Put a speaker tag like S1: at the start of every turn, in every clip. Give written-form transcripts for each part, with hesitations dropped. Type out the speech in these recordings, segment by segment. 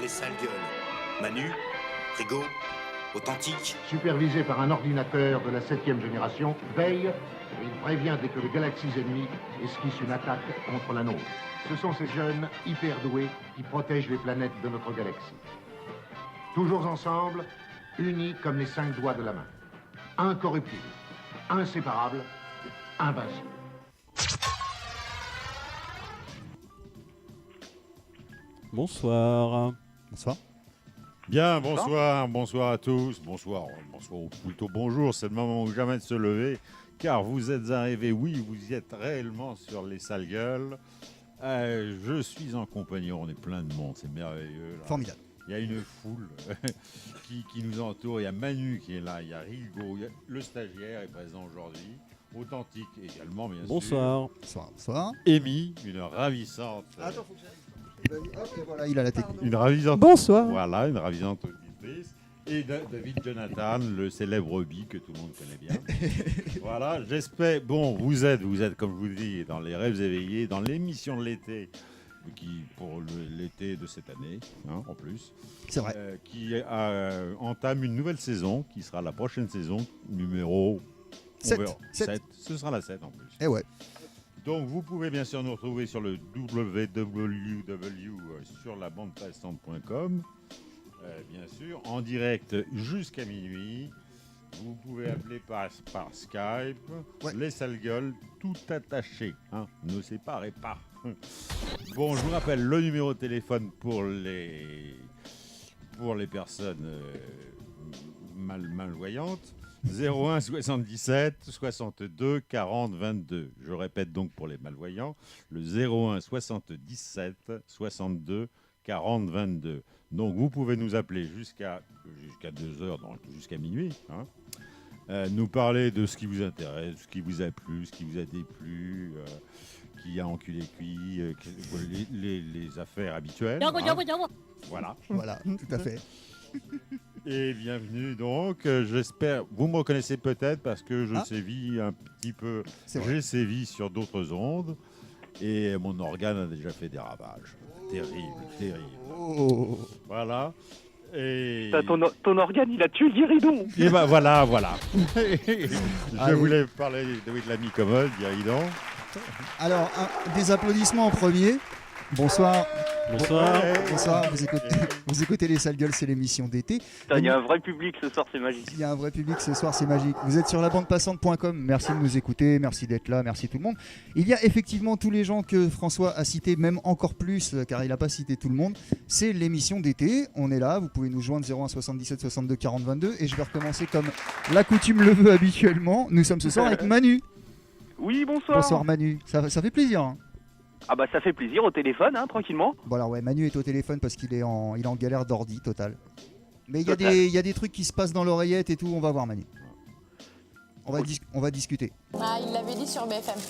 S1: les sales gueules. Manu, Rigaud, Authentique.
S2: Supervisé par un ordinateur de la 7e génération, veille et il prévient dès que les galaxies ennemies esquissent une attaque contre la nôtre. Ce sont ces jeunes hyper doués qui protègent les planètes de notre galaxie. Toujours ensemble, unis comme les 5 doigts de la main. Incorruptibles, inséparables, invincibles.
S3: Bonsoir.
S4: Bonsoir.
S5: Bien, bonsoir à tous. Bonsoir ou plutôt bonjour. C'est le moment où jamais de se lever, car vous êtes arrivés, oui, vous y êtes réellement sur les sales gueules. Je suis en compagnie, on est plein de monde, c'est merveilleux. Là.
S4: Formidable.
S5: Il y a une foule qui nous entoure. Il y a Manu qui est là, il y a Rigaud, le stagiaire est présent aujourd'hui. Authentique également, bien sûr.
S3: Bonsoir.
S4: Bonsoir.
S5: Amy, une ravissante.
S4: Attends, faut que j'aille. Hop, et voilà, il a la technique.
S5: Une ravissante.
S3: Bonsoir.
S5: Voilà, une ravissante auditrice. Et David Jonathan, le célèbre Obi que tout le monde connaît bien. Voilà, j'espère. Bon, vous êtes, comme je vous dis, dans les rêves éveillés, dans l'émission de l'été, pour l'été de cette année, hein, en plus.
S4: C'est vrai.
S5: Qui entame une nouvelle saison, qui sera la prochaine saison, numéro
S4: 7.
S5: Ce sera la 7 en plus.
S4: Et ouais.
S5: Donc, vous pouvez bien sûr nous retrouver sur le www sur la bandepassante.com. Bien sûr, en direct jusqu'à minuit. Vous pouvez appeler par Skype.
S4: Ouais.
S5: Les sales gueules, tout attaché. Hein, ne séparez pas. Bon, je vous rappelle le numéro de téléphone pour les personnes malvoyantes. 01 77 62 40 22. Je répète donc pour les malvoyants, le 01 77 62 40 22. Donc vous pouvez nous appeler jusqu'à 2h, donc jusqu'à minuit. Hein. Nous parler de ce qui vous intéresse, ce qui vous a plu, ce qui vous a déplu, qui a enculé cuit, les affaires habituelles. Hein. Voilà.
S4: Voilà, tout à fait.
S5: Et bienvenue donc, j'espère, vous me reconnaissez peut-être parce que je sévis un petit peu, j'ai sévi sur d'autres ondes et mon organe a déjà fait des ravages. Terrible.
S4: Oh.
S5: Voilà. Et...
S6: Ton organe, il a tué le guéridon.
S5: Et ben voilà. Je voulais parler de l'ami commode, guéridon.
S4: Alors, des applaudissements en premier. Bonsoir.
S3: Bonsoir.
S4: Bonsoir, vous écoutez Les Sales Gueules, c'est l'émission d'été.
S6: Il y a un vrai public ce soir, c'est magique.
S4: Il y a un vrai public ce soir, c'est magique. Vous êtes sur la bandepassante.com, merci de nous écouter, merci d'être là, merci tout le monde. Il y a effectivement tous les gens que François a cités, même encore plus, car il n'a pas cité tout le monde. C'est l'émission d'été, on est là, vous pouvez nous joindre 01 77 62 40 22 et je vais recommencer comme la coutume le veut habituellement. Nous sommes ce soir avec Manu.
S6: Oui, bonsoir.
S4: Bonsoir Manu, ça fait plaisir. Hein.
S6: Ah bah ça fait plaisir au téléphone, hein, tranquillement.
S4: Bon alors ouais, Manu est au téléphone parce qu'il est en galère d'ordi totale. Mais il y a des trucs qui se passent dans l'oreillette et tout, on va voir Manu. On va discuter.
S7: Ah, il l'avait dit sur BFM.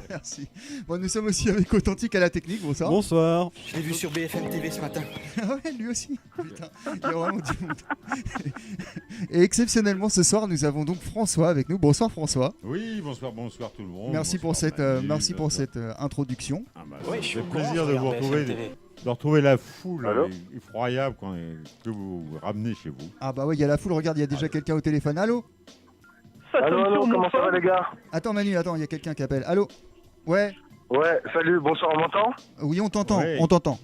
S4: Merci. Bon, nous sommes aussi avec Authentique à la technique, bonsoir.
S3: Bonsoir.
S8: Je l'ai vu sur BFM TV ce matin.
S4: Ah ouais, lui aussi. Putain, il y a vraiment du monde. Et exceptionnellement, ce soir, nous avons donc François avec nous. Bonsoir François.
S5: Oui, bonsoir tout le monde.
S4: Merci pour cette introduction.
S5: Ah bah,
S8: Ouais, je suis
S5: c'est
S8: au
S5: plaisir
S8: courant,
S5: de
S8: je
S5: vous
S8: regarde
S5: retrouver,
S8: BFM TV.
S5: de retrouver la foule
S6: Allô
S5: effroyable que vous ramenez chez vous.
S4: Ah bah ouais, il y a la foule, regarde, il y a déjà quelqu'un au téléphone. Allô ?
S6: Allô,
S9: comment ça va les gars?
S4: Attends Manu, il y a quelqu'un qui appelle. Allô ? Ouais ?
S9: Ouais, salut, bonsoir, on m'entend?
S4: Oui, on t'entend,
S5: Ouais.
S4: on t'entend.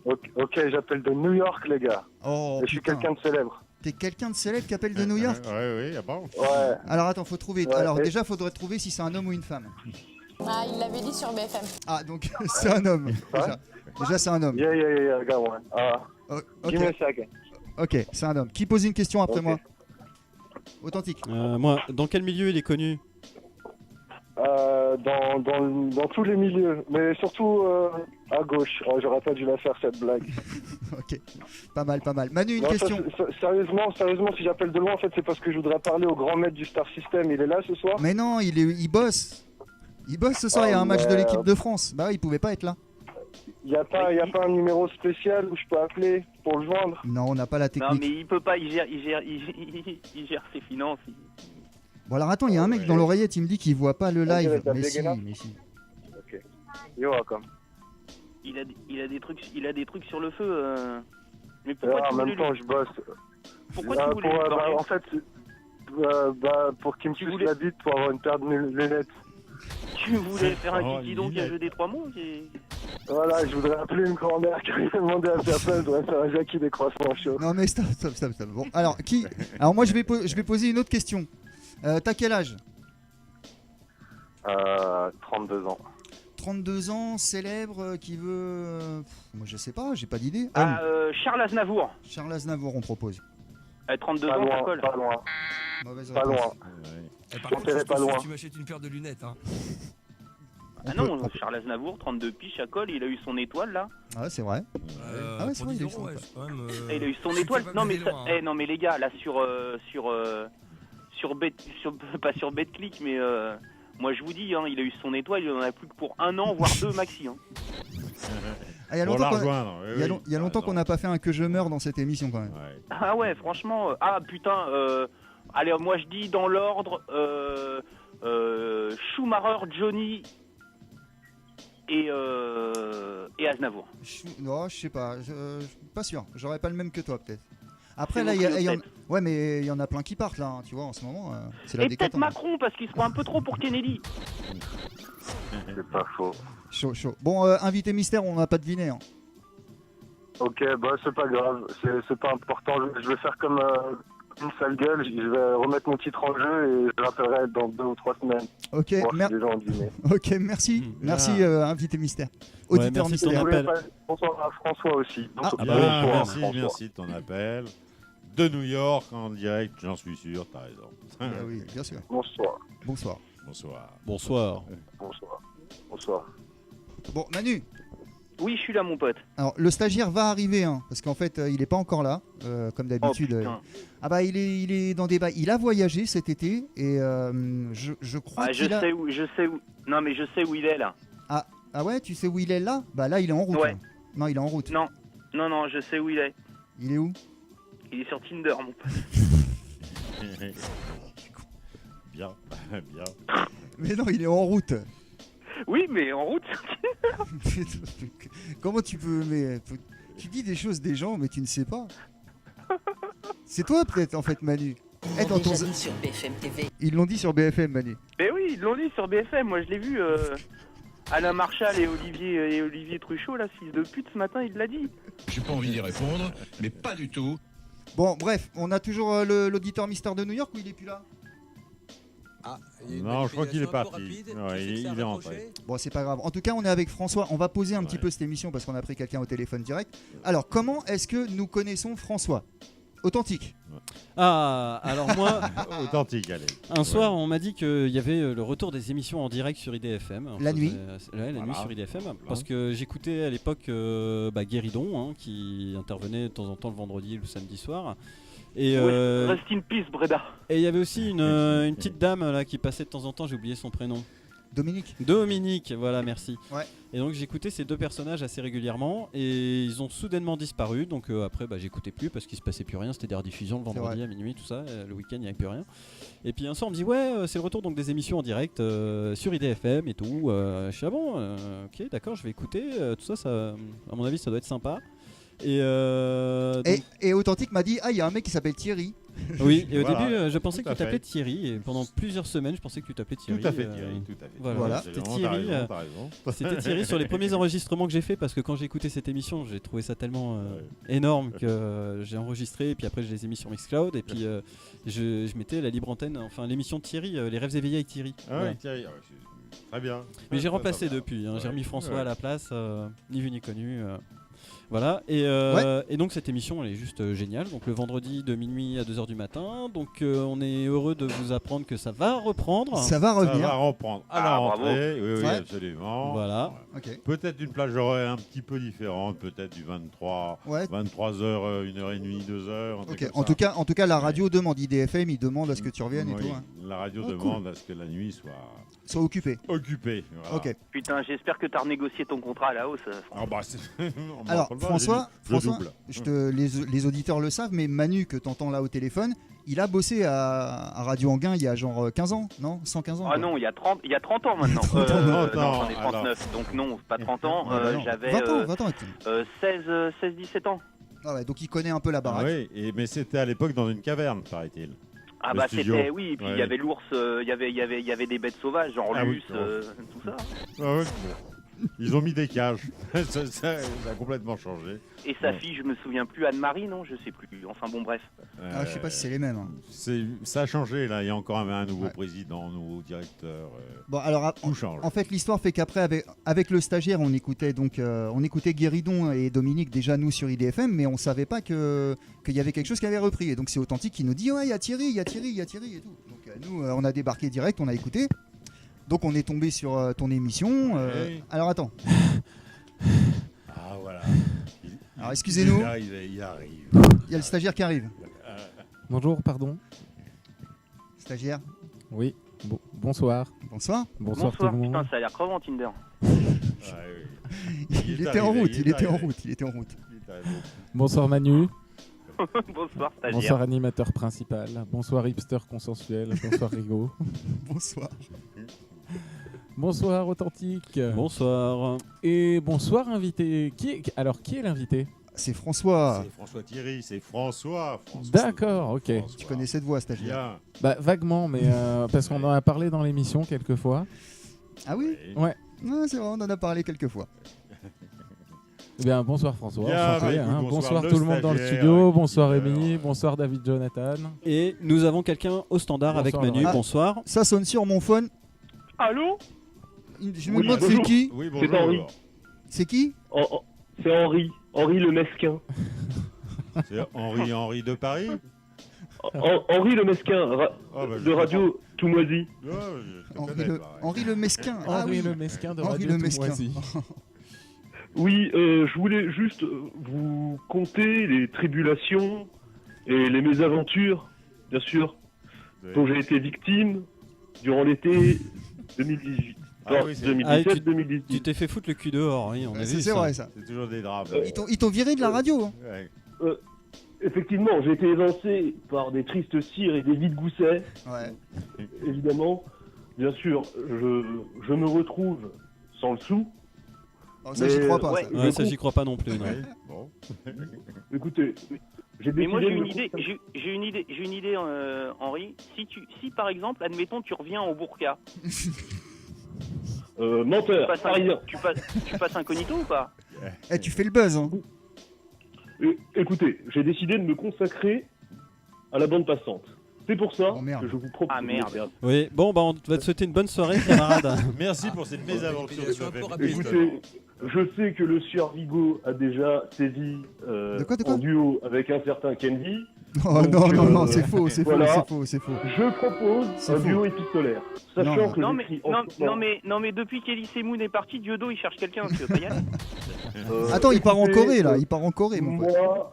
S9: Ok, j'appelle de New York les gars.
S4: Oh,
S9: Et je suis
S4: putain.
S9: quelqu'un de célèbre.
S4: T'es quelqu'un de célèbre qui appelle de New York ?
S5: Oui, ah bon.
S9: Ouais.
S4: Alors attends, faut trouver.
S9: Ouais,
S4: Alors
S9: et-
S4: déjà, faudrait trouver si c'est un homme ou une femme.
S7: Ah, il l'avait dit sur BFM.
S4: Ah, donc c'est un homme. Déjà c'est un homme.
S9: Yeah, gars, ouais.
S4: Oh,
S9: Give me a
S4: ok,
S9: second.
S4: ok, c'est un homme. Qui pose une question après
S9: Ok.
S4: moi ? Authentique.
S3: Moi, dans quel milieu il est connu?
S9: Dans tous les milieux, mais surtout à gauche. Oh, j'aurais pas dû la faire cette blague.
S4: Ok, pas mal. Manu, une
S9: Non,
S4: question.
S9: Sérieusement, si j'appelle de loin, en fait, c'est parce que je voudrais parler au grand maître du Star System. Il est là ce soir?
S4: Mais non, il bosse. Il bosse ce soir, il y a un match de
S9: merde.
S4: l'équipe de France. Bah oui, il pouvait pas être là.
S9: Il y a pas un numéro spécial où je peux appeler pour le joindre?
S4: Non, on n'a pas la
S6: Non
S4: technique.
S6: mais il peut pas, il gère ses finances.
S4: Bon alors attends, il y a un mec dans l'oreillette, il me dit qu'il voit pas le
S9: Ok,
S4: live.
S9: t'as
S4: Mais si,
S9: Blegena
S4: mais si.
S9: Ok. You're welcome.
S6: il a des trucs sur le feu. Mais pourquoi tu
S9: en
S6: voulais
S9: même temps, je bosse.
S6: Pourquoi tu voulais lui parler
S9: en fait, pour qu'il me suce la bite pour avoir une paire de lunettes.
S6: Tu voulais faire un kiki donc un jeu des 3 mots
S9: Voilà, je voudrais appeler une grand-mère qui m'a demandé à faire ça, je voudrais faire un Jackie des croissements chauds.
S4: Non mais stop. Bon, alors moi je vais poser une autre question. T'as quel âge?
S9: 32 ans.
S4: 32 ans, célèbre, qui veut... moi je sais pas, j'ai pas d'idée.
S6: Charles Aznavour.
S4: Charles Aznavour on propose.
S6: 32 ans, ça colle.
S9: Pas loin.
S4: Mauvaise
S9: Pas
S4: réponse.
S9: loin.
S8: Par contre,
S9: pas loin.
S8: tu m'achètes une paire de lunettes. Hein.
S6: Charles Aznavour, 32 piges, ça colle, il a eu son étoile là.
S4: Ah c'est vrai. Ah ouais, c'est vrai, il a eu son étoile.
S6: Il a eu son étoile. Non mais les gars, là pas sur BetClick, mais moi je vous dis, hein, il a eu son étoile, il en a plus que pour 1 an, voire 2 maxi. Hein.
S4: Il y a longtemps qu'on n'a pas fait un que je meurs dans cette émission quand même.
S5: Ouais.
S6: Ah ouais, franchement, putain, allez, moi je dis dans l'ordre, Schumacher, Johnny et Aznavour.
S4: Non, je sais pas, pas sûr. J'aurais pas le même que toi peut-être. Après
S6: C'est
S4: là,
S6: mon trio de
S4: ouais, mais il y en a plein qui partent là, hein, tu vois, en ce moment. C'est la
S6: Et peut-être
S4: décadence.
S6: Macron, parce qu'il se prend un peu trop pour Kennedy.
S9: C'est pas faux.
S4: Chaud. Bon, invité mystère, on n'a pas deviné. Hein.
S9: Ok, bah c'est pas grave, c'est pas important. Je vais faire comme une sale gueule, je vais remettre mon titre en jeu et je rappellerai dans 2 ou 3 semaines.
S4: Ok,
S9: Pour voir si les gens ont deviné.
S4: ok, merci, invité mystère. Auditeur
S3: merci de ton
S4: mystère.
S3: appel.
S9: Bonsoir à François aussi. Donc,
S5: Merci de ton appel. De New York en direct, j'en suis sûr, t'as raison.
S4: Ah oui, bien sûr.
S9: Bonsoir.
S4: Bonsoir.
S3: Bonsoir.
S4: Bon, Manu.
S6: Oui, je suis là, mon pote.
S4: Alors, le stagiaire va arriver, hein, parce qu'en fait, il est pas encore là, comme d'habitude. Il est dans des bails. Il a voyagé cet été et je crois
S6: je sais où. Non, mais je sais où il est là.
S4: Ah ouais, tu sais où il est là? Bah là, il est en route.
S6: Ouais.
S4: Hein. Non, il est en route.
S6: Non, je sais où il est.
S4: Il est où?
S6: Il est sur Tinder, mon pote.
S5: Bien.
S4: Mais non, il est en route.
S6: Oui, mais en route.
S4: Comment tu peux... tu dis des choses des gens, mais tu ne sais pas. C'est toi peut-être en fait, Manu.
S10: Sur BFM TV.
S4: Ils l'ont dit sur BFM, Manu.
S6: Mais oui, ils l'ont dit sur BFM. Moi, je l'ai vu. Alain Marchal et Olivier Truchot, là, fils de pute, ce matin, il l'a dit.
S11: J'ai pas envie d'y répondre, mais pas du tout.
S4: Bon, bref, on a toujours l'auditeur mystère de New York ou il est plus là?
S5: Non, je crois qu'il est parti. Il est rentré.
S4: Bon, c'est pas grave. En tout cas, on est avec François. On va poser un petit peu cette émission parce qu'on a pris quelqu'un au téléphone direct. Alors, comment est-ce que nous connaissons François? Authentique.
S3: Ah, alors moi,
S5: Authentique, allez.
S3: un soir, on m'a dit qu'il y avait le retour des émissions en direct sur IDFM.
S4: La nuit.
S3: La nuit sur IDFM. Parce que j'écoutais à l'époque Guéridon, hein, qui intervenait de temps en temps le vendredi et le samedi soir. Et
S6: Rest in peace, Breda.
S3: Et il y avait aussi une petite dame là qui passait de temps en temps, j'ai oublié son prénom. Dominique, voilà, merci.
S4: Ouais.
S3: Et donc j'écoutais ces deux personnages assez régulièrement et ils ont soudainement disparu. Donc après, j'écoutais plus parce qu'il se passait plus rien. C'était des rediffusions le vendredi à minuit, tout ça. Le week-end, il n'y avait plus rien. Et puis un soir, on me dit c'est le retour donc des émissions en direct sur IDFM et tout. Je suis ok, d'accord, je vais écouter. Tout ça, à mon avis, ça doit être sympa. Et
S4: Authentique m'a dit il y a un mec qui s'appelle Thierry.
S3: Oui, et au début je pensais que tu t'appelais Thierry et pendant plusieurs semaines je pensais que tu t'appelais Thierry.
S5: Tout à fait Thierry, tout à fait.
S3: Voilà, c'était Thierry. C'était Thierry sur les premiers enregistrements que j'ai fait parce que quand j'ai écouté cette émission, j'ai trouvé ça tellement énorme que j'ai enregistré et puis après je les ai mis sur Mixcloud et puis je mettais la libre antenne, enfin l'émission de Thierry, les rêves éveillés avec Thierry.
S5: Oui, Thierry. Très bien.
S3: Mais j'ai remplacé depuis, j'ai remis François à la place, ni vu ni connu. Voilà, et donc cette émission elle est juste géniale. Donc le vendredi de minuit à 2h du matin. Donc on est heureux de vous apprendre que ça va reprendre.
S4: Ça va revenir.
S5: Ça va reprendre à la rentrée. Oui,
S4: ouais.
S5: absolument.
S3: Voilà.
S4: Okay.
S5: Peut-être une plage horaire un petit peu différente, peut-être du 23h, 1h30, 2h.
S4: En tout cas, la radio demande, IDFM, il demande à ce que tu reviennes et tout. Hein.
S5: La radio demande à ce que la nuit soit
S4: occupée.
S5: Voilà.
S6: Putain, j'espère que t'as renégocié ton contrat à la hausse.
S5: On
S4: François,
S5: je double.
S4: les auditeurs le savent, mais Manu, que t'entends là au téléphone, il a bossé à Radio Anguin il y a genre 15 ans, non 115 ans
S6: Ah non, il y a 30 ans maintenant.
S4: 30 ans,
S6: non,
S5: non,
S6: j'en ai 39, donc non, pas 30 ans.
S4: non.
S6: J'avais
S4: 20 ans,
S6: 16-17 ans.
S4: Ah ouais, donc il connaît un peu la
S5: Ah
S4: baraque.
S5: oui, mais c'était à l'époque dans une caverne, paraît-il.
S6: Ah
S5: Le
S6: bah
S5: studio.
S6: c'était, oui, et puis il
S5: Ouais.
S6: y avait l'ours, il y avait des bêtes sauvages, genre
S5: Ah oui,
S6: l'us, tout ça.
S5: Ah ouais, bon. Ils ont mis des cages. ça a complètement changé.
S6: Et sa fille, je me souviens plus, Anne-Marie, non, je sais plus. Enfin bon, bref.
S4: Ah, je sais pas si c'est les mêmes. Hein.
S5: Ça a changé là. Il y a encore un nouveau président, un nouveau directeur.
S4: Bon, alors,
S5: tout change.
S4: en fait, l'histoire fait qu'après, avec le stagiaire, on écoutait Guéridon et Dominique déjà nous sur IDFM, mais on savait pas qu'il y avait quelque chose qui avait repris. Et donc c'est Authentique qui nous dit ouais, il y a Thierry et tout. Donc nous, on a débarqué direct, on a écouté. Donc on est tombé sur ton émission.
S5: Oui.
S4: Alors attends.
S5: Ah voilà.
S4: Alors excusez-nous.
S5: Il arrive.
S4: Il y a le stagiaire qui arrive.
S12: Bonjour, pardon.
S4: Stagiaire.
S12: Oui. Bonsoir.
S4: Bonsoir.
S12: Bonsoir tout le monde.
S6: Putain, ça a l'air crevant Tinder.
S4: Il était en route.
S12: Bonsoir Manu.
S6: Bonsoir stagiaire.
S12: Bonsoir animateur principal. Bonsoir hipster consensuel. Bonsoir Rigaud.
S4: Bonsoir.
S12: Bonsoir Authentique.
S3: Bonsoir.
S12: Et bonsoir invité. Qui est l'invité?
S4: C'est François.
S5: C'est François Thierry, c'est François.
S12: D'accord, ok.
S4: Tu connais cette voix, stagiaire?
S12: Bah, vaguement, mais parce qu'on en a parlé dans l'émission quelques fois.
S4: Ah oui?
S12: Ouais.
S4: Non, c'est vrai, on en a parlé quelques fois.
S12: Eh bien, bonsoir François.
S5: Bien,
S12: enchanté,
S5: bah, écoute,
S12: bonsoir
S5: bonsoir
S12: tout le monde dans le
S5: stagiaire,
S12: studio. Bonsoir
S5: Peter.
S12: Émilie. Bonsoir David Jonathan.
S3: Et nous avons quelqu'un au standard
S12: Bonsoir,
S3: avec Manu.
S12: Laurent.
S3: Bonsoir.
S4: Ça sonne sur mon phone.
S6: Allô?
S4: Je me demande c'est qui?
S5: Oui,
S13: C'est Henri.
S4: C'est qui?
S13: C'est Henri. Henri le Mesquin.
S5: C'est Henri de Paris.
S13: Henri le Mesquin, de Radio Toumoisi.
S4: Henri le Mesquin. Ah
S12: Henri
S4: oui.
S12: le Mesquin de
S4: Henri
S12: Radio
S4: le Mesquin.
S12: Toumoisi.
S13: Oui, je voulais juste vous conter les tribulations et les mésaventures, bien sûr, dont j'ai été victime durant l'été 2018.
S5: Ah oui,
S13: 2017-2018.
S3: Tu t'es fait foutre le cul dehors, oui, on a vu
S4: C'est vrai ça.
S5: C'est toujours des drames.
S4: Ils t'ont viré de la radio. Hein.
S5: Ouais.
S13: Effectivement, j'ai été évincé par des tristes cires et des vides goussets.
S4: Ouais.
S13: Évidemment, bien sûr, je me retrouve sans le sou.
S4: Oh, ça, j'y crois pas.
S6: ouais.
S4: Ça.
S3: Ouais, ça, j'y crois pas non plus. Non.
S5: Bon.
S13: Écoutez, j'ai
S6: Mais moi j'ai
S13: décidé de
S6: une
S13: me
S6: idée, j'ai une idée, Henri. Si par exemple, admettons, tu reviens au Burqa,
S13: menteur, parisien.
S6: tu passes incognito ou pas?
S4: Eh, tu fais le buzz. Hein.
S13: Écoutez, j'ai décidé de me consacrer à la bande passante. C'est pour ça
S4: Oh, merde.
S13: que je vous propose.
S6: Ah, merde.
S13: de faire.
S3: Oui, bon, bah, on va te souhaiter une bonne soirée, camarade.
S5: Merci pour cette mésaventure.
S8: Un peu rapide.
S13: Écoutez, je sais que le sieur Vigo a déjà sévi
S4: De quoi
S13: en duo avec un certain Kenji.
S4: Oh
S13: Donc,
S4: non, c'est faux,
S13: voilà.
S4: c'est faux.
S13: Je propose
S4: C'est
S13: un
S4: faux.
S13: duo épistolaire. Sachant
S4: Non.
S13: que
S6: Non
S13: j'écris en ce moment-
S6: mais depuis qu'Elie Semoun est parti, Diodo il cherche quelqu'un, tu veux pas y aller?
S4: Attends, il part en
S13: écoutez,
S4: Corée là, il part en Corée mon pote.
S13: Moi,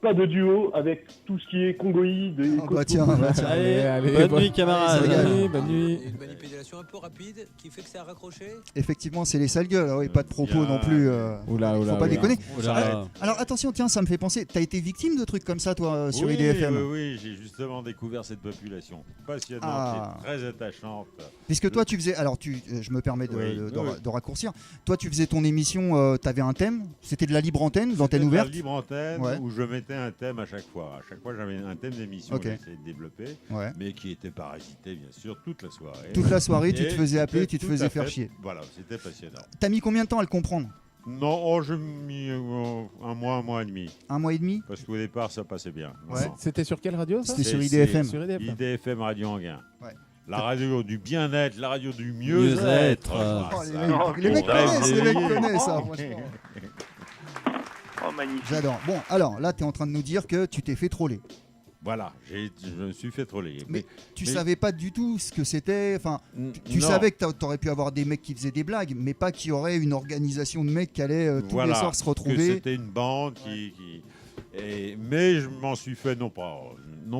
S13: pas de duo avec tout ce qui est congoïde et
S4: Ah bah tiens,
S3: Allez, bonne nuit, camarade.
S12: Bonne nuit.
S8: Une manipulation un peu rapide qui fait que ça a raccroché.
S4: Effectivement, c'est les sales gueules, oui, pas de propos non plus.
S12: Oula,
S4: Faut
S12: oula,
S4: pas
S12: oula.
S4: déconner.
S3: Oula.
S4: Alors attention, tiens, ça me fait penser, t'as été victime de trucs comme ça toi sur
S5: Oui,
S4: IDFM?
S5: oui, j'ai justement découvert cette population passionnante,
S4: Ah.
S5: qui est très attachante.
S4: Puisque toi tu faisais, alors je me permets de raccourcir, toi tu faisais ton émission, t'avais un thème, c'était de la libre antenne, d'antenne
S5: C'était de la
S4: ouverte?
S5: libre antenne
S4: Ouais.
S5: où je mettais un thème à chaque fois. À chaque fois, j'avais un thème d'émission
S4: Ok.
S5: que j'essayais de développer,
S4: Ouais.
S5: mais qui était parasité, bien sûr, toute la soirée.
S4: Toute la soirée, tu
S5: Et
S4: te faisais appeler,
S5: c'était
S4: tu te
S5: tout
S4: faisais
S5: à
S4: faire
S5: fait-
S4: chier.
S5: Voilà, c'était passionnant.
S4: T'as mis combien de temps à le comprendre?
S5: Non, j'ai mis un mois et demi.
S4: Un mois et demi?
S5: Parce qu'au départ, ça passait bien.
S4: Ouais.
S5: Non.
S12: C'était sur quelle radio ça?
S4: C'était sur
S5: C'est-
S4: IDFM.
S12: Sur IDFM.
S5: IDFM Radio Anguin.
S4: Ouais.
S5: La radio du bien-être, la radio du
S3: Mieux-être.
S5: mieux-être.
S3: Ah,
S4: Oh,
S5: ça.
S4: les mecs connaissent, les mecs
S5: Oh.
S4: connaissent ça, franchement.
S6: Oh magnifique.
S4: J'adore. Bon, alors là, t'es en train de nous dire que tu t'es fait troller.
S5: Voilà, je me suis fait troller.
S4: Mais tu
S5: mais-
S4: savais pas du tout ce que c'était. Enfin, tu
S5: non.
S4: savais que t'aurais pu avoir des mecs qui faisaient des blagues, mais pas qu'il y aurait une organisation de mecs qui allaient tous les soirs se
S5: que
S4: retrouver.
S5: c'était une bande mais je m'en suis fait non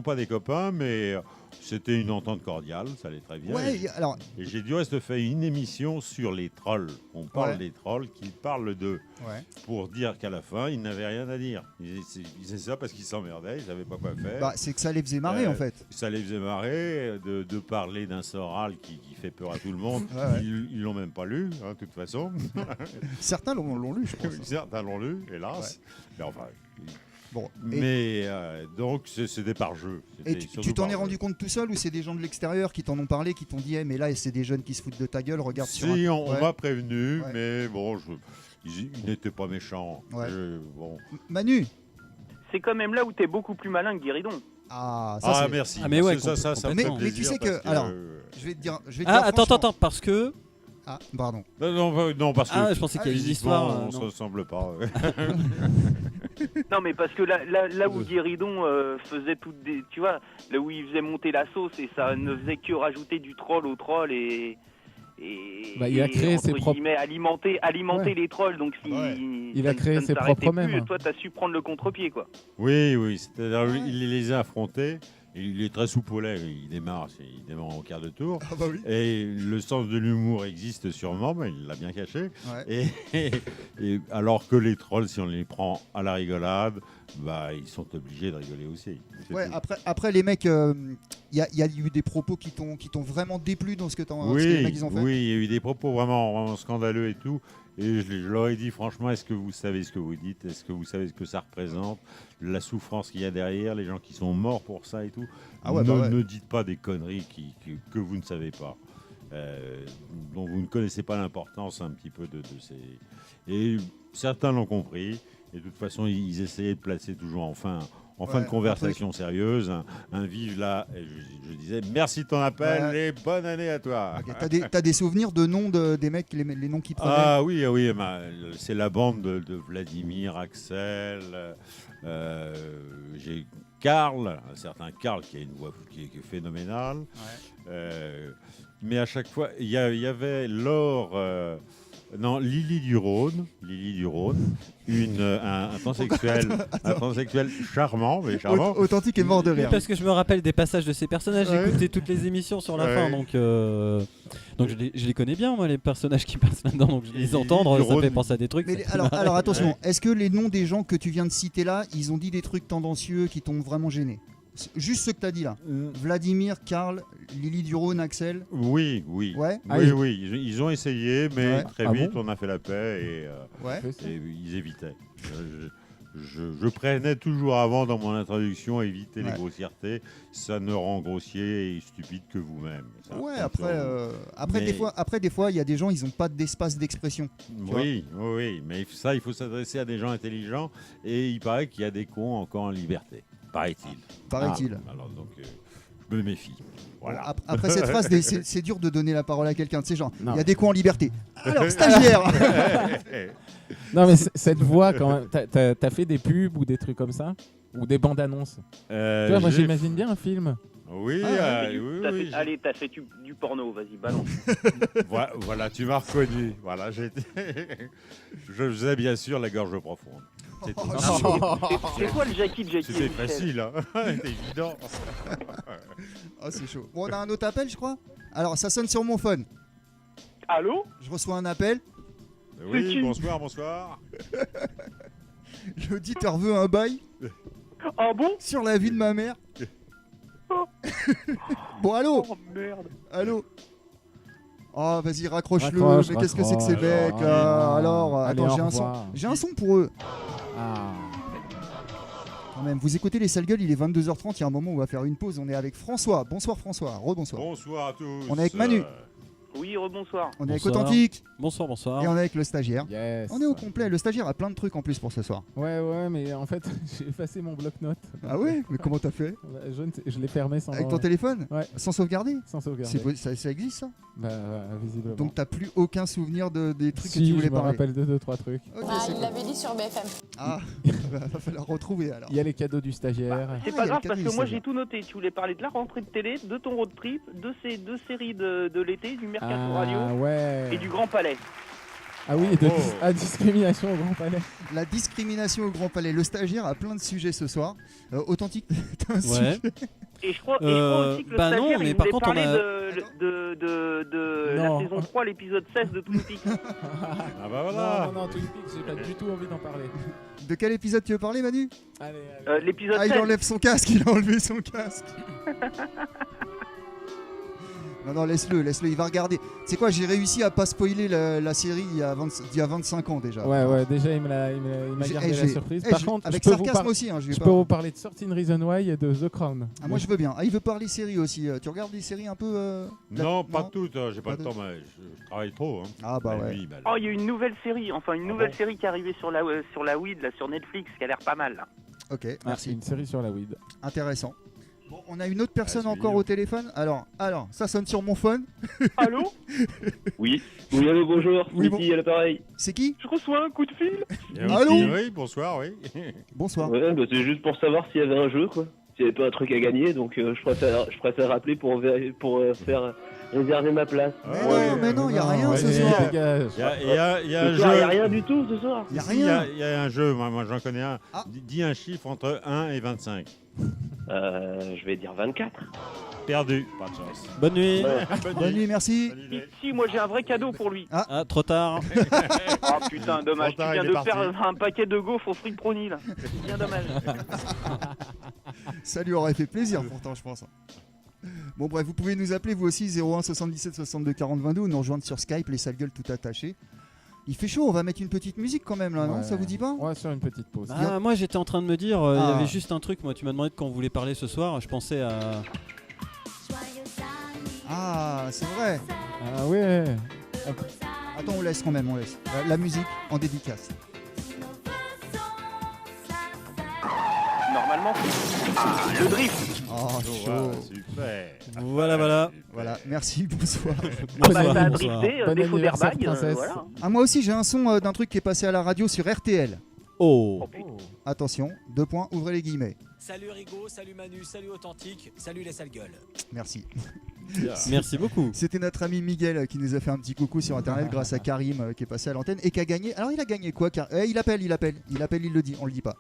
S5: pas des copains, mais C'était une entente cordiale, ça allait très bien.
S4: Ouais, alors...
S5: Et j'ai du reste fait une émission sur les trolls. On parle des trolls qui parlent d'eux.
S4: Ouais.
S5: Pour dire qu'à la fin, ils n'avaient rien à dire. Ils disaient ça parce qu'ils s'emmerdaient, ils ne savaient pas quoi faire.
S4: Bah, c'est que ça les faisait marrer en fait.
S5: Ça les faisait marrer de parler d'un Soral qui fait peur à tout le monde.
S4: Ouais.
S5: Ils l'ont même pas lu, de toute façon.
S4: Certains l'ont lu, je pense.
S5: Certains l'ont lu, hélas. Mais enfin...
S4: Bon,
S5: mais donc c'était par jeu.
S4: Et tu t'en es rendu compte tout seul ou c'est des gens de l'extérieur qui t'en ont parlé, qui t'ont dit hey, mais là c'est des jeunes qui se foutent de ta gueule, regarde sur
S5: Si, on m'a prévenu, mais bon, ils n'étaient pas méchants.
S4: Ouais.
S5: Bon.
S4: Manu,
S6: c'est quand même là où t'es beaucoup plus malin que Guéridon.
S4: Ah, ça c'est...
S5: merci.
S3: Ah mais ouais,
S5: ça me fait
S4: mais tu sais que... Alors, je vais te dire
S3: attends, parce que...
S4: Ah, pardon.
S5: Non, parce que...
S3: Ah, je pensais qu'il y avait une histoire...
S5: on se ressemble pas.
S6: Non, mais parce que là où Guéridon faisait toutes des... Tu vois, là où il faisait monter la sauce et ça ne faisait que rajouter du troll au troll et
S12: il a créé ses propres...
S6: alimenter les trolls, donc si
S12: il a créé ses propres mèmes.
S6: Toi, t'as su prendre le contre-pied, quoi.
S5: Oui, c'est-à-dire il les a affrontés. Il est très souple au lait, il démarre en quart de tour.
S4: Ah bah oui.
S5: Et le sens de l'humour existe sûrement, mais il l'a bien caché.
S4: Ouais.
S5: Et alors que les trolls, si on les prend à la rigolade, bah, ils sont obligés de rigoler aussi.
S4: Ouais, après les mecs, il y a eu des propos qui t'ont vraiment déplu dans ce que les mecs ils ont fait.
S5: Oui, il y a eu des propos vraiment scandaleux et tout. Et je leur ai dit franchement, est-ce que vous savez ce que vous dites? Est-ce que vous savez ce que ça représente? La souffrance qu'il y a derrière, les gens qui sont morts pour ça et tout. Ne dites pas des conneries que vous ne savez pas. Dont vous ne connaissez pas l'importance un petit peu de ces... Et certains l'ont compris. Et de toute façon, ils essayaient de placer toujours en fin de conversation sérieuse, un vive là, et je disais merci de ton appel et bonne année à toi.
S4: Okay. T'as des souvenirs de noms des mecs, les noms qu'ils prenaient?
S5: Ah oui, c'est la bande de Vladimir, Axel, j'ai Karl, un certain Karl qui a une voix qui est phénoménale. Ouais. Mais à chaque fois, il y avait Laure... Lily du Rhône, un transsexuel charmant, mais charmant.
S4: Authentique et mort de rire.
S3: Parce que je me rappelle des passages de ces personnages, j'ai écouté toutes les émissions sur la fin, donc je les connais bien, moi, les personnages qui passent là-dedans, donc je les entendre, ça fait penser à des trucs.
S4: Mais alors attention, est-ce que les noms des gens que tu viens de citer là, ils ont dit des trucs tendancieux qui t'ont vraiment gêné? Juste ce que tu as dit là. Vladimir, Karl, Lily du Rhône, Axel.
S5: Oui.
S4: Ouais.
S5: Oui. Ils ont essayé, mais très vite, on a fait la paix et ils évitaient. Je prévenais toujours avant dans mon introduction à éviter les grossièretés. Ça ne rend grossier et stupide que vous-même.
S4: Ouais, après, des fois, il y a des gens, ils n'ont pas d'espace d'expression.
S5: Oui, mais ça, il faut s'adresser à des gens intelligents et il paraît qu'il y a des cons encore en liberté. Paraît-il. Alors donc, je me méfie. Voilà.
S4: Après cette phrase, c'est dur de donner la parole à quelqu'un. Tu sais, genre, il y a des cons en liberté. Alors, stagiaire.
S12: Non, mais cette voix, quand même, t'as fait des pubs ou des trucs comme ça? Ou des bandes annonces? Moi, j'imagine bien un film.
S5: Oui, oui.
S6: Allez, t'as fait du porno, vas-y, balance.
S5: Voilà, tu m'as reconnu. Voilà, je faisais bien sûr la gorge profonde.
S6: C'est quoi le Jackie?
S5: C'était facile, hein. C'était évident.
S4: C'est chaud. Bon, on a un autre appel, je crois. Alors, ça sonne sur mon phone.
S6: Allô?
S4: Je reçois un appel.
S5: Oui, bonsoir.
S4: L'auditeur veut un bail.
S6: Ah bon?
S4: Sur la vie de ma mère. Bon, allô?
S6: Oh merde.
S4: Allô? Oh, vas-y, raccroche-le. Mais qu'est-ce que c'est que ces mecs là? Alors, attends, j'ai un son pour eux. Quand même, vous écoutez les sales gueules, il est 22h30, il y a un moment où on va faire une pause. On est avec François. Bonsoir François, rebonsoir.
S5: Bonsoir à tous.
S4: On est avec Manu.
S6: Oui, rebonsoir.
S4: On est avec Authentique.
S3: Bonsoir.
S4: Et on est avec le stagiaire.
S12: Yes.
S4: On est au complet. Le stagiaire a plein de trucs en plus pour ce soir.
S12: Ouais, mais en fait, j'ai effacé mon bloc-notes.
S4: Ah ouais? Mais comment t'as fait?
S12: Je l'ai fermé sans...
S4: Avec ton téléphone?
S12: Ouais.
S4: Sans sauvegarder?
S12: Sans sauvegarder.
S4: Ça existe ça?
S12: Bah, visiblement.
S4: Donc t'as plus aucun souvenir des trucs que tu voulais
S12: je me
S4: parler?
S12: rappelle de 2-3 trucs.
S4: Okay,
S7: il l'avait dit sur BFM.
S4: Ah, va falloir retrouver alors.
S12: Il y a les cadeaux du stagiaire.
S6: C'est pas grave parce que moi j'ai tout noté. Tu voulais parler de la rentrée de télé, de ton road trip, de ces deux séries de l'été, du Mercato Radio et du Grand Palais.
S12: Ah oui, discrimination au Grand Palais.
S4: La discrimination au Grand Palais. Le stagiaire a plein de sujets ce soir. Authentique, t'as un sujet?
S6: Et je crois aussi que le stagiaire,
S3: non, mais
S6: il
S3: par
S6: voulait
S3: contre,
S6: parler
S3: on a...
S6: de la saison 3, l'épisode 16 de Twin Peaks.
S5: Ah bah voilà.
S12: Non, Twin Peaks, j'ai pas du tout envie d'en parler.
S4: De quel épisode tu veux parler, Manu?
S12: Allez.
S6: L'épisode 16.
S4: Ah, il enlève son casque, il a enlevé son casque. Non, laisse-le, il va regarder. C'est quoi, j'ai réussi à pas spoiler la série il y a 25 ans déjà.
S12: Ouais, déjà il m'a gardé la surprise. Par contre,
S4: avec sarcasme aussi. Hein,
S12: je peux vous parler de 13 Reasons Why et de The Crown.
S4: Ah, moi je veux bien. Ah, il veut parler séries aussi. Tu regardes des séries un peu
S5: Non, pas toutes. J'ai pas le temps, mais je travaille trop. Hein.
S4: Ah bah ouais.
S6: Oh, il y a une nouvelle série, série qui est arrivée sur la weed, là, sur Netflix, qui a l'air pas mal. Là.
S4: Ok, merci.
S12: Une série sur la weed.
S4: Intéressant. Bon, on a une autre personne encore au téléphone. Alors, ça sonne sur mon phone.
S6: Allô?
S13: Oui, allô, bonjour.
S4: Oui,
S13: Mehdi à l'appareil.
S4: C'est qui?
S6: Je reçois un coup de fil.
S4: Allô?
S5: Oui, bonsoir, oui.
S4: Bonsoir.
S13: Ouais, bah, c'est juste pour savoir s'il y avait un jeu, quoi. S'il n'y avait pas un truc à gagner, donc je préfère rappeler pour faire réserver ma place.
S4: Mais non, il n'y a rien ce soir.
S5: Il y a un jeu.
S13: Il n'y a rien du tout ce soir.
S4: Il n'y a rien.
S5: Il y a un jeu, moi j'en connais un. Dis un chiffre entre 1 et 25.
S13: Je vais dire 24.
S5: Perdu, pas de chance.
S3: Bonne nuit.
S4: Bonne nuit, merci.
S6: Si, moi j'ai un vrai cadeau pour lui.
S3: Ah, trop tard.
S6: Oh putain, dommage. Tu viens de faire un paquet de gaufres au fric brownie là. C'est bien dommage.
S4: Ça lui aurait fait plaisir pourtant, je pense. Bon bref, vous pouvez nous appeler vous aussi 01 77 62 40 22 ou nous rejoindre sur Skype, les sales gueules tout attaché. Il fait chaud, on va mettre une petite musique quand même là, non? Ça vous dit pas?
S12: Ouais, sur une petite pause.
S3: Ah, moi j'étais en train de me dire, il y avait juste un truc, moi tu m'as demandé de quand on voulait parler ce soir, je pensais à...
S4: Ah, c'est vrai.
S12: Ah ouais.
S4: Attends, on laisse quand même, on laisse. La musique en dédicace.
S6: Normalement, le drift.
S4: Oh, chaud.
S5: Super.
S3: Voilà.
S4: Voilà, merci, bonsoir.
S3: Bonsoir.
S6: Ça a drifté, défaut d'airbag, voilà.
S4: Ah, moi aussi j'ai un son d'un truc qui est passé à la radio sur RTL.
S3: Oh.
S4: Attention, 2 points, ouvrez les guillemets.
S8: Salut Rigo, salut Manu, salut Authentique, salut les sales gueules.
S4: Merci.
S3: Merci beaucoup.
S4: C'était notre ami Miguel qui nous a fait un petit coucou sur internet grâce à Karim qui est passé à l'antenne et qui a gagné. Alors il a gagné quoi il appelle, il le dit, on le dit pas.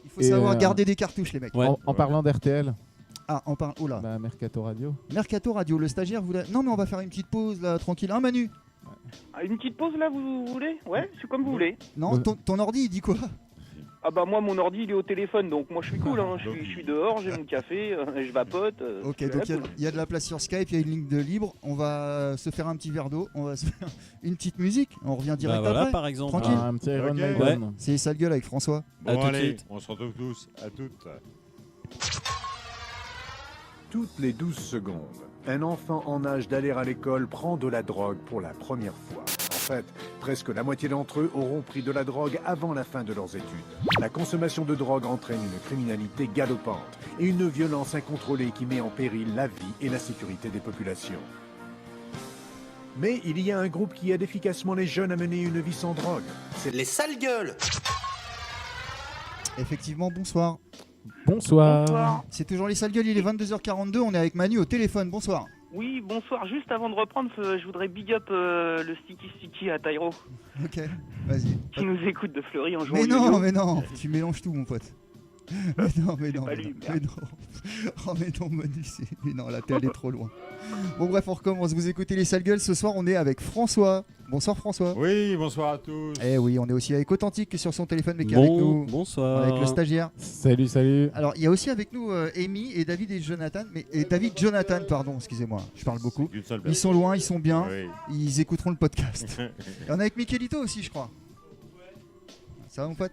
S4: Il faut savoir garder des cartouches les mecs.
S12: Ouais. En parlant d'RTL.
S4: Ah, on parle. Oh là.
S12: Bah, Mercato Radio.
S4: Mercato Radio, le stagiaire voulait. Non mais on va faire une petite pause là, tranquille. Hein Manu?
S6: Une petite pause là, vous voulez? Ouais, c'est comme vous voulez.
S4: Non, ton ordi il dit quoi?
S6: Ah bah moi mon ordi il est au téléphone donc moi je suis cool hein. Je suis dehors, j'ai mon café, je vapote.
S4: Ok, donc il y a de la place sur Skype, il y a une ligne de libre, on va se faire un petit verre d'eau, on va se faire une petite musique, on revient direct
S3: voilà,
S4: après.
S3: par exemple.
S4: Tranquille.
S12: Un petit Iron Maiden.
S3: Ouais.
S4: C'est les sales gueules avec François.
S5: Bon,
S3: tout de
S5: allez,
S3: suite.
S5: on se retrouve tous, à toutes.
S14: Toutes les 12 secondes, un enfant en âge d'aller à l'école prend de la drogue pour la première fois. En fait, presque la moitié d'entre eux auront pris de la drogue avant la fin de leurs études. La consommation de drogue entraîne une criminalité galopante et une violence incontrôlée qui met en péril la vie et la sécurité des populations. Mais il y a un groupe qui aide efficacement les jeunes à mener une vie sans drogue.
S1: C'est les sales gueules.
S4: Effectivement, bonsoir.
S12: Bonsoir.
S4: C'est toujours les sales gueules, il est 22h42, on est avec Manu au téléphone, bonsoir.
S6: Oui, bonsoir. Juste avant de reprendre, je voudrais big up le Sticky à Tyro.
S4: Ok, vas-y.
S6: Qui nous écoute de Fleury en jouant.
S4: Mais non, tu mélanges tout mon pote. Mais non. Oh mais non, Manu, mais non, là t'es allé trop loin. Bon bref, on recommence, vous écoutez les sales gueules, ce soir on est avec François. Bonsoir François.
S5: Oui, bonsoir à tous.
S4: Eh oui, on est aussi avec Authentique qui est sur son téléphone mais qui est avec nous.
S3: Bonsoir.
S4: Avec le stagiaire.
S12: Salut.
S4: Alors il y a aussi avec nous Amy et David et Jonathan, Jonathan, pardon, excusez-moi, je parle beaucoup. Ils sont loin, ils sont bien, ils écouteront le podcast. Et on est avec Michelito aussi je crois. Ça va mon pote?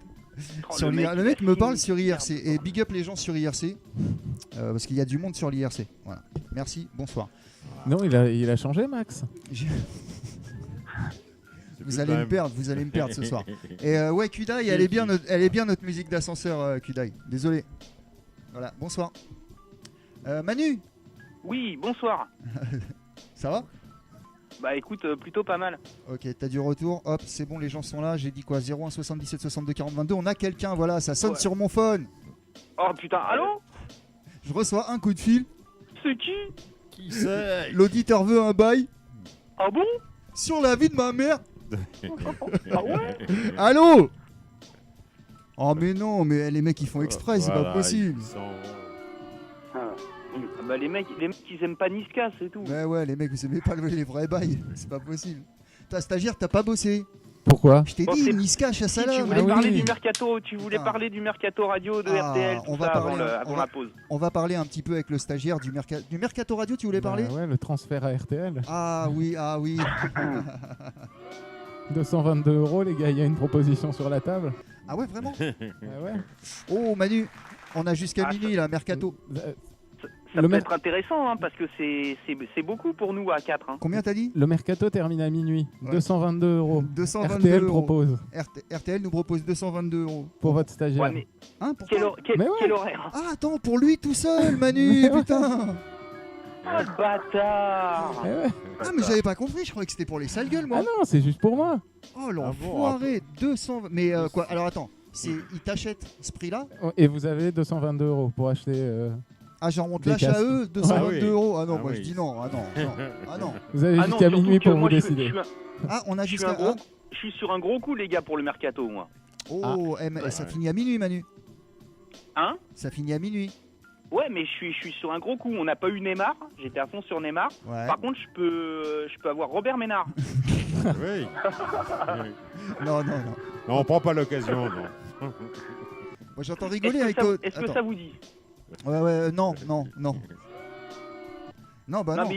S4: Le mec me parle sur IRC et big up les gens sur IRC parce qu'il y a du monde sur l'IRC. Voilà. Merci, bonsoir.
S12: Non, il a changé Max.
S4: Vous allez me perdre ce soir. Et ouais, Kudai, elle est bien notre musique d'ascenseur, Kudai. Désolé. Voilà, bonsoir. Manu.
S6: Oui, bonsoir.
S4: Ça va?
S6: Bah écoute, plutôt pas mal.
S4: Ok, t'as du retour. Hop, c'est bon, les gens sont là. J'ai dit quoi? 01 77 62 40 22. On a quelqu'un, voilà, ça sonne sur mon phone.
S6: Oh putain, allô?
S4: Je reçois un coup de fil.
S6: C'est qui?
S5: Qui c'est?
S4: L'auditeur veut un bail.
S6: Ah bon?
S4: Sur la vie de ma mère.
S6: Ah ouais?
S4: Allô? Oh mais non, mais les mecs ils font exprès, c'est pas possible.
S6: Bah les mecs ils aiment pas Niska, c'est tout.
S4: Mais ouais, les mecs, vous aimez pas les vrais bails, c'est pas possible. Toi, stagiaire, t'as pas bossé.
S12: Pourquoi?
S4: Je t'ai
S6: Bon,
S4: dit,
S6: c'est-
S4: Niska, chasse à
S6: Tu
S4: l'homme.
S6: voulais parler du mercato, parler du mercato radio de
S4: Ah,
S6: RTL, tout
S4: on va
S6: ça
S4: parler-
S6: avant la pause.
S4: On va parler un petit peu avec le stagiaire du mercato radio, tu voulais parler?
S12: Ouais, le transfert à RTL.
S4: Ah oui, ah oui.
S12: 222 €, les gars, il y a une proposition sur la table.
S4: Ah ouais, vraiment?
S12: Ah ouais.
S4: Oh Manu, on a jusqu'à minuit là, mercato.
S6: Ça peut être intéressant hein, parce que c'est beaucoup pour nous à 4. Hein.
S4: Combien t'as dit?
S12: Le mercato termine à minuit.
S4: Ouais.
S12: 222 €.
S4: 222
S12: RTL
S4: €.
S12: propose.
S4: RTL nous propose 222 €
S12: Pour votre stagiaire.
S6: Ouais, mais
S4: Hein, pourquoi?
S6: quel horaire?
S4: Ah attends, pour lui tout seul, Manu, putain.
S6: Oh le bâtard!
S4: Ah mais j'avais pas compris, je croyais que c'était pour les sales gueules moi.
S12: Ah non, c'est juste pour moi.
S4: Oh l'enfoiré, 200. Mais quoi? Alors attends, il t'achète ce prix-là?
S12: Et vous avez 222 € pour acheter.
S4: Ah j'en monte
S12: des
S4: l'âge à
S12: casques.
S4: eux, 222 €. Ah non,
S5: Ah
S4: moi
S5: oui.
S4: je dis non, ah non, non, ah non.
S12: Vous avez
S6: Ah non,
S12: jusqu'à
S6: surtout
S12: minuit
S6: que
S12: pour
S6: moi,
S12: vous
S6: je suis-
S12: décider.
S4: Ah on a
S6: je suis
S4: jusqu'à.
S6: je suis sur un gros coup les gars pour le mercato moi.
S4: Oh, mais ça finit à minuit Manu.
S6: Hein?
S4: Ça finit à minuit.
S6: Ouais mais je suis sur un gros coup. On n'a pas eu Neymar, j'étais à fond sur Neymar.
S4: Ouais.
S6: Par contre je peux avoir Robert Ménard.
S5: Oui.
S4: Non, non, non.
S5: Non, on prend pas l'occasion, non.
S4: Moi j'entends rigoler
S6: Est-ce
S4: avec.
S6: que, est-ce que
S4: Attends.
S6: ça vous dit?
S4: Ouais, non, non, non. Non, bah
S6: Non
S4: non.
S6: mais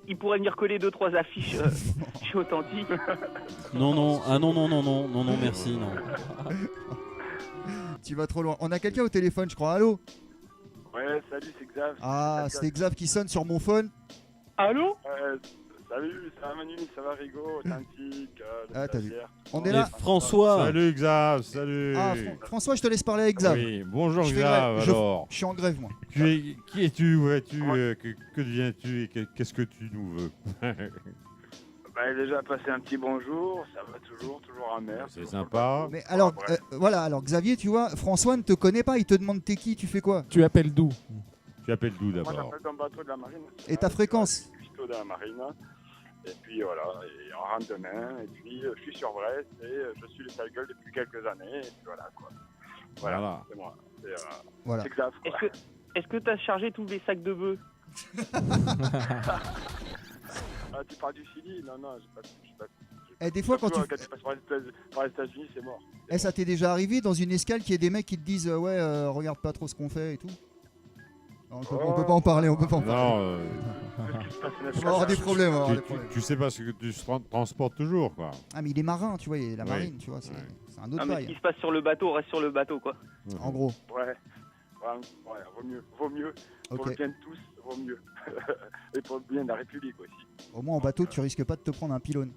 S6: il pourrait venir coller 2-3 affiches chez Authentique.
S3: Non, ah non, merci, non.
S4: Tu vas trop loin. On a quelqu'un au téléphone, je crois. Allô?
S15: Ouais, salut, c'est Xav.
S4: Ah, c'était Xav qui sonne sur mon phone.
S6: Allô?
S15: Salut, ça va Manu, ça va Rigo, Authentique,
S4: Ah, t'as vu.
S15: stagiaire.
S4: On est là.
S3: François.
S5: Salut Xav, salut.
S4: Ah, François, je te laisse parler avec Xav.
S5: Oui, bonjour
S4: Je fais
S5: Xav,
S4: grève.
S5: alors.
S4: Je suis en grève, moi.
S5: Qui es-tu, où es-tu, que deviens-tu et qu'est-ce que tu nous veux?
S15: Bah, déjà passé un petit bonjour, ça va toujours amer.
S5: C'est sympa.
S4: Mais alors,
S15: bref.
S4: voilà, alors Xavier, tu vois, François ne te connaît pas, il te demande t'es qui, tu fais quoi?
S12: Tu appelles d'où?
S5: Tu appelles d'où
S15: Moi
S5: d'abord?
S15: j'appelle d'un bateau de la marine.
S4: Et ta fréquence?
S15: Cuistot de la marine. Et puis voilà, et on rentre demain, et puis je suis sur Brest, et je suis le sale gueule depuis quelques années, et puis voilà quoi. Voilà, c'est moi.
S4: Voilà.
S15: C'est Xav, quoi.
S6: Est-ce que t'as chargé tous les sacs de bœufs?
S15: Ah, tu parles du Chili? Non, j'ai pas.
S4: Eh, des fois, quand tu
S15: passes par les États-Unis, c'est mort.
S4: Eh, ça t'est déjà arrivé dans une escale qu'il y ait des mecs qui te disent regarde pas trop ce qu'on fait et tout? Non, on peut pas en parler, on peut pas en parler.
S5: Non,
S4: On va avoir des problèmes, on va avoir des problèmes.
S5: tu sais pas ce que tu transportes toujours, quoi.
S4: Ah, mais il est marin, tu vois, il est la
S5: Oui.
S4: marine, tu vois, c'est un autre
S6: Ah, mais ce
S4: bail.
S6: qui se passe sur le bateau reste sur le bateau quoi.
S4: En gros.
S15: Ouais, vaut mieux. Pour
S4: Ok.
S15: le bien de tous, vaut mieux. Et pour le bien de la République aussi.
S4: Au moins en bateau, tu risques pas de te prendre un pylône.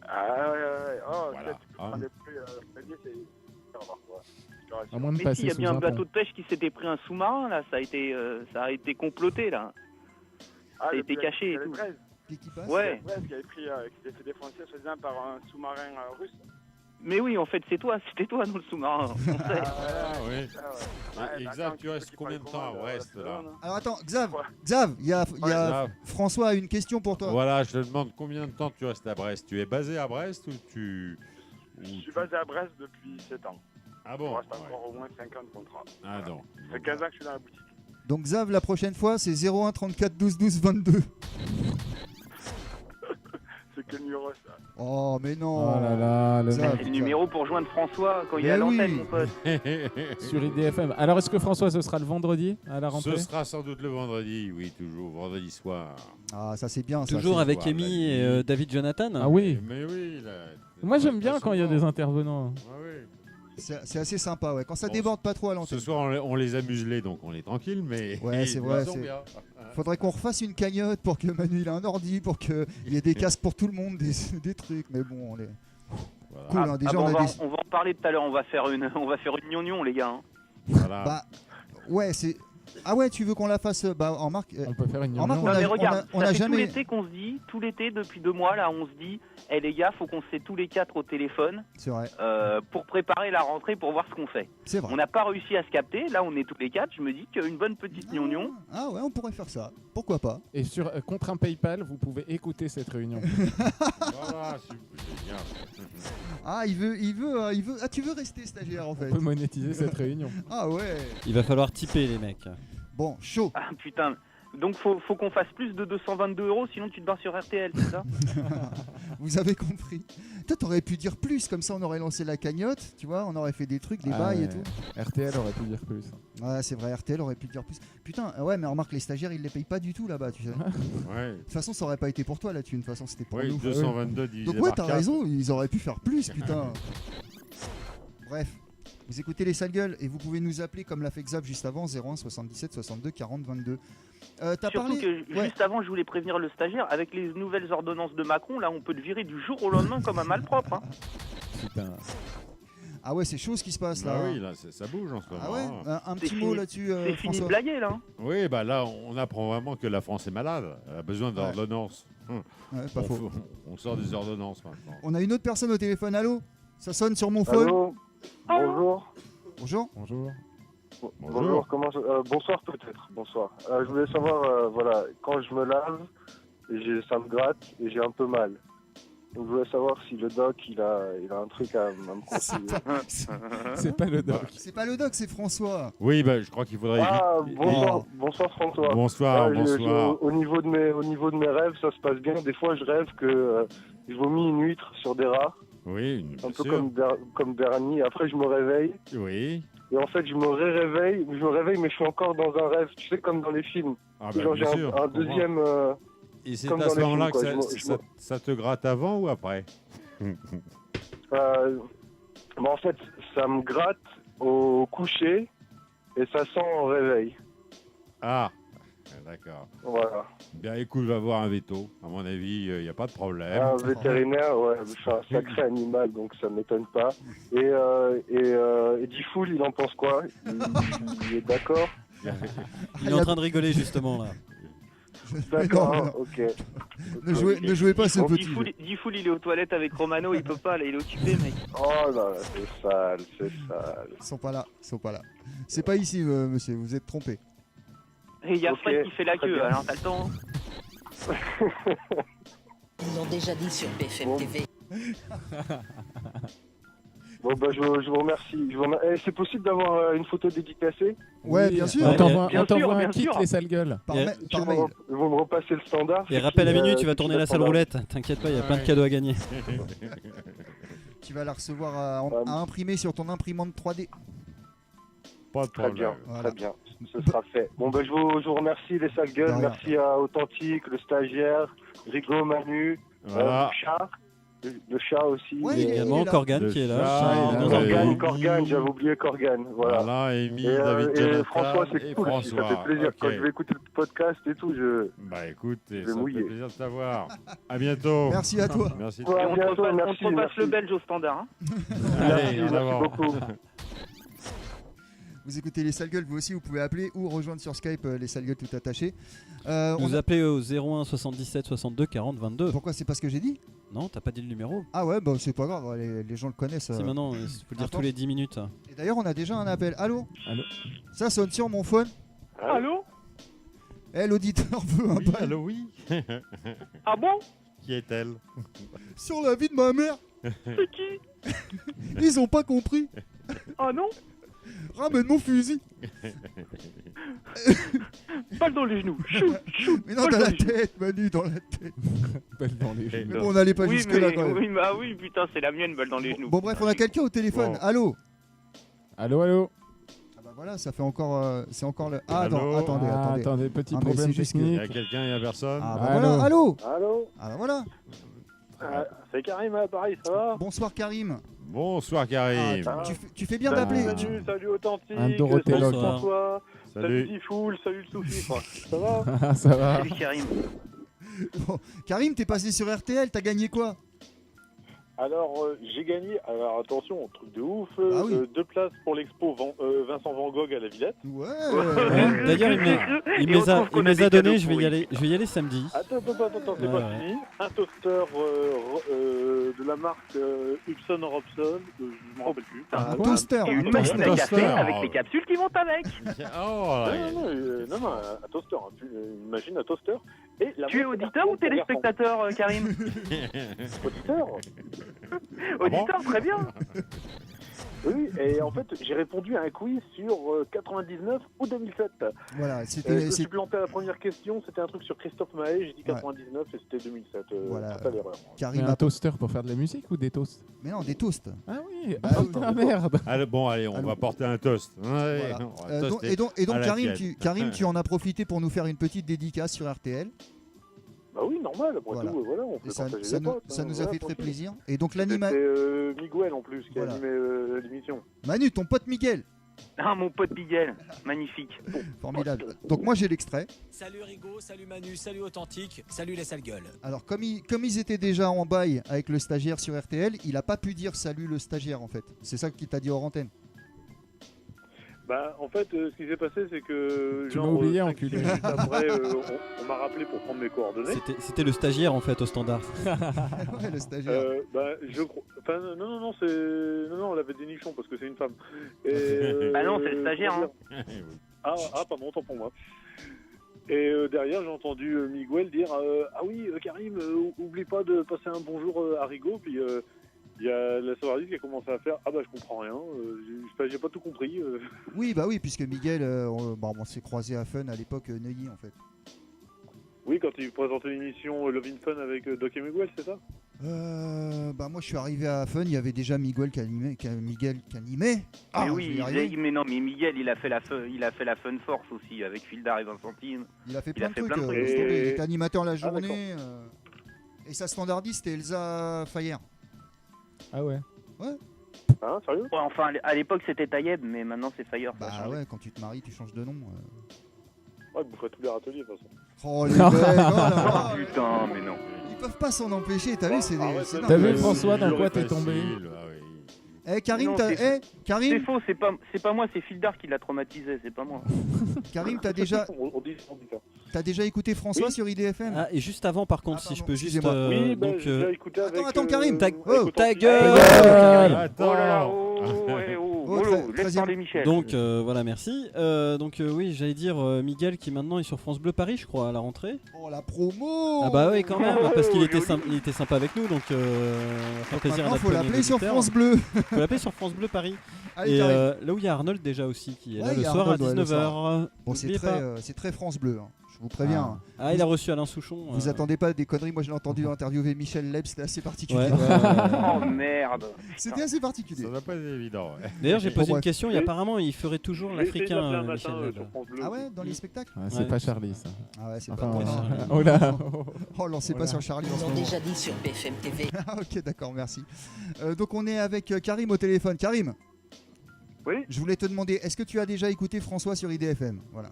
S15: Ah ouais. Oh,
S5: Voilà.
S15: tu peux prendre des plus paliers, c'est. Ça va voir, quoi. Je te rassure.
S12: À moins de
S6: Mais
S12: passer
S6: si, il y a
S12: sous
S6: bien un
S12: un pont.
S6: bateau de pêche qui s'était pris un sous-marin là, ça a été comploté là.
S15: Ah,
S6: Ça a
S15: le
S6: été
S15: plus-
S6: caché et
S15: c'est
S6: tout.
S15: les 13.
S4: Qui passe?
S6: Ouais.
S15: Ouais, qui avait pris, qui s'était fait défoncer soi-disant par un sous-marin russe.
S6: Mais oui, en fait, c'était toi dans le sous-marin. On sait.
S5: Ah oui.
S15: Ouais,
S5: Et
S15: bah,
S5: Xav,
S15: attends,
S5: tu restes
S15: qui
S5: combien de
S15: prend
S5: temps à
S15: commande,
S5: Brest, là?
S15: Barcelone.
S4: Alors attends, Xav, il y a
S5: Xav.
S4: François a une question pour toi.
S5: Voilà, je te demande combien de temps tu restes à Brest. Tu es basé à Brest ou tu...
S15: Je suis basé à Brest depuis 7 ans.
S5: Ah
S15: Il
S5: bon?
S15: me reste
S5: Ouais.
S15: encore au moins 5 ans de contrat.
S5: Ah non.
S15: Ça fait 15 ans que je suis dans la boutique.
S4: Donc Xav, la prochaine fois, c'est 01 34 12 12 22.
S15: C'est que le numéro ça.
S4: Oh, mais non.
S12: Oh là là, le
S4: Xav,
S6: C'est le numéro pour joindre François quand il est
S4: Mais
S6: à l'antenne,
S4: oui.
S6: mon pote.
S12: sur IDFM. Alors, est-ce que François, ce sera le vendredi à la rentrée?
S5: Ce sera sans doute le vendredi, oui, toujours, vendredi soir.
S4: Ah, ça c'est bien. Ça,
S3: Toujours
S4: c'est-
S3: avec
S5: voir la
S3: Amy
S5: nuit.
S3: et David Jonathan.
S12: Ah oui.
S5: Mais oui, là.
S12: Moi, j'aime bien
S5: Pas
S12: quand il y a
S5: souvent.
S12: des intervenants.
S5: Ah oui.
S4: c'est assez sympa, ouais. Quand ça
S5: Bon,
S4: déborde pas trop à l'antenne.
S5: Ce soir, on les a muselés, donc on est tranquille, mais.
S4: Ouais, c'est
S5: ils
S4: vrai,
S5: sont
S4: c'est-
S5: bien.
S4: Faudrait qu'on refasse une cagnotte pour que Manu il ait un ordi, pour qu'il y ait des casques pour tout le monde, des trucs. Mais bon, on est
S5: Voilà.
S4: cool. Hein, déjà,
S6: bah,
S4: on a des.
S6: on va en parler tout à l'heure. On va faire une gnognon, les gars. Hein.
S5: Voilà.
S4: Bah, ouais, c'est. Ah ouais, tu veux qu'on la fasse en marque
S12: On peut faire une
S4: En marque,
S12: réunion.
S6: Non, mais regarde,
S4: on
S6: ça
S4: a
S6: fait
S4: jamais.
S6: tout l'été qu'on se dit, tout l'été depuis 2 mois là, on se dit, les gars, faut qu'on se fait tous les 4 au téléphone
S4: C'est vrai,
S6: pour préparer la rentrée, pour voir ce qu'on fait.
S4: c'est vrai.
S6: On n'a pas réussi à se capter. Là, on est tous les 4. Je me dis qu'une bonne petite gnognon.
S4: Ah ouais, on pourrait faire ça. Pourquoi pas?
S12: Et sur contre un PayPal, vous pouvez écouter cette réunion.
S5: Voilà, c'est génial.
S4: Ah, il veut. Ah, tu veux rester stagiaire en fait?
S12: On peut monétiser cette réunion.
S4: Ah ouais.
S3: Il va falloir typer les mecs.
S4: Bon, chaud.
S6: Ah putain, Donc faut qu'on fasse plus de 222 €, sinon tu te barres sur RTL, c'est ça?
S4: Vous avez compris. Toi, t'aurais pu dire plus, comme ça on aurait lancé la cagnotte, tu vois, on aurait fait des trucs, des bails et tout.
S12: RTL aurait pu dire plus.
S4: Ouais, c'est vrai, RTL aurait pu dire plus. Putain, ouais, mais remarque, les stagiaires, ils les payent pas du tout là-bas, tu sais.
S5: Ouais.
S4: De toute façon, ça aurait pas été pour toi la thune, de toute façon, c'était pour
S5: Oui,
S4: nous.
S5: 222 divisé
S4: Donc ouais,
S5: par
S4: t'as
S5: 4.
S4: raison, ils auraient pu faire plus, putain. Bref. Vous écoutez les sales gueules et vous pouvez nous appeler comme l'a fait Xav juste avant, 01 77 62 40 22. T'as
S6: Surtout
S4: parlé
S6: que juste avant, je voulais prévenir le stagiaire, avec les nouvelles ordonnances de Macron, là, on peut te virer du jour au lendemain comme un malpropre. Hein.
S12: Putain.
S4: Ah ouais, c'est chaud ce qui se passe là.
S5: Bah oui, là, ça bouge en ce moment.
S4: Ah ouais, un petit
S6: C'est
S4: mot
S6: fini-
S4: là-dessus,
S6: C'est fini de
S4: François.
S6: blaguer, là. Hein.
S5: Oui, bah là, on apprend vraiment que la France est malade. Elle a besoin d'ordonnances.
S4: Ouais, pas faux.
S5: On sort des ordonnances maintenant.
S4: On a une autre personne au téléphone, allô? Ça sonne sur mon phone.
S9: Allô. Bonjour.
S4: Bonjour.
S12: Bonjour.
S9: Bonjour, bonsoir peut-être, bonsoir. Je voulais savoir, voilà, quand je me lave, ça me gratte et j'ai un peu mal. Donc je voulais savoir si le doc, il a un truc à me conseiller.
S12: C'est pas le doc.
S4: C'est pas le doc, c'est François.
S5: Oui, bah, je crois qu'il faudrait...
S9: Ah, bonsoir François.
S5: Bonsoir, bonsoir.
S9: Au niveau de mes rêves, ça se passe bien. Des fois, je rêve que je vomis une huître sur des rats.
S5: Oui,
S9: un peu comme Bernie. Après, je me réveille.
S5: Oui.
S9: Et en fait, je me réveille, mais je suis encore dans un rêve. Tu sais, comme dans les films.
S5: Ah bah,
S9: genre,
S5: bien
S9: j'ai
S5: sûr,
S9: un deuxième...
S5: Et c'est
S9: comme
S5: à
S9: dans
S5: ce
S9: les
S5: moment-là que
S9: films, quoi.
S5: ça te gratte avant ou après?
S9: En fait, ça me gratte au coucher et ça sent au réveil.
S5: Ah, d'accord.
S9: Voilà.
S5: Bien, écoute, va voir un veto. À mon avis, il n'y a pas de problème.
S9: Un vétérinaire, ouais, je suis un sacré animal, donc ça m'étonne pas. Et Diffoul, il en pense quoi? Il est d'accord?
S3: Il est en train de rigoler justement là.
S9: D'accord,
S4: Non, non.
S9: ok.
S4: Ne jouez pas ce petit.
S6: Diffoul, il est aux toilettes avec Romano, il peut pas, là, il est occupé, mec.
S9: Oh là là, c'est sale, c'est sale.
S4: Ils sont pas là. C'est pas ici, monsieur, vous êtes trompé.
S6: Et il y a
S9: Ok,
S6: Fred qui fait la
S9: très
S6: queue,
S9: bien.
S6: alors t'as le temps.
S10: Ils l'ont déjà dit sur BFM TV.
S9: Bon, bah, je vous remercie. C'est possible d'avoir une photo dédicacée?
S4: Ouais, bien sûr.
S12: On t'envoie
S6: bien sûr,
S12: un
S6: bien
S12: kit,
S6: sûr.
S12: les sales gueules.
S4: Par mail.
S9: Vous me repassez le standard?
S3: Et rappel à minuit, tu vas
S9: c'est
S3: tourner
S9: qui
S3: la salle
S9: standard
S3: roulette. T'inquiète pas, il y a plein de cadeaux à gagner.
S4: Tu vas la recevoir à imprimer sur ton imprimante 3D.
S5: Pas de
S9: Très
S5: problème.
S9: bien,
S4: Voilà.
S9: très bien. Ce sera fait. Bon, bah, je vous remercie, les sales gueules.
S4: De rien.
S9: Merci à Authentique, le stagiaire, Rigo, Manu,
S5: Voilà.
S9: le chat aussi.
S4: Ouais,
S3: Et
S4: il est
S3: également
S4: là.
S3: Corgan qui est là.
S5: chat,
S3: Chat,
S5: il est
S3: dans
S5: là.
S3: un coin.
S9: Corgan, j'avais oublié Corgan. Voilà.
S5: Voilà, Amy,
S9: Et,
S5: David
S9: et
S5: Jonathan
S9: François, c'est
S5: et
S9: cool aussi, ça
S5: François.
S9: fait plaisir. Quand
S5: Ok.
S9: je vais écouter le podcast et tout,
S5: Bah écoute,
S9: vais
S5: ça me
S9: mouiller.
S5: fait plaisir de t'avoir. À bientôt.
S4: Merci à toi.
S5: Merci.
S9: Ouais,
S6: Et
S9: à
S6: on te
S9: bientôt,
S6: repasse,
S9: merci,
S6: on te repasse
S9: merci.
S6: le belge au standard. Hein.
S5: Allez, en
S9: Merci
S5: avant.
S9: beaucoup.
S4: Vous écoutez les sales gueules, vous aussi, vous pouvez appeler ou rejoindre sur Skype les sales gueules tout attachées.
S3: Vous appelez au 01 77 62 40 22.
S4: Pourquoi? C'est pas ce que j'ai dit?
S3: Non, t'as pas dit le numéro.
S4: Ah ouais, bah c'est pas grave, les gens le connaissent.
S3: Si maintenant, il faut le dire
S4: Attends.
S3: tous les 10 minutes.
S4: Et d'ailleurs, on a déjà un appel. Allô?
S12: Allô?
S4: Ça sonne sur mon phone.
S6: Allô?
S4: Eh, l'auditeur veut un
S5: Oui,
S4: bail.
S5: allô, oui.
S6: Ah bon?
S5: Qui est-elle?
S4: Sur la vie de ma mère.
S6: C'est qui?
S4: Ils ont pas compris.
S6: Ah non?
S4: Ramène mon fusil.
S6: Balle dans les genoux. Chou, chou.
S4: Mais non,
S6: balle
S4: dans
S6: dans
S4: la
S6: les genoux.
S4: tête, Manu, dans la tête.
S12: Balle dans les genoux.
S4: Mais bon, on n'allait pas
S6: Oui,
S4: jusque là
S6: mais,
S4: quand même.
S6: oui, bah oui, putain, c'est la mienne, balle dans les genoux.
S4: Bon, bref, on a quelqu'un au téléphone.
S5: Bon.
S4: Allô?
S12: Allô?
S4: Ah bah voilà, ça fait encore. C'est encore le. Ah,
S5: Allô?
S4: attends, attendez,
S12: Ah,
S4: attendez.
S12: attendez, petit
S4: Ah, mais
S12: problème
S4: c'est juste que-
S5: Il y
S12: technique.
S5: a quelqu'un, il y a personne?
S4: Ah bah
S12: Allô?
S4: voilà, allô?
S9: Allô?
S4: Ah bah voilà.
S9: C'est Karim à Paris, ça va?
S4: Bonsoir Karim.
S5: Bonsoir, Karim.
S4: Ah, tu fais bien d'appeler.
S9: Salut, salut Authentique.
S12: Un Dorothée
S9: salut
S12: Log.
S9: François. Salut
S5: Salut.
S9: Diffoul, salut le Soufi. Ça va?
S12: Ah, ça va.
S6: Salut Karim.
S4: Bon, Karim, t'es passé sur RTL, t'as gagné quoi?
S16: Alors, j'ai gagné, alors attention, truc de ouf,
S4: Ah oui.
S16: 2 places pour l'expo Vincent Van Gogh à la Villette.
S4: Ouais.
S3: D'ailleurs, il me les a donnés, je vais y aller samedi.
S16: Attends, c'est
S3: Ouais,
S16: pas
S3: ouais.
S16: fini. Un toaster de la marque Hudson Robson, je me rappelle plus.
S4: Un toaster.
S6: Et une
S4: un
S6: machine à
S4: toaster.
S6: café avec les capsules qui vont avec.
S5: Oh,
S16: Non, un toaster, une machine à toaster. Et la
S6: Tu es
S16: montre
S6: auditeur ou
S16: pour garçon.
S6: téléspectateur, Karim?
S16: Auditeur.
S6: Auditeur, très bien.
S16: Oui, et en fait, j'ai répondu à un quiz sur 99 ou 2007.
S4: Voilà,
S16: Je me suis planté à la première question, c'était un truc sur Christophe Maé, j'ai dit 99 et c'était 2007.
S4: Voilà.
S16: C'est ça l'erreur.
S4: Karim
S12: un toaster pour faire de la musique ou des toasts?
S4: Mais non, des toasts.
S12: Ah oui,
S4: Bah oui.
S12: merde.
S5: Allez, on va porter un toast. Ouais,
S4: Voilà.
S5: non, on va toaster
S4: Et donc
S5: à la
S4: Karim,
S5: tienne.
S4: Karim, tu en as profité pour nous faire une petite dédicace sur RTL.
S16: Bah oui, normal, après
S4: Voilà.
S16: tout, voilà, on
S4: Et
S16: peut
S4: ça
S16: partager
S4: nous,
S16: les potes,
S4: ça
S16: hein,
S4: nous a
S16: voilà,
S4: fait très
S16: tranquille.
S4: plaisir. Et donc
S16: C'était Miguel en plus qui
S4: Voilà.
S16: a animé l'émission.
S4: Manu, ton pote Miguel.
S6: Ah, mon pote Miguel, magnifique.
S4: Formidable. Donc moi j'ai l'extrait.
S8: Salut Rigo, salut Manu, salut Authentique, salut les sales gueules.
S4: Alors comme ils étaient déjà en bail avec le stagiaire sur RTL, il a pas pu dire salut le stagiaire en fait. C'est ça qu'il t'a dit hors antenne.
S16: Bah en fait, ce qui s'est passé, c'est que
S12: Tu m'as oublié,
S16: 5
S12: enculé.
S16: minutes après, on m'a rappelé pour prendre mes coordonnées.
S3: C'était le stagiaire en fait au standard.
S4: Ouais, le stagiaire.
S16: Bah je crois. Enfin non, elle avait des nichons parce que c'est une femme.
S6: Ah non, c'est le stagiaire. Hein.
S16: Ah pardon, autant pour moi. Et derrière, j'ai entendu Miguel dire ah oui, Karim, oublie pas de passer un bonjour à Rigo. Puis il y a la salariée qui a commencé à faire ah bah je comprends rien, j'ai pas tout compris.
S4: Oui, bah oui, puisque Miguel, on s'est croisé à Fun à l'époque Neuilly en fait.
S16: Oui, quand il présentait l'émission Love in Fun avec Doc et Miguel, c'est ça?
S4: Bah moi je suis arrivé à Fun, il y avait déjà Miguel qui animait. Ah,
S6: mais oui, mais non, mais Miguel, il a fait la Fun Force aussi avec Fildar et Vincentine.
S4: Il a fait plein de trucs. Il était animateur la journée. Et sa standardiste, c'était Elsa Fayer.
S12: Ah ouais.
S4: Ouais.
S16: Hein, sérieux?
S6: Ouais, enfin, à l'époque c'était Tayeb, mais maintenant c'est Fire.
S4: Bah ouais, quand tu te maries, tu changes de nom.
S16: Ouais, vous ferez tous les râteliers de toute façon.
S4: Oh les mecs, oh là là.
S6: Putain, mais non.
S4: Ils peuvent pas s'en empêcher, t'as vu, c'est des.
S12: T'as vu François dans quoi t'es tombé?
S4: Eh Karim,
S6: Non,
S4: Karim.
S6: C'est faux, c'est pas moi, c'est Fildar qui l'a traumatisé, c'est pas moi.
S4: Karim, t'as déjà écouté François sur IDFM?
S3: Ah, et juste avant, par contre, si je peux juste.
S16: Oui, bah,
S3: donc,
S16: j'ai déjà écouté avec.
S4: Attends, Karim,
S3: ta
S16: Authentique.
S3: gueule.
S6: Oh là là, laisse parler Michel.
S3: Donc voilà, merci. Oui, j'allais dire Miguel qui maintenant est sur France Bleu Paris, je crois, à la rentrée.
S4: Oh la promo.
S3: Ah bah oui, quand même, parce qu'il était sympa avec nous, donc ça fait plaisir à
S4: maintenant,
S3: notre
S4: faut l'appeler sur
S3: auditeur.
S4: France Bleu.
S3: Faut l'appeler sur France Bleu Paris.
S4: Allez,
S3: Et
S4: Karim.
S3: là où il y a Arnold déjà aussi qui est là
S4: Ouais,
S3: le
S4: il y a
S3: soir à
S4: Arnold, ouais, le
S3: 19h.
S4: soir. Bon, c'est très France Bleu, hein. Je vous préviens.
S3: Ah, il a reçu Alain Souchon.
S4: Vous attendez pas des conneries, moi je l'ai entendu interviewer Michel Leb, c'était assez particulier.
S3: Ouais.
S6: Oh merde.
S4: C'était assez particulier.
S5: Ça va pas être évident. Ouais.
S3: D'ailleurs, j'ai posé
S4: Bon,
S3: une question, et apparemment il ferait toujours l'Africain, Michel Leb.
S4: Ah ouais, dans les spectacles?
S12: C'est pas Charlie ça.
S4: Ah ouais, c'est
S12: Enfin,
S4: pas
S12: ouais. Oh là.
S4: Oh, lancez pas sur Charlie en
S10: Ils
S4: ce
S10: l'ont
S4: moment.
S10: déjà dit sur BFM TV.
S4: Ah ok, d'accord, merci. Donc on est avec Karim au téléphone. Karim.
S16: Oui.
S4: Je voulais te demander, est-ce que tu as déjà écouté François sur IDFM? Voilà.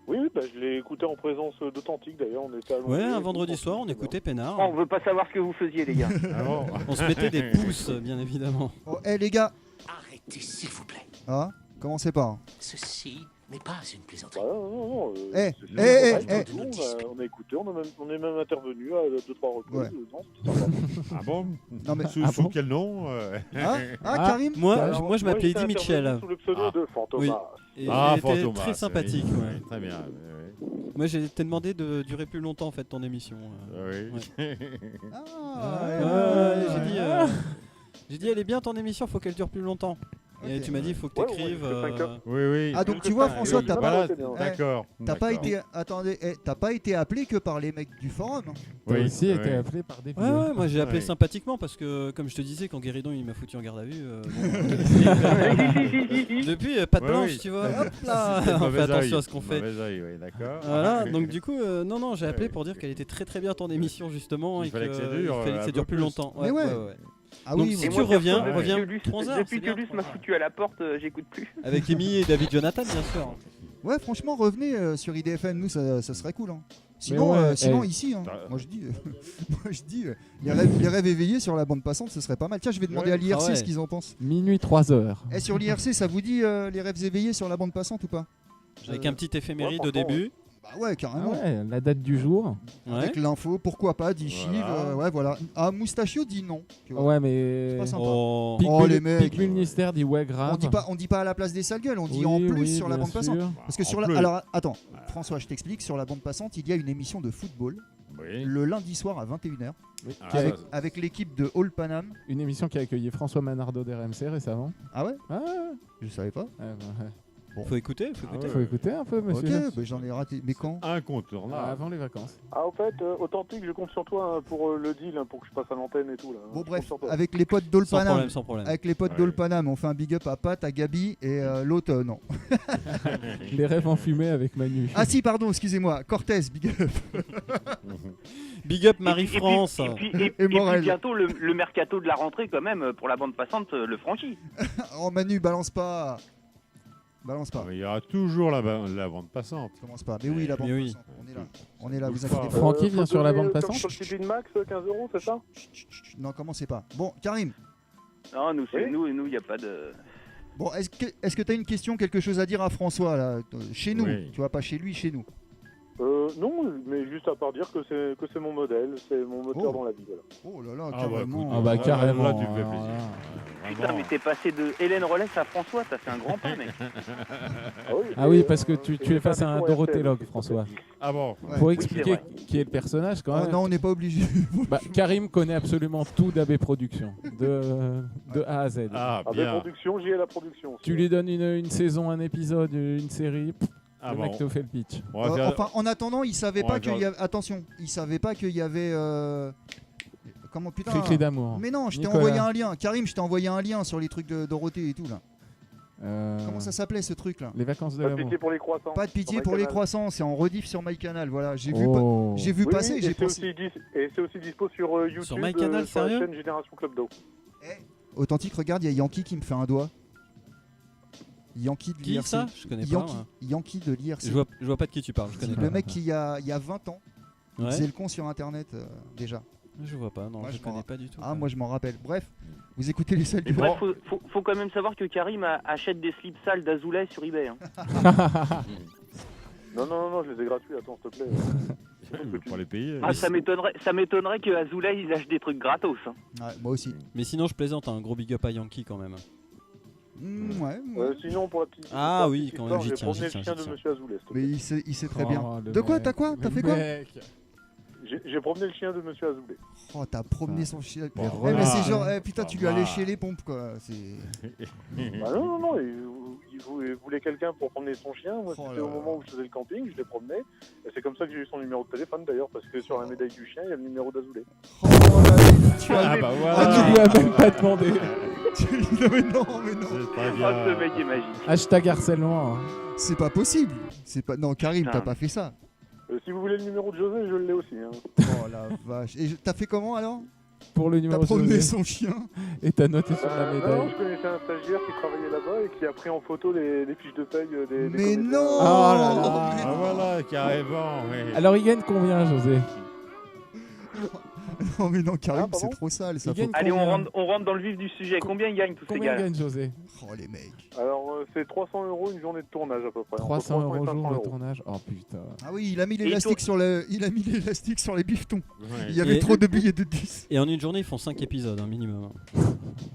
S16: Oui, bah, je l'ai écouté en présence d'Authentique d'ailleurs. On était à
S3: Ouais, un vendredi soir, on écoutait Pénard.
S6: On veut pas savoir ce que vous faisiez, les gars.
S3: On se mettait des pouces, bien évidemment.
S4: Oh, les gars.
S17: Arrêtez, s'il vous plaît.
S4: Ah, commencez pas.
S17: Ceci n'est pas une plaisanterie.
S16: Non.
S4: On a
S16: écouté, on est même intervenu à 2-3 reprises.
S4: Ouais.
S16: Non, c'était sympa.
S5: Ah bon?
S4: Non, mais...
S5: Sous quel nom
S4: Karim.
S3: Moi je m'appelais Eddie Mitchell.
S16: Sous le pseudo de Fantomas.
S3: Oui. Et il était
S5: Fantomas,
S3: très sympathique.
S5: oui.
S3: Ouais.
S5: Très bien.
S3: Moi j'ai été demandé de durer plus longtemps en fait ton émission.
S5: Oui.
S3: Ouais.
S4: Ah,
S3: J'ai dit elle est bien ton émission, faut qu'elle dure plus longtemps. Et tu m'as dit il faut que tu écrives.
S5: Oui.
S4: Ah donc tu vois François, t'as pas.
S5: D'accord.
S4: T'as pas été. Attendez, t'as pas été appelé que par les mecs du forum.
S12: T'as aussi été appelé par des.
S3: Ouais, moi j'ai appelé sympathiquement parce que comme je te disais quand Guéridon il m'a foutu en garde à vue. Depuis pas de blanche, tu vois. Hop là, on fait attention à ce qu'on fait.
S5: D'accord.
S3: Voilà, donc du coup non, j'ai appelé pour dire qu'elle était très très bien ton émission justement et qu'il fallait que ça dure plus longtemps.
S4: Mais ouais.
S3: Ah donc si tu reviens 3 heures.
S6: Depuis que Luce m'a foutu à la porte, j'écoute plus.
S3: Avec Amy et David Jonathan, bien sûr.
S4: Ouais, franchement, revenez sur IDFM, nous, ça serait cool. Hein. Sinon, ici, hein, moi je dis, les rêves éveillés sur la bande passante, ce serait pas mal. Tiens, je vais demander à l'IRC ce qu'ils en pensent.
S12: Minuit 3h.
S4: Et sur l'IRC, ça vous dit les rêves éveillés sur la bande passante ou pas?
S3: Avec un petit éphéméride au début.
S4: Bah ouais, carrément.
S12: Ah ouais, la date du jour.
S4: Avec l'info, pourquoi pas, dit Chiv. Ouais, voilà. Ah, Moustachio dit non. Tu vois.
S12: Ouais, mais.
S4: C'est pas sympa.
S12: Les mecs. Pic Ministère dit ouais, grave.
S4: On dit pas à la place des sales gueules, on dit en plus sur la bande passante. Parce que sur la. Alors, attends, François, je t'explique. Sur la bande passante, il y a une émission de football. Le lundi soir à 21h. Oui. Avec l'équipe de All Panam.
S12: Une émission qui a accueilli François Manardo d'RMC récemment.
S4: Ah ouais? Je savais pas.
S3: Bon. Faut écouter.
S12: Faut écouter un peu, monsieur.
S4: Ok, j'en ai raté. Mais quand?
S5: Incontournable.
S12: Avant les vacances.
S16: Ah, au fait, Authentique, je compte sur toi pour le deal, pour que je passe à l'antenne et tout. Là.
S4: Bon, bref, avec les potes d'All Panam.
S3: Sans problème.
S4: Avec les potes d'All Panam, on fait un big up à Pat, à Gabi et l'autre, non.
S12: Les rêves enfumés avec Manu.
S4: Ah si, pardon, excusez-moi. Cortez, big up.
S3: Big up Marie-France.
S6: Et puis bientôt le mercato de la rentrée quand même pour la bande passante le franchit.
S4: Oh Manu, balance pas.
S5: Il y aura toujours la bande passante.
S4: Commence pas. Mais oui, la bande passante. On est là, vous inquiétez pas.
S12: Francky vient sur la bande passante.
S16: Sur le Tipeee de Max, 15 €, c'est ça?
S4: Non, commencez pas. Bon, Karim.
S6: Non, nous, il n'y a pas de...
S4: Bon, est-ce que tu as une question, quelque chose à dire à François, là, chez nous? Tu vois, pas chez lui, chez nous.
S16: Non, mais juste à part dire que c'est mon modèle, c'est mon moteur dans la vie. Voilà.
S4: Oh là là, carrément.
S12: Carrément.
S5: Là, tu me fais plaisir.
S6: Putain, mais t'es passé de Hélène Rollès à François, t'as fait un grand pas, mec.
S12: Oui, parce que tu es face à un Dorothélogue, François.
S5: Ah bon?
S12: Faut expliquer qui est le personnage quand même.
S4: Non, on n'est pas obligé.
S12: Karim connaît absolument tout d'AB Productions, de A à Z.
S16: AB Productions, j'y ai la production.
S12: Tu lui donnes une saison, un épisode, une série. Le mec te fait le pitch.
S4: Enfin, en attendant, il savait pas qu'il y avait. Attention, il savait pas qu'il y avait. Comment putain?
S12: Cri d'amour.
S4: Mais non, je t'ai envoyé un lien. Karim, je t'ai envoyé un lien sur les trucs de Dorothée et tout là. Comment ça s'appelait ce truc là?
S12: Les vacances de
S16: Pas
S12: l'amour.
S16: de pitié pour les croissants.
S4: Pas de pitié pour les croissants, c'est en rediff sur MyCanal. Voilà, j'ai vu passer.
S16: Et c'est aussi dispo sur YouTube.
S3: Sur MyCanal,
S16: sur la
S3: sérieux?
S16: chaîne Génération Club d'eau.
S4: Authentique, regarde, il y a Yankee qui me fait un doigt. Yankee de l'IRC.
S3: Qui ça? Je connais
S4: Yankee,
S3: pas.
S4: Yankee de l'IRC.
S3: Je vois pas de qui tu parles. Je connais
S4: le
S3: pas.
S4: mec qui il y a 20 ans, il faisait le con sur internet déjà.
S3: Je vois pas, non, je connais pas du tout.
S4: Ah, moi je m'en rappelle. Bref, vous écoutez les salles du
S6: Bref, faut quand même savoir que Karim achète des slips sales d'Azoulay sur eBay. Hein.
S16: Non, je les ai gratuits, attends, s'il te plaît.
S5: Pour les payer.
S6: Ah, ça m'étonnerait que Azoulay il lâche des trucs gratos. Hein.
S4: Ouais, moi aussi.
S3: Mais sinon, je plaisante, un gros big up à Yankee quand même.
S16: Sinon, pour la petite.
S3: Ah oui, quand même, j'y tiens.
S16: J'ai promené le chien de Monsieur Azoulay.
S4: Mais il sait très bien. De quoi? T'as quoi? T'as fait quoi?
S16: J'ai promené le chien de Monsieur Azoulay.
S4: Oh, t'as promené son chien.
S5: Voilà.
S4: Mais c'est genre, putain, tu lui as léché les pompes quoi.
S16: Bah non, il voulait quelqu'un pour promener son chien. Moi, c'était au moment où je faisais le camping, je l'ai promené. Et c'est comme ça que j'ai eu son numéro de téléphone d'ailleurs, parce que sur la médaille du chien, il y a le numéro d'Azoulay.
S4: Oh là là, tu as
S5: bah voilà.
S12: Tu lui as même pas demandé.
S4: mais non.
S6: Ce mec est magique.
S12: Hashtag harcèlement.
S4: C'est pas possible. Non, Karim, t'as pas fait ça.
S16: Si vous voulez le numéro de José, je l'ai aussi. Hein.
S4: Oh la vache. Et t'as fait comment alors?
S12: Pour le numéro de
S4: José. T'as promené son chien.
S12: Et t'as noté sur la médaille.
S16: Non, je connaissais un stagiaire qui travaillait là-bas et qui a pris en photo les fiches de paye des
S4: Mais non.
S12: Oh là là.
S5: Ah voilà, carrément. Oui.
S12: Alors il gagne combien, José?
S4: Non mais non, Karim, c'est trop sale ça.
S6: Allez, on rentre dans le vif du sujet. Combien il gagne tous ces gars?
S12: Combien gagne José?
S4: Oh les mecs.
S16: Alors c'est 300 € une journée de tournage à peu près.
S12: 300 € jour de tournage. Oh putain.
S4: Ah oui, il a mis l'élastique sur les bifetons.
S5: Ouais.
S4: Il y avait trop de billets de 10.
S3: Et en une journée, ils font 5 épisodes minimum.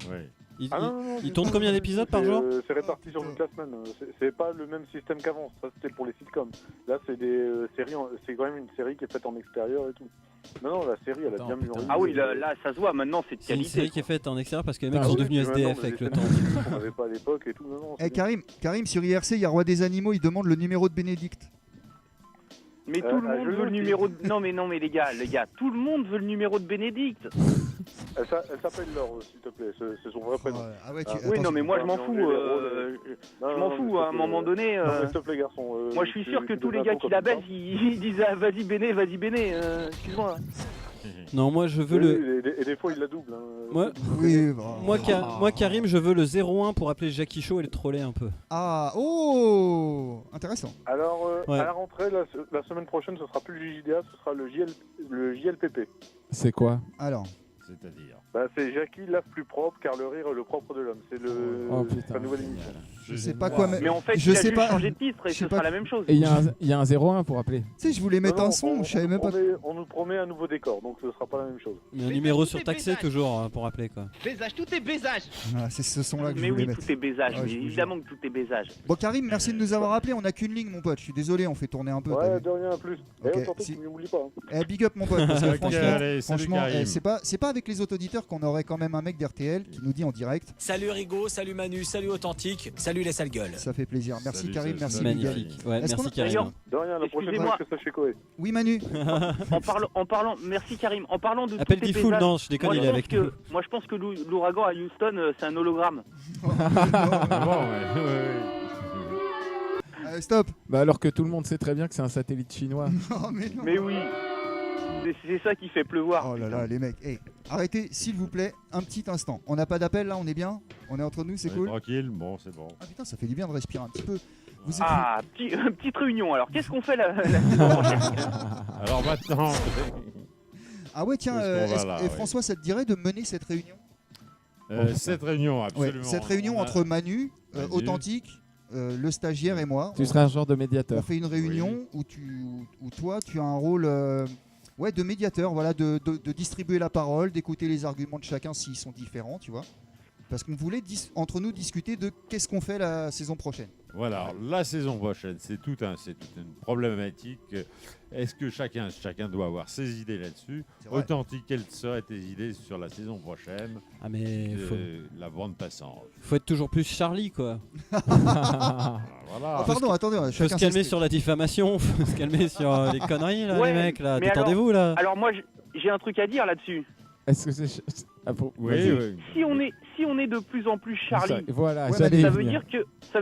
S5: Ouais.
S3: Ils tournent combien d'épisodes par jour?
S16: C'est réparti sur toute la semaine. C'est pas le même système qu'avant. Ça c'était pour les sitcoms. Là c'est des séries. C'est quand même une série qui est faite en extérieur et tout. Non, la série elle a bien mûri.
S6: Ah oui, là ça se voit. Maintenant c'est de qualité.
S3: C'est une série qui est faite en extérieur parce que les mecs sont devenus SDF avec le temps.
S16: On n'avait pas à l'époque et tout.
S4: Karim, sur IRC, il y a Roi des Animaux, il demande le numéro de Bénédicte.
S6: Mais tout le monde veut le numéro de... Non mais les gars, tout le monde veut le numéro de Bénédicte.
S16: Elle s'appelle Laure, s'il te plaît, c'est son vrai prénom.
S6: Oui, non mais moi je m'en fous. Je m'en fous, à un moment donné...
S16: S'il te plaît garçon.
S6: Moi je suis sûr que tous les gars qui la baissent, ils disent ah, vas-y Béné, excuse-moi.
S3: Non, moi je veux le...
S16: Et des fois il la double.
S3: Moi Karim, je veux le 01 pour appeler Jackie Show et le troller un peu.
S4: Ah, oh, intéressant.
S16: Alors à la rentrée, la semaine prochaine, ce sera plus le JJDA, ce sera le JLPP.
S12: C'est quoi?
S4: Alors,
S5: C'est-à-dire
S16: C'est Jackie lave plus propre car le rire est le propre de l'homme. C'est la nouvelle émission.
S4: Je sais pas quoi,
S6: mais en fait,
S4: je
S6: il a
S4: sais
S6: juste
S4: pas
S6: changé de titre et ce sera la même chose.
S12: Et il y a un 01 pour appeler.
S4: Tu sais, je voulais mettre un son, je savais même pas.
S16: On nous promet un nouveau décor, donc ce sera pas la même chose.
S3: Il y a un numéro surtaxé toujours pour appeler quoi.
S18: Baisage, tout est baisage.
S4: Voilà, c'est ce son-là que
S6: Mais
S4: je voulais
S6: oui,
S4: mettre.
S6: tout est baisage.
S4: Ouais,
S6: Mais
S4: je vous
S6: évidemment que tout est baisage.
S4: Bon, Karim, merci de nous avoir appelé. On a qu'une ligne, mon pote. Je suis désolé, on fait tourner un peu. t'as
S16: Ouais,
S4: vu.
S16: de rien en plus.
S4: Ok,
S16: Et surtout,
S4: si-
S16: tu m'oublies pas.
S4: Big up, mon pote. Parce que
S5: Ok,
S4: franchement,
S5: allez, salut, Karim.
S4: c'est pas avec les auditeurs qu'on aurait quand même un mec d'RTL qui nous dit en direct.
S8: Salut Rigo, salut Manu, salut Authentique, salut les sales gueules.
S4: Ça fait plaisir. Merci
S5: Salut,
S4: Karim, merci
S3: Magnifique.
S4: Miguel.
S3: Ouais,
S4: Est-ce
S3: merci
S4: qu'on-
S3: Karim.
S16: De rien, la prochaine
S6: Excusez-moi.
S16: fois, je fais ça chez Koé.
S4: Oui, Manu.
S6: En parlant, merci Karim. En parlant de
S3: Appelle
S6: tout est
S3: Diffoul,
S6: baisage,
S3: non, je déconne,
S6: moi,
S3: il est avec nous.
S6: Moi, je pense que l'ouragan à Houston, c'est un hologramme.
S4: Allez, stop.
S12: Bah alors que tout le monde sait très bien que c'est un satellite chinois.
S4: Oh, mais non.
S6: Mais oui, c'est ça qui fait pleuvoir.
S4: Oh là là, les mecs. Hey, arrêtez, s'il vous plaît, un petit instant. On n'a pas d'appel là, on est bien. On est entre nous, c'est cool.
S5: Tranquille, bon, c'est bon.
S4: Ah putain, ça fait du bien de respirer un petit peu. Vous êtes
S6: Ah, petite réunion. Alors, qu'est-ce qu'on fait la saison prochaine?
S5: Alors maintenant,
S4: Ah ouais, tiens,
S5: Où est-ce qu'on va, là,
S4: et François, ça te dirait de mener cette réunion?
S5: cette réunion,
S4: Ouais,
S5: absolument.
S4: cette réunion
S5: On a-
S4: entre Manu,
S5: Manu.
S4: Authentique, le stagiaire et moi.
S12: Tu seras un genre de médiateur.
S4: On fait une réunion où toi, tu as un rôle de médiateur, voilà, de distribuer la parole, d'écouter les arguments de chacun s'ils sont différents, tu vois. Parce qu'on voulait entre nous discuter de qu'est-ce qu'on fait la saison prochaine.
S5: Voilà, alors, la saison prochaine, c'est toute une problématique. Est-ce que chacun doit avoir ses idées là-dessus?
S4: C'est vrai.
S5: Authentique, quelles seraient tes idées sur la saison prochaine
S3: Ah mais
S5: de la bande passante?
S3: faut être toujours plus Charlie quoi.
S5: Voilà.
S4: Ah, pardon, attendez,
S3: Faut se
S4: chacun
S3: calmer
S4: s'exprime.
S3: sur la diffamation, faut se calmer sur les conneries là,
S6: Ouais,
S3: les mecs là.
S6: mais
S3: Détendez-vous là.
S6: Alors moi, j'ai un truc à dire là-dessus.
S12: Est-ce que c'est.
S5: Oui, oui.
S6: Si on est de plus en plus Charlie,
S12: Voilà,
S4: Ouais,
S12: j'allais y
S6: ça veut
S12: venir.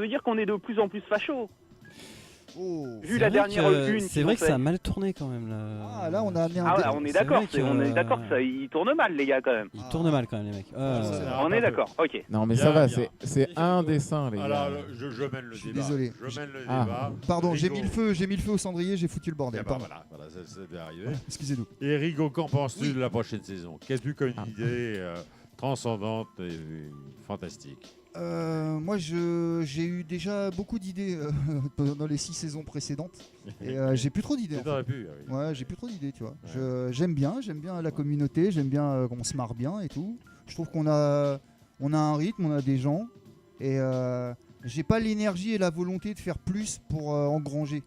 S6: dire qu'on est de plus en plus facho.
S4: Oh.
S6: Vu la dernière une.
S3: C'est vrai que ça a mal tourné quand même là.
S4: Ah là, on a amené un.
S6: Ah ouais,
S4: dé-
S6: on est
S3: c'est
S6: d'accord,
S3: vrai que,
S6: on est d'accord que ça, il tourne mal les gars quand même.
S3: Il tourne mal quand même les mecs.
S6: On est d'accord, ok.
S12: Non, mais
S5: Bien,
S12: ça va,
S5: bien.
S12: c'est un dessin, les gars.
S5: Alors, je mène le
S4: Je suis
S5: débat.
S4: désolé.
S5: Je mène le
S12: Ah.
S5: débat.
S4: Pardon, j'ai
S5: Rigaud.
S4: mis le feu au cendrier, j'ai foutu le bordel.
S5: Ah bah
S4: Pardon.
S5: voilà, ça devait arriver.
S4: Excusez-nous.
S5: Et Rigaud, qu'en penses-tu
S4: Oui.
S5: de la prochaine saison? Qu'as-tu comme
S12: Ah.
S5: idée transcendante et fantastique?
S4: Moi, j'ai eu déjà beaucoup d'idées pendant les 6 saisons précédentes. Et j'ai plus trop d'idées. en fait.
S5: T'aurais pu, oui.
S4: Ouais, j'ai plus trop d'idées, tu vois. J'aime bien la communauté, j'aime bien qu'on se marre bien et tout. Je trouve qu'on a un rythme, on a des gens. Et j'ai pas l'énergie et la volonté de faire plus pour engranger.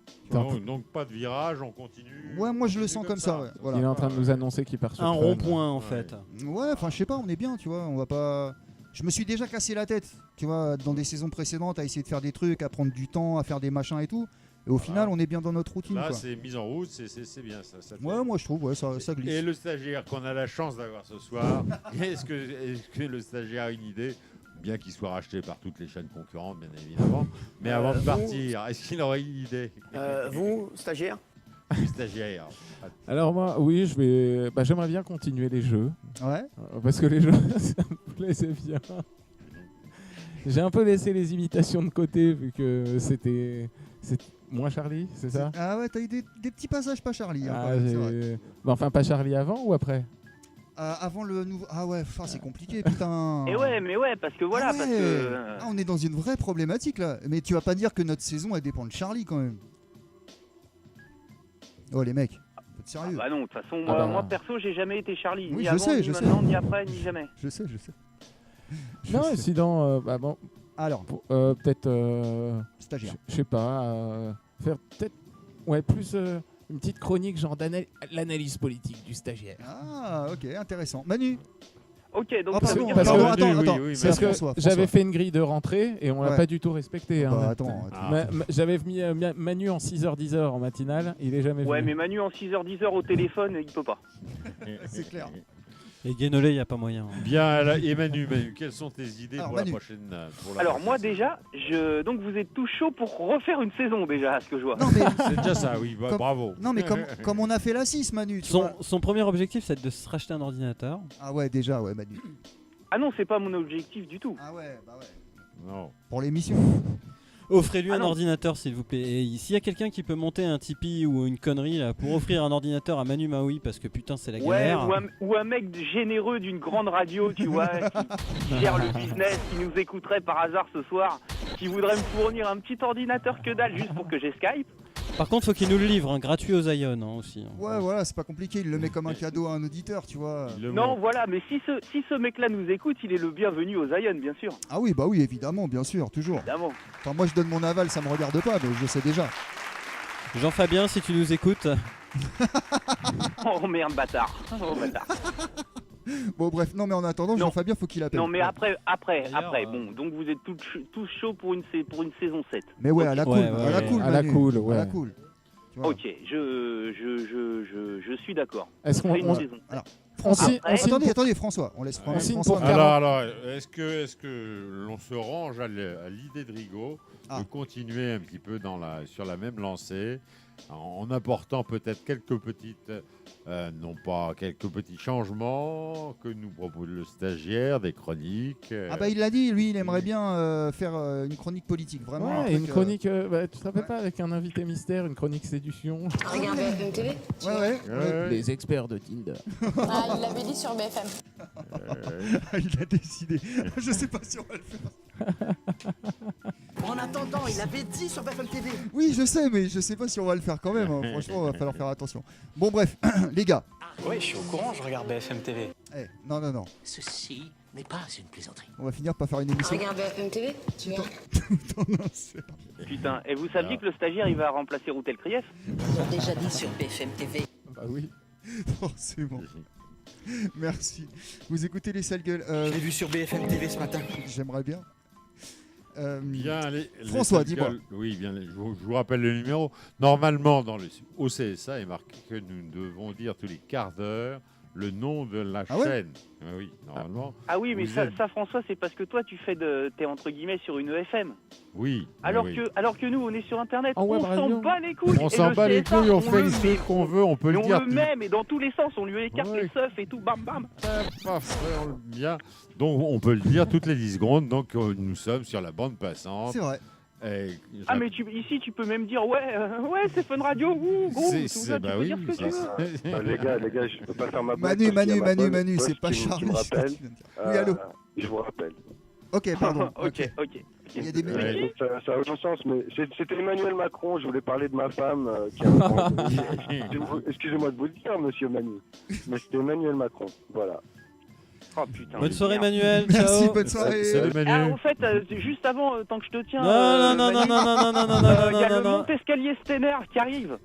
S5: Donc pas de virage, on continue.
S4: Ouais, moi je le sens comme ça. Ouais. Voilà.
S12: Il est en train de nous annoncer qu'il part sur
S3: Un
S12: Fun.
S3: rond-point en fait.
S4: Ouais, enfin je sais pas, on est bien, tu vois. On va pas. Je me suis déjà cassé la tête, tu vois, dans des saisons précédentes, à essayer de faire des trucs, à prendre du temps, à faire des machins et tout. Et au final, on est bien dans notre routine.
S5: Là,
S4: quoi.
S5: c'est mise en route, c'est bien ça.
S4: Ouais, moi je trouve, ouais, ça glisse.
S5: Et le stagiaire qu'on a la chance d'avoir ce soir, est-ce que le stagiaire a une idée? Bien qu'il soit racheté par toutes les chaînes concurrentes, bien évidemment. Mais avant de partir, est-ce qu'il aurait une idée?
S18: Vous, stagiaire?
S5: Oui, stagiaire.
S12: Alors moi, oui, j'aimerais bien continuer les jeux.
S4: Ouais.
S12: Parce que les jeux, ça me plaisait bien. J'ai un peu laissé les imitations de côté vu que c'était moins Charlie, c'est ça?
S4: Ah ouais, t'as eu des petits passages pas Charlie. Hein,
S12: Ah,
S4: quand même, c'est vrai.
S12: bah, enfin, pas Charlie avant ou après?
S4: Avant le nouveau. Ah ouais, c'est compliqué, putain.
S6: Et ouais, mais ouais, parce que voilà,
S4: Ah ouais.
S6: parce que.
S4: Ah, on est dans une vraie problématique là. Mais tu vas pas dire que notre saison elle dépend de Charlie quand même. Oh les mecs, faut être sérieux.
S6: Bah non, de toute façon,
S12: Ah bah.
S6: moi perso, j'ai jamais été Charlie.
S4: Oui,
S6: ni
S4: je
S6: avant,
S4: sais,
S6: ni
S4: je sais.
S6: maintenant, ni après, ni jamais.
S4: Je sais.
S12: Non, sinon, bah bon.
S4: Alors,
S12: peut-être.
S4: Stagiaire.
S12: Je sais pas. Faire peut-être. Ouais, plus une petite chronique genre l'analyse politique du stagiaire.
S4: Ah ok, intéressant. Manu.
S6: Ok, donc
S4: Oh,
S6: ça veut
S4: pardon,
S6: dire
S12: parce
S4: pardon,
S12: que-
S4: attends,
S5: oui,
S4: c'est
S12: Parce que
S4: François.
S12: j'avais fait une grille de rentrée et on l'a
S4: Ouais.
S12: pas du tout respecté.
S4: Bah,
S12: hein.
S4: attends.
S12: J'avais mis Manu en 6h-10h en matinale, il est jamais
S6: Ouais,
S12: venu.
S6: mais Manu en 6h-10h au téléphone, il peut pas.
S4: C'est clair.
S3: Et Guénolé, il n'y a pas moyen.
S5: Bien, alors, et Manu, quelles sont tes idées
S4: Alors,
S5: pour
S4: Manu.
S5: la prochaine
S6: Alors moi
S5: saison?
S6: déjà, donc vous êtes tout chaud pour refaire une saison déjà, à ce que je vois.
S4: Non mais,
S5: C'est déjà ça, oui,
S4: Comme-
S5: bravo.
S4: non, mais comme on a fait la 6, Manu. Tu vois.
S3: Son premier objectif, c'est de se racheter un ordinateur.
S4: Ah ouais, déjà, ouais, Manu.
S6: Ah non, c'est pas mon objectif du tout.
S4: Ah ouais, bah ouais.
S5: Non.
S4: Pour l'émission.
S3: Offrez-lui un
S6: non.
S3: ordinateur, s'il vous plaît. Et s'il y a quelqu'un qui peut monter un Tipeee ou une connerie là, pour offrir un ordinateur à Manu Maoui, parce que putain, c'est la
S6: Ouais,
S3: galère.
S6: ou un mec généreux d'une grande radio, tu vois, qui gère le business, qui nous écouterait par hasard ce soir, qui voudrait me fournir un petit ordinateur que dalle juste pour que j'ai Skype.
S3: Par contre, faut qu'il nous le livre, hein, gratuit aux Zion aussi.
S4: Ouais, voilà, c'est pas compliqué. Il le met comme un cadeau à un auditeur, tu vois.
S6: Non, voilà, mais si ce mec-là nous écoute, il est le bienvenu aux Zion, bien sûr.
S4: Ah oui, bah oui, évidemment, bien sûr, toujours.
S6: Évidemment.
S4: Enfin, moi, je donne mon aval, ça me regarde pas, mais je sais déjà.
S3: Jean-Fabien, si tu nous écoutes.
S6: Oh merde, bâtard. Oh bâtard.
S4: Bon, bref, non, mais en attendant, Jean-Fabien, faut qu'il appelle.
S6: Non, mais
S4: Ouais.
S6: après, bon, donc vous êtes tous chauds pour une saison 7.
S4: Mais ouais,
S6: Ok.
S4: à la cool, à la cool,
S12: à la
S4: Manu.
S12: cool, ouais.
S4: À la cool. Tu vois.
S6: Ok, je suis d'accord.
S12: Est-ce qu'on-
S6: On fait une
S12: on-
S6: saison.
S4: Alors,
S6: Après-
S4: attendez, François, on laisse François.
S5: Alors, est-ce que l'on se range à l'idée de Rigaud de continuer un petit peu sur la même lancée, en apportant peut-être quelques petites, non pas quelques petits changements que nous propose le stagiaire, des chroniques.
S4: Ah bah il l'a dit, lui il aimerait bien faire une chronique politique, vraiment. un
S12: Ouais,
S4: truc,
S12: une chronique, tu te rappelles pas, avec un invité mystère, une chronique séduction.
S7: Regarde BFM TV.
S4: Ouais.
S12: Les experts de Tinder.
S7: Ah, il l'avait dit sur BFM.
S4: Il a décidé. Je sais pas si on va le faire.
S18: En attendant, il avait dit sur BFM TV.
S4: Oui, je sais, mais je sais pas si on va le faire quand même. Hein. Franchement, il va falloir faire attention. Bon, bref, les gars.
S8: Ouais, je suis au courant, je regarde BFM TV.
S4: Non.
S17: Ceci n'est pas une plaisanterie.
S4: On va finir par faire une émission.
S7: Regarde BFM TV. Tu vois.
S6: Putain, et vous saviez que le stagiaire il va remplacer Routel Krief?
S10: Ils l'ont déjà dit sur BFM TV.
S4: Bah oui, forcément. Merci. Vous écoutez les sales gueules. Je
S18: l'ai vu sur BFM TV ce matin.
S4: J'aimerais bien.
S5: Bien,
S4: François,
S5: les
S4: dis-moi.
S5: Oui, bien, je vous rappelle le numéro. Normalement, au CSA, il est marqué que nous devons dire tous les quarts d'heure le nom de la chaîne. Ah oui, normalement.
S6: Ah oui, mais
S5: Vous
S6: ça,
S5: êtes-
S6: ça, François, c'est parce que toi tu t'es entre guillemets sur une EFM.
S5: Oui.
S6: Alors
S5: oui.
S6: que nous on est sur internet,
S12: En web
S6: on
S12: radio.
S6: s'en bat les couilles.
S5: On
S6: Et
S5: s'en
S6: le
S5: bat les
S6: CSA,
S5: couilles, on fait
S6: le
S5: ce
S6: met.
S5: qu'on veut, on peut
S6: Mais
S5: le
S6: on
S5: dire.
S6: le met, mais dans tous les sens, on lui écarte les seufs et tout, bam bam.
S5: Bien. Donc on peut le dire toutes les 10 secondes. Donc nous sommes sur la bande passante.
S4: C'est vrai.
S6: Ah mais ici tu peux même dire ouais c'est Fun Radio, ouh, gros, tout ça, tu peux dire ce que tu veux.
S9: Les gars, je peux pas faire ma blague.
S4: Manu,
S9: parce qu'il y a ma
S4: Manu,
S9: boss
S4: c'est pas
S9: qui me
S4: Charlie.
S9: rappelle.
S4: Oui, allô.
S9: Je vous rappelle.
S4: Ok, pardon.
S6: Ok.
S4: Il y a des
S9: Ouais, ça a aucun sens, mais c'était Emmanuel Macron. Je voulais parler de ma femme qui a un grand pays. Excusez-moi de vous le dire, monsieur Manu, mais c'était Emmanuel Macron. Voilà.
S6: Oh putain.
S3: Bonne soirée, Manuel.
S4: Merci,
S3: ciao.
S4: bonne soirée.
S5: Salut, Manu.
S6: Ah, en fait, juste avant, tant que je te tiens.
S3: Non, non,
S6: Manu, il y a le
S3: non.
S6: monte-escalier Stener qui arrive.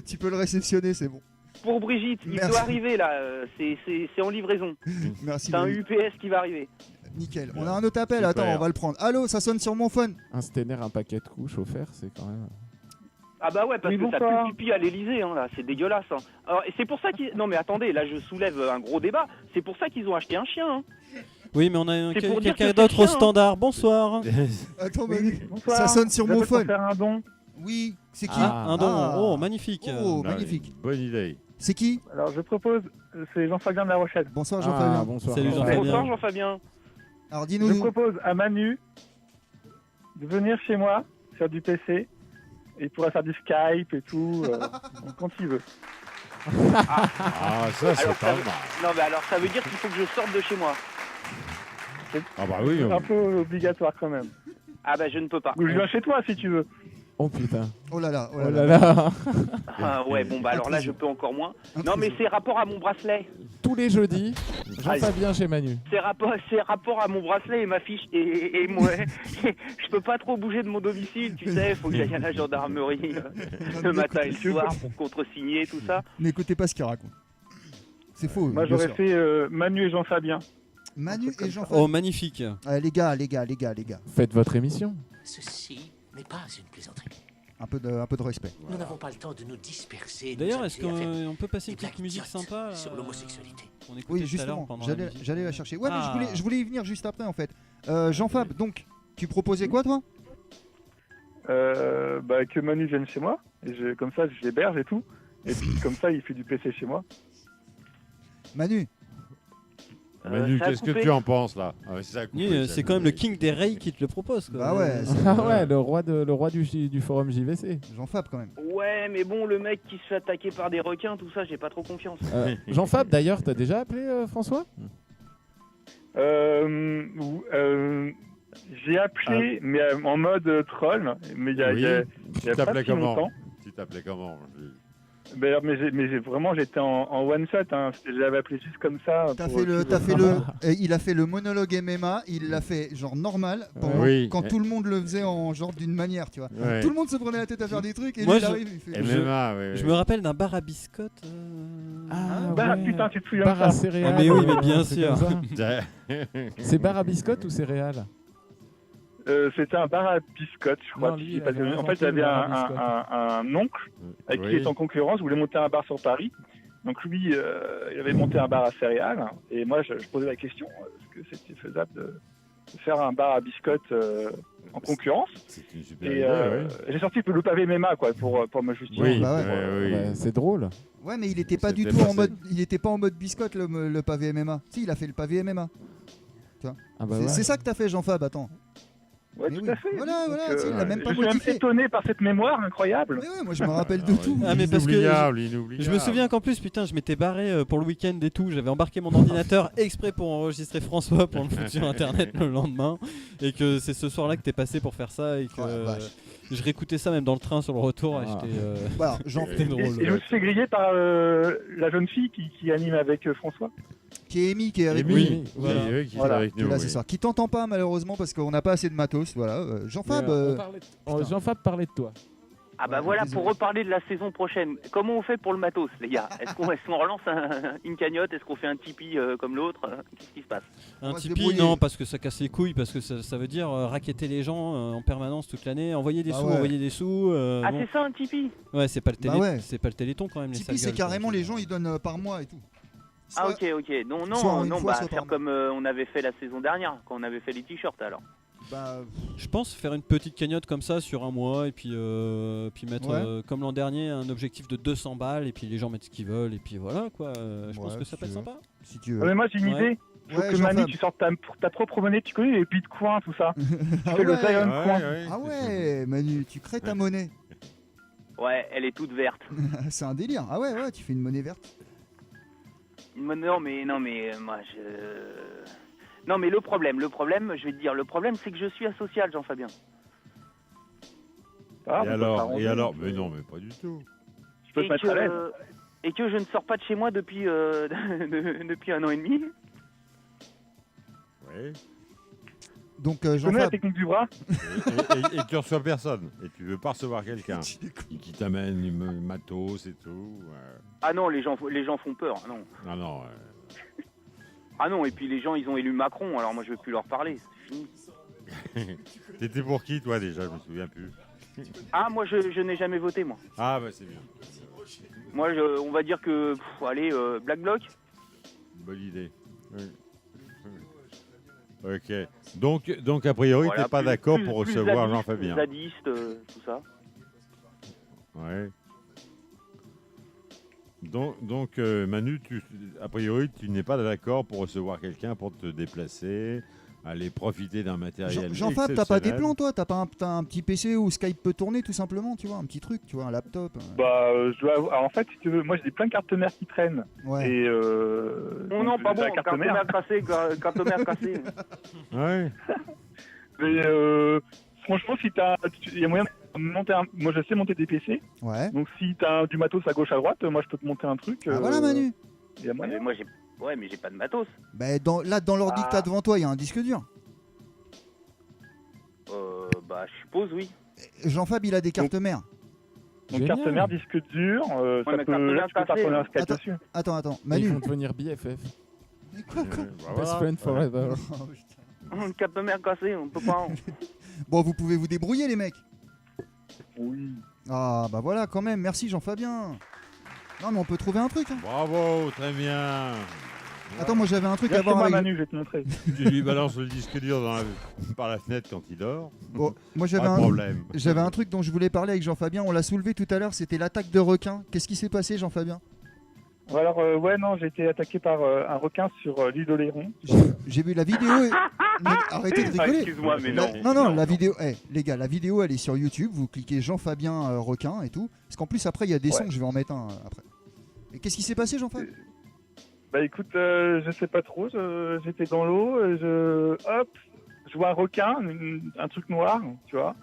S4: Tu peux le réceptionner, c'est bon.
S6: Pour Brigitte, il
S4: Merci.
S6: doit arriver là, c'est en livraison.
S4: Merci.
S6: C'est un
S4: Manu.
S6: UPS qui va arriver.
S4: Nickel. On a un autre appel,
S5: Super.
S4: attends, on va le prendre. Allô, ça sonne sur mon phone.
S12: Un Stener, un paquet de couches offert, c'est quand même.
S6: Ah bah ouais, parce
S16: Oui,
S6: que ça
S16: bonsoir.
S6: pue le pipi à l'Elysée, hein, là, c'est dégueulasse. Hein. Alors, et c'est pour ça qu'ils... Non mais attendez, là je soulève un gros débat, c'est pour ça qu'ils ont acheté un chien. Hein.
S3: Oui, mais on a
S6: C'est pour dire
S3: quelqu'un
S6: que
S3: d'autre
S6: c'est
S3: au
S6: chien, hein.
S3: standard. Bonsoir.
S4: Attends, Manu.
S16: Bonsoir.
S4: Ça sonne sur mon
S16: J'appelle pour
S4: phone.
S16: faire un don.
S4: Oui, c'est qui
S3: Un don.
S4: Ah.
S3: Oh, magnifique.
S4: Oh,
S5: Ah,
S4: magnifique.
S5: Bonne idée.
S4: C'est qui
S16: Alors je propose, c'est Jean-Fabien de La Rochelle.
S4: Bonsoir
S12: Ah,
S4: Jean-Fabien.
S12: bonsoir.
S3: Salut,
S12: Bonsoir.
S3: Jean-Fabien.
S6: Bonsoir Jean-Fabien.
S4: Alors
S16: Je
S4: dis-nous.
S16: propose à Manu de venir chez moi faire du PC. Et il pourra faire du Skype et tout, quand il veut.
S5: Ah, ça, c'est
S6: Alors,
S5: pas
S6: ça veut...
S5: mal.
S6: Non mais alors ça veut dire qu'il faut que je sorte de chez moi.
S5: Ah, bah oui.
S16: C'est un peu obligatoire quand même.
S6: Ah bah je ne peux pas.
S16: Ou je viens chez toi si tu veux.
S12: Oh putain.
S4: Oh là là, oh là
S12: Oh
S4: là.
S12: là là.
S6: Ah ouais, bon bah alors là je peux encore moins. Non mais c'est rapport à mon bracelet.
S12: Tous les jeudis, Jean-Fabien chez Manu.
S6: C'est rapport à mon bracelet et ma fiche et moi. Je peux pas trop bouger de mon domicile, tu sais, faut que j'aille à la gendarmerie le matin et le soir pour contresigner tout ça.
S4: N'écoutez pas ce qu'il raconte. C'est faux.
S16: Moi
S4: bien
S16: j'aurais
S4: sûr.
S16: fait Manu et Jean-Fabien.
S4: Manu et Jean-Fabien.
S3: Oh, magnifique.
S4: Les gars.
S12: Faites votre émission.
S17: Ceci n'est pas une plaisanterie.
S4: Un peu de respect.
S17: Nous n'avons pas le temps de nous disperser.
S3: D'ailleurs, est-ce qu'on peut passer une petite musique sympa
S17: sur l'homosexualité?
S3: On écoutait
S4: Oui,
S3: tout à l'heure
S4: justement.
S3: pendant la musique.
S4: J'allais la chercher. Ouais,
S3: Ah.
S4: mais je voulais y venir juste après en fait. Jean-Fab, donc, tu proposais quoi toi?
S16: Que Manu vienne chez moi. Et comme ça, je l'héberge et tout. Et puis comme ça, il fait du PC chez moi.
S4: Manu.
S5: Manu,
S6: ça a
S5: qu'est-ce que
S6: coupé.
S5: tu en penses là? Ah, ouais, ça a coupé,
S3: Oui,
S5: ça a
S3: c'est quand même
S5: coupé.
S3: le king des rails qui te le propose. Quoi.
S4: Bah ouais,
S12: Ah ouais, le roi du forum JVC.
S4: Jean-Fab quand même.
S6: Ouais, mais bon, le mec qui se fait attaquer par des requins, tout ça, j'ai pas trop confiance.
S12: Jean-Fab, d'ailleurs, t'as déjà appelé François?
S15: J'ai appelé, mais en mode troll, mais il y a,
S5: Oui.
S15: il y a
S5: Tu
S15: pas
S5: t'appelais
S15: si
S5: comment?
S15: longtemps.
S5: Tu t'appelais comment?
S15: Vraiment, j'étais en one shot. Hein. Je l'avais appelé juste comme ça.
S4: Il a fait le monologue MMA, il l'a fait genre normal,
S5: Oui.
S4: quand tout le monde le faisait en genre d'une manière, tu vois.
S5: Ouais.
S4: Tout le monde se prenait la tête à faire des trucs et
S3: Moi,
S4: lui il arrive, il fait.
S5: MMA, oui.
S3: Je me rappelle d'un bar à biscottes.
S15: Bah, putain, tu te souviens
S12: Bar
S15: de
S12: à
S15: ça?
S12: céréales.
S3: Ah, mais oui, mais bien
S12: c'est
S3: sûr.
S12: comme ça. C'est bar à biscottes ou céréales?
S15: C'était un bar à biscottes, je crois.
S12: Non, lui,
S15: Puis,
S12: il
S15: parce que,
S12: avait
S15: en fait,
S12: inventé le
S15: j'avais
S12: bar à biscottes.
S15: un oncle avec qui
S5: Oui.
S15: il était en concurrence, voulait monter un bar sur Paris. Donc lui, il avait monté un bar à céréales. Et moi, je posais la question, est-ce que c'était faisable de faire un bar à biscottes en concurrence?
S5: C'est une super
S15: Et
S5: idée,
S15: j'ai sorti le pavé MMA quoi, pour me justifier.
S5: Oui,
S4: Bah ouais.
S5: oui.
S12: Ouais, c'est drôle.
S4: Ouais, mais il était pas du
S5: C'était
S4: tout en
S5: passé.
S4: mode, il était pas en mode biscotte le pavé MMA. Si, il a fait le pavé MMA. Tu vois.
S12: Ah bah
S4: C'est
S12: ouais.
S4: c'est ça que t'as fait, Jean-Fab. Attends.
S15: Ouais,
S4: Mais
S15: tout
S4: oui.
S15: à fait.
S4: Voilà,
S15: Donc,
S4: voilà, il l'a même pas
S15: je suis un peu
S4: modifié.
S15: étonné par cette mémoire incroyable.
S4: Mais ouais, moi je me rappelle de tout.
S3: Ah mais parce que
S5: Inoubliable.
S3: je me souviens qu'en plus putain je m'étais barré pour le week-end et tout, j'avais embarqué mon ordinateur exprès pour enregistrer François pour le foutre sur internet le lendemain et que c'est ce soir là que t'es passé pour faire ça et que
S4: Oh, la vache.
S3: je réécoutais ça même dans le train sur le retour et
S12: Ah.
S3: j'étais
S4: Voilà,
S3: c'était drôle.
S15: Et je me suis fait griller par la jeune fille qui anime avec François.
S4: Qui est Amy, qui est avec nous.
S5: Oui,
S3: Voilà.
S5: oui, qui est
S15: Voilà.
S5: avec
S4: Qui est
S5: nous.
S4: là
S5: oui.
S4: ce soir. Qui t'entend pas malheureusement parce qu'on n'a pas assez de matos. Voilà. Jean-Fab.
S12: Jean-Fab parlait de toi.
S6: Ah bah
S4: Ouais,
S6: voilà,
S4: désolé.
S6: pour reparler de la saison prochaine, comment on fait pour le matos, les gars? Est-ce qu'on relance une cagnotte? Est-ce qu'on fait un Tipeee comme l'autre? Qu'est-ce qui se passe?
S4: On
S3: Un
S4: va se
S3: Tipeee
S4: débrouiller.
S3: non parce que ça casse les couilles parce que ça veut dire racketter les gens en permanence toute l'année, envoyer des
S4: Ah
S3: sous,
S4: ouais.
S3: envoyer des sous.
S6: Ah
S3: bon.
S6: c'est ça un Tipeee?
S3: Ouais, c'est pas le
S4: Bah ouais.
S3: c'est pas le Téléthon quand même les
S4: Tipeee,
S3: sales
S4: c'est
S3: gueules,
S4: carrément
S3: quoi.
S4: les gens ils donnent par mois et tout.
S6: Ah
S4: Soit-
S6: ok. Non,
S4: soit en
S6: non,
S4: une
S6: non,
S4: fois,
S6: bah
S4: soit
S6: faire
S4: par
S6: comme on avait fait la saison dernière, quand on avait fait les t-shirts alors.
S4: Bah,
S3: Je pense faire une petite cagnotte comme ça sur un mois et puis mettre
S4: Ouais.
S3: comme l'an dernier un objectif de 200 balles et puis les gens mettent ce qu'ils veulent et puis voilà quoi. Je pense
S4: Ouais,
S3: que ça
S4: si
S3: peut être
S4: tu veux.
S3: sympa.
S4: si tu veux.
S15: Ah, mais moi j'ai une
S3: Ouais.
S15: idée. Faut
S4: Ouais,
S15: que
S4: Jean-Fab.
S15: Manu, tu sortes ta propre monnaie. Tu connais les bitcoins, tout ça. Tu
S4: Ah
S15: fais le
S4: ouais.
S15: Zion
S5: Ouais,
S15: Coin.
S5: ouais.
S4: Ah ouais, Manu, tu crées ta monnaie.
S6: Ouais, elle est toute verte.
S4: C'est un délire. Ah ouais, tu fais une monnaie verte.
S6: Non mais moi je... Non mais le problème, je vais te dire, le problème c'est que je suis asocial, Jean-Fabien.
S15: Ah,
S5: Et
S15: on peut
S5: alors,
S15: s'arranger.
S5: et alors, mais non, mais pas du tout.
S15: Je peux te mettre à l'aise.
S6: Et que je ne sors pas de chez moi depuis, depuis 1 an et demi.
S5: Ouais.
S4: Donc
S15: Tu connais la
S4: Jean-Fab.
S15: technique du bras?
S5: Et tu reçois personne. Et tu veux pas recevoir quelqu'un qui t'amène du matos et tout.
S6: Ah non, les gens font peur, non.
S5: Non, non.
S6: Ah non, et puis les gens ils ont élu Macron, alors moi je vais plus leur parler, c'est fini.
S5: T'étais pour qui, toi, déjà? Je me souviens plus.
S6: Ah moi je n'ai jamais voté moi.
S5: Ah, bah, c'est bien.
S6: Moi on va dire que, allez, Black Bloc.
S5: Bonne idée. Oui. Ok. Donc a priori,
S6: Voilà,
S5: t'es pas
S6: plus-
S5: d'accord
S6: plus-
S5: pour
S6: plus
S5: recevoir
S6: zadiste,
S5: Jean-Fabien.
S6: Zadiste, tout ça.
S5: Ouais. Donc Manu, a priori, tu n'es pas d'accord pour recevoir quelqu'un pour te déplacer, aller profiter d'un matériel
S4: Jean-Fab, t'as pas des
S5: exceptionnel.
S4: plans toi? T'as pas t'as un petit PC où Skype peut tourner tout simplement, tu vois, un petit truc, tu vois, un laptop.
S15: Bah, je dois avoir... Alors, en fait, si tu veux, moi j'ai plein de cartes mères qui traînent.
S4: Ouais.
S15: Et
S6: Oh non,
S15: donc,
S6: pas
S15: j'ai
S6: bon,
S15: la carte mère.
S6: carte mère cassée.
S5: Ouais.
S15: Mais franchement, si il y a moyen de monter un... Moi, je sais monter des PC.
S4: Ouais.
S15: Donc, si t'as du matos à gauche, à droite, moi, je peux te monter un truc.
S4: Ah voilà Manu.
S15: Il y a moyen.
S6: Mais moi j'ai... Ouais, mais j'ai pas de matos.
S4: Bah là dans l'ordi que t'as devant toi, il y a un disque dur.
S6: Bah je suppose oui.
S4: Jean-Fab, il a des cartes mères.
S15: Donc, carte mère, disque dur,
S6: Ouais,
S15: ça
S6: mais
S15: peut...
S6: carte
S15: Là,
S6: mère
S15: tu peux
S6: cassée,
S15: faire un
S6: hein.
S15: Skype dessus.
S4: Attends,
S12: Ils
S4: Manu.
S12: vont devenir BFF.
S4: Quoi
S12: Best friend forever.
S6: Carte mère cassée, on peut pas.
S4: Bon, vous pouvez vous débrouiller les mecs.
S15: Oui.
S4: Ah bah voilà quand même, merci Jean-Fabien. Non mais on peut trouver un truc. Hein.
S5: Bravo, très bien.
S4: Attends, moi j'avais un truc
S15: Viens
S4: à voir
S15: chez moi,
S4: avec...
S15: Manu, je vais te montrer.
S5: Tu lui balances le disque dur par la fenêtre quand il dort.
S4: Bon, moi
S5: Pas de problème.
S4: j'avais un truc dont je voulais parler avec Jean-Fabien, on l'a soulevé tout à l'heure, c'était l'attaque de requins. Qu'est-ce qui s'est passé Jean-Fabien?
S15: Alors, non, j'ai été attaqué par un requin sur l'île d'Oléron.
S4: J'ai vu la vidéo. Mais arrêtez de rigoler.
S6: Excuse-moi, mais non.
S4: Non, la vidéo. Les gars, la vidéo, elle est sur YouTube. Vous cliquez Jean-Fabien requin et tout. Parce qu'en plus, après, il y a des sons que je vais en mettre un après. Et qu'est-ce qui s'est passé, Jean-Fabien?
S15: Bah écoute, je sais pas trop. J'étais dans l'eau. Je vois un requin, un truc noir, tu vois,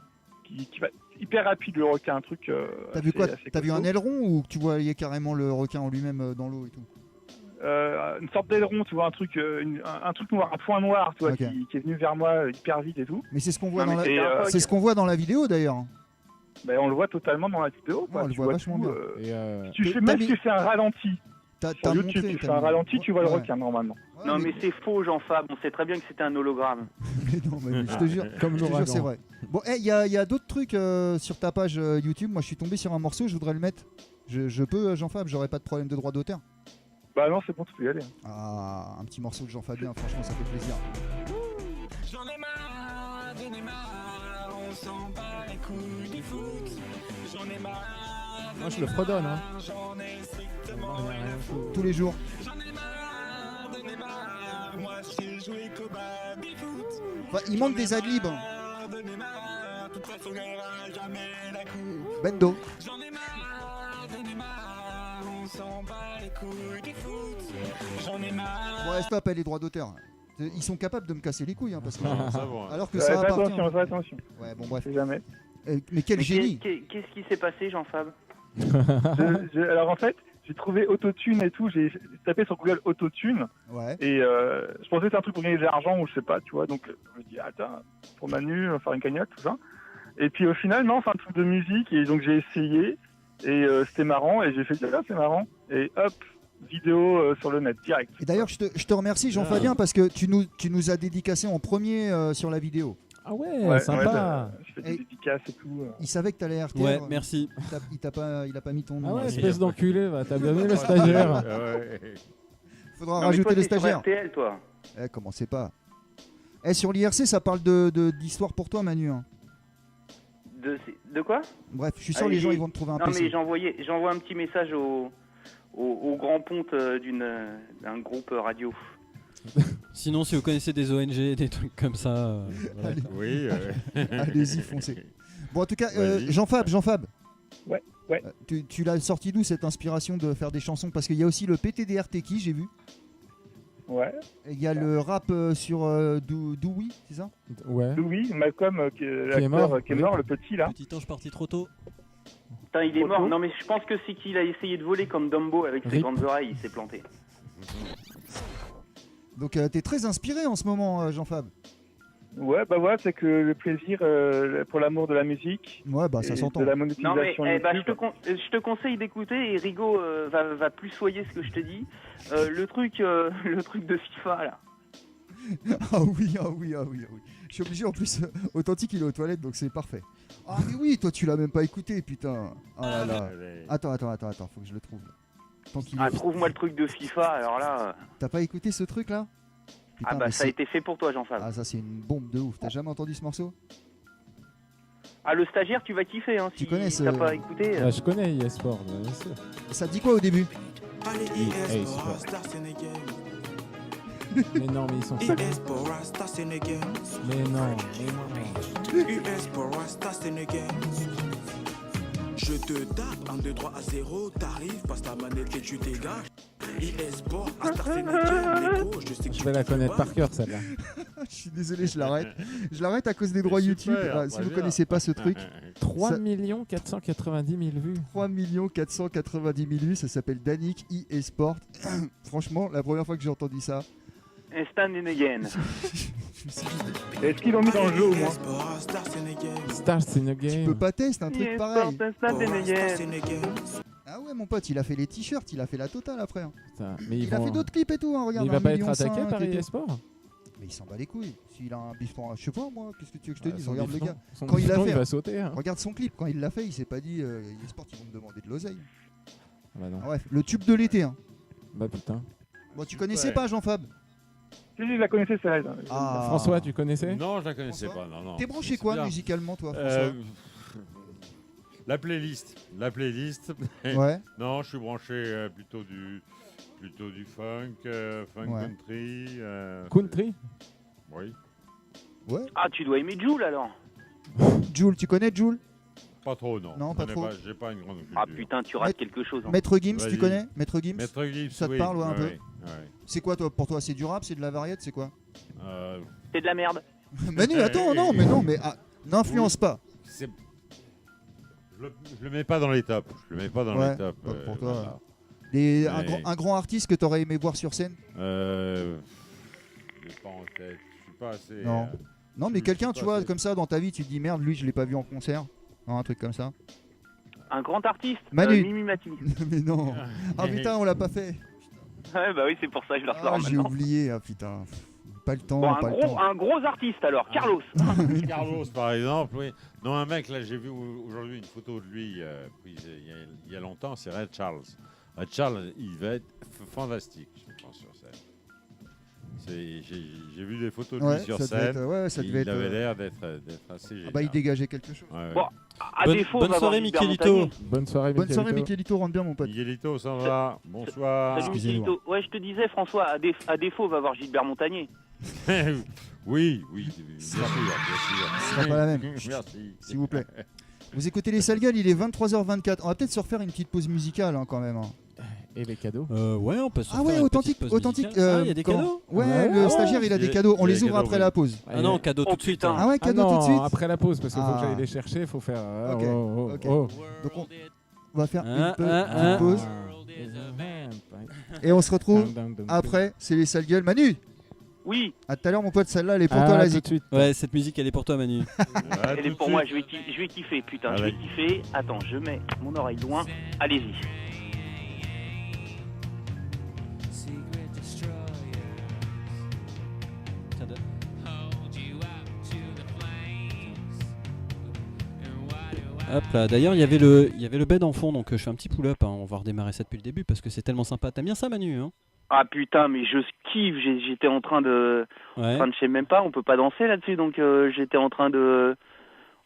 S15: qui va hyper rapide, le requin, un truc.
S4: T'as vu quoi? T'as vu un aileron ou tu voyais carrément le requin en lui-même dans l'eau et tout?
S15: Une sorte d'aileron, tu vois, un truc noir, un point noir, tu vois,
S4: Okay.
S15: qui est venu vers moi hyper vite et tout.
S4: Mais c'est ce qu'on voit c'est ce qu'on voit dans la vidéo d'ailleurs.
S15: Ben, on le voit totalement dans la vidéo.
S4: On le voit vachement bien.
S15: Si tu fais un ralenti. Sur YouTube, tu fais un ralenti, tu vois le requin normalement.
S6: Non, mais c'est faux, Jean-Fab. On sait très bien que c'était un hologramme.
S4: Non, mais je te jure, c'est vrai. Bon, il y a d'autres trucs sur ta page YouTube. Moi, je suis tombé sur un morceau, je voudrais le mettre. Je peux, Jean-Fab, j'aurais pas de problème de droit d'auteur.
S15: Bah non, c'est bon, tu peux y aller.
S4: Ah, un petit morceau de Jean-Fabien, franchement, ça fait plaisir.
S8: J'en ai marre, on s'en bat les couilles du foot. J'en ai marre.
S12: Moi, je le fredonne, hein.
S8: J'en ai strictement rien à foutre.
S4: Tous les jours.
S8: J'en ai marre, moi j'ai joué qu'au baby-foot.
S4: Enfin, il manque des adlibs.
S8: De toute façon, il gagnera jamais la coupe.
S4: Bendo.
S8: J'en ai marre, on s'en bat les couilles du foot. J'en ai marre.
S4: Bon, stop, les droits d'auteur. Ils sont capables de me casser les couilles, hein, parce que alors que
S15: Ouais,
S4: ça
S15: fais
S4: appartient.
S15: attention.
S4: Ouais, bon bref.
S15: Jamais.
S4: Mais quel génie.
S6: Qu'est-ce qui s'est passé, Jean-Fab?
S15: Alors en fait, j'ai trouvé autotune et tout. J'ai tapé sur Google autotune.
S4: Ouais.
S15: Et je pensais que c'était un truc pour gagner de l'argent ou je sais pas, tu vois. Donc je me dis, attends, pour Manu, faire une cagnotte, tout ça. Et puis au final, non, c'est un truc de musique. Et donc j'ai essayé. Et c'était marrant. Et j'ai fait, là, c'est marrant. Et hop, vidéo sur le net, direct.
S4: Et d'ailleurs, je te remercie, Jean-Fabien, parce que tu nous as dédicacé en premier sur la vidéo.
S12: Ah ouais, sympa.
S15: Je fais des dédicaces et tout.
S4: Il savait que t'allais RTL.
S3: Ouais, merci.
S4: Il a pas mis ton nom.
S12: Ah ouais, espèce d'enculé, va, t'as bien vu le stagiaire.
S4: Faudra rajouter le stagiaire.
S6: RTL, toi.
S4: Commencez pas. Sur l'IRC, ça parle d'histoire pour toi, Manu. Hein.
S6: De quoi?
S4: Bref, je suis sûr les gens ils vont te trouver un
S6: non,
S4: PC.
S6: Non, mais j'envoie un petit message au grand ponte d'un groupe radio.
S3: Sinon, si vous connaissez des ONG, des trucs comme ça. Voilà.
S5: Oui.
S4: Allez-y, foncez. Bon, en tout cas, Jean-Fab.
S15: Ouais.
S4: Tu l'as sorti d'où cette inspiration de faire des chansons? Parce qu'il y a aussi le PTDR Teki, j'ai vu.
S15: Ouais.
S4: Et il y a le rap sur Dewey, c'est ça?
S12: Ouais.
S15: Dewey, Malcolm, qui est
S12: mort,
S15: le petit là.
S3: Petit ange parti trop tôt.
S6: Putain, il est mort. Non, mais je pense que c'est qu'il a essayé de voler comme Dumbo avec ses grandes oreilles. Il s'est planté.
S4: Donc t'es très inspiré en ce moment, Jean-Fab.
S15: Ouais, bah ouais, c'est que le plaisir pour l'amour de la musique.
S4: Ouais, bah ça s'entend.
S15: De la
S6: Non, mais
S15: monétisation.
S6: je te conseille d'écouter et Rigo va plus soyer ce que je te dis. Le truc de FIFA là.
S4: Ah oui. Je suis obligé en plus, Authentique il est aux toilettes donc c'est parfait. Ah mais oui, toi tu l'as même pas écouté, putain. Oh là là. Attends, faut que je le trouve.
S6: Trouve-moi le truc de FIFA, alors là.
S4: T'as pas écouté ce truc là? Putain,
S6: bah ça a été fait pour toi, Jean-Fab.
S4: Ah ça c'est une bombe de ouf. T'as jamais entendu ce morceau?
S6: Ah, le stagiaire, tu vas kiffer hein, si t'as pas écouté.
S12: Ah, je connais eSport, bien sûr.
S4: Ça te dit quoi au début?
S12: eSport. Mais non, mais ils sont seuls. Mais non.
S19: Je te tape, 1, 2, 3 à 0, t'arrives, passe ta manette et tu dégages. eSport,
S12: Je vais la connaître par cœur, celle-là.
S4: Je suis désolé, je l'arrête. Je l'arrête à cause des droits YouTube. Si vous connaissez pas ce truc.
S12: 3 490 000 vues.
S4: 3 490 000 vues, ça s'appelle Danic eSport. Franchement, la première fois que j'ai entendu ça.
S6: Stand in again.
S15: Est-ce qu'ils l'ont mis dans le jeu au moins?
S12: Stars in a game.
S4: Tu peux pas tester un truc pareil.
S6: Stand in again.
S4: Ah ouais, mon pote, il a fait les t-shirts, il a fait la totale après.
S12: Putain, mais
S4: il a fait d'autres clips et tout, hein, regarde.
S12: Mais il va pas être attaqué par eSport?
S4: Mais il s'en bat les couilles. S'il a un bifton, je sais pas moi, qu'est-ce que tu veux que je te dise? Regarde
S12: bifton,
S4: le gars.
S12: son
S4: Quand il l'a
S12: bifton,
S4: fait,
S12: il va sauter, hein.
S4: Regarde son clip, quand il l'a fait, il s'est pas dit eSport, ils vont me demander de l'oseille.
S12: Bah non.
S4: Ah, bref, le tube de l'été. Hein.
S12: Bah putain.
S4: Bon, tu connaissais pas Jean-Fab?
S15: Si, je la connaissais celle-là.
S4: Ah.
S12: François, tu connaissais?
S5: Non, je la connaissais pas. Non.
S4: T'es branché quoi musicalement, toi, François?
S5: La playlist.
S4: Ouais.
S5: Non, je suis branché plutôt Plutôt du funk, funk
S4: Ouais.
S5: country.
S12: Country.
S5: Oui.
S4: Ouais.
S6: Ah, tu dois aimer Jul alors.
S4: Jules, tu connais Jules?
S5: Pas trop, non.
S4: Non, pas
S5: Je
S4: trop.
S5: connais J'ai pas une grande culture.
S6: Ah putain, tu rates quelque chose. hein.
S4: Maître Gims, tu
S5: Vas-y.
S4: connais Maître Gims?
S5: Maître Gims,
S4: Ça te
S5: oui.
S4: parle, ouais, un peu?
S5: Ouais.
S4: C'est quoi, toi, pour toi? C'est du rap, c'est de la variété, c'est quoi?
S6: C'est de la merde.
S4: Manu, attends, non, mais n'influence pas.
S5: Je le mets pas dans les tops. Je le mets pas dans
S4: Ouais,
S5: les tops.
S4: pour toi.
S5: voilà.
S4: Des-
S5: Mais-
S4: un grand artiste que t'aurais aimé voir sur scène?
S5: Je l'ai pas en tête. Je suis pas assez.
S4: Non. Non, mais
S5: je
S4: quelqu'un,
S5: suis
S4: tu
S5: pas
S4: vois,
S5: assez-
S4: comme ça, dans ta vie, tu te dis merde, lui, je l'ai pas vu en concert. Non, un truc comme ça.
S6: Un grand artiste.
S4: Manu.
S6: Mimi Mati.
S4: Mais non. Ah putain, on l'a pas fait.
S6: Ouais, bah oui, c'est pour ça que je le ressors
S4: Ah, j'ai
S6: maintenant.
S4: oublié, ah putain. Pas le temps,
S6: Bon,
S4: pas le temps.
S6: un gros artiste alors, Carlos.
S5: Carlos, par exemple, oui. Non, un mec, là, j'ai vu aujourd'hui une photo de lui prise il y a longtemps, c'est Ray Charles. Ray Charles, il va être fantastique, je pense, sur scène. J'ai vu des photos de
S4: Ouais,
S5: lui sur
S4: ça devait
S5: scène.
S4: être- ouais, ça devait
S5: il
S4: être,
S5: avait l'air d'être assez génial.
S4: Ah bah, il dégageait quelque chose.
S5: Ouais, ouais.
S6: Bon, à défaut, on
S3: bonne
S6: va
S3: soirée,
S6: voir Gilbert
S3: Michelito.
S6: Montagnier.
S12: Bonne soirée,
S4: Bonne soirée, Michelito, rentre bien, mon pote.
S5: Miguelito, ça va. Bonsoir.
S6: Salut Michelito. Ouais, je te disais, François, à défaut, on va voir Gilbert Montagnier.
S5: Oui, bien sûr.
S4: Ce sera pas la même.
S5: Merci.
S4: S'il vous plaît. Vous écoutez les sales gueules, il est 23h24. On va peut-être se refaire une petite pause musicale hein, quand même. hein.
S12: Et les cadeaux?
S3: Ouais, on peut se
S4: Ah
S3: faire
S4: ouais,
S3: une
S4: authentique.
S3: petite pause musicale. Ah, il y a des
S4: comment-
S3: cadeaux.
S4: Ouais, le stagiaire il a des cadeaux. On les ouvre après la pause.
S3: Ah non, cadeau tout de suite. hein.
S4: Ah ouais, cadeau
S12: non,
S4: tout de suite.
S12: après la pause, parce qu'il faut que
S4: Ah.
S12: j'aille les chercher, il faut faire...
S4: Ok, ok.
S12: oh.
S4: Donc on va faire une
S3: Ah.
S4: pause. Et on se retrouve après. C'est les sales gueules. Manu.
S6: Oui.
S4: À tout à l'heure, mon pote. Celle-là, elle est pour toi, vas-y.
S3: Ouais, cette musique, elle est pour toi, Manu.
S6: Elle est pour moi, je vais kiffer, putain, je vais kiffer. Attends, je mets mon oreille loin. Allez-y.
S3: Hop là. D'ailleurs, il y avait le bed en fond, donc je fais un petit pull-up. hein. On va redémarrer ça depuis le début parce que c'est tellement sympa. T'aimes bien ça, Manu hein?
S6: Ah putain, mais je kiffe. J'étais en train de.
S3: Ouais.
S6: Enfin, je sais même pas, on peut pas danser là-dessus, donc j'étais en train de.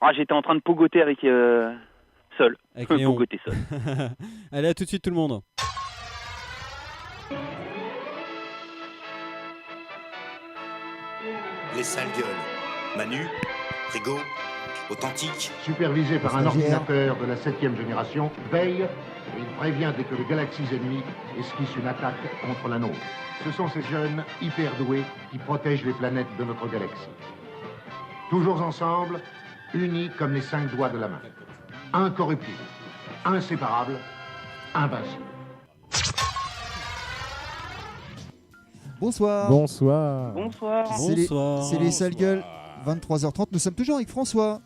S6: Ah, j'étais en train de pogoter avec. Seul.
S3: Avec Léon.
S6: Pogoter seul.
S3: Allez, à tout de suite, tout le monde.
S1: Les sales gueules. Manu, Rigaud, Authentique.
S2: Supervisé par un
S1: Stagiaire.
S2: ordinateur de la 7e génération, veille et il prévient dès que les galaxies ennemies esquissent une attaque contre la nôtre. Ce sont ces jeunes hyper doués qui protègent les planètes de notre galaxie. Toujours ensemble, unis comme les 5 doigts de la main. Incorruptibles, inséparables, invincibles.
S4: Bonsoir.
S12: Bonsoir.
S6: Bonsoir.
S4: C'est les sales gueules. 23h30. Nous sommes toujours avec François.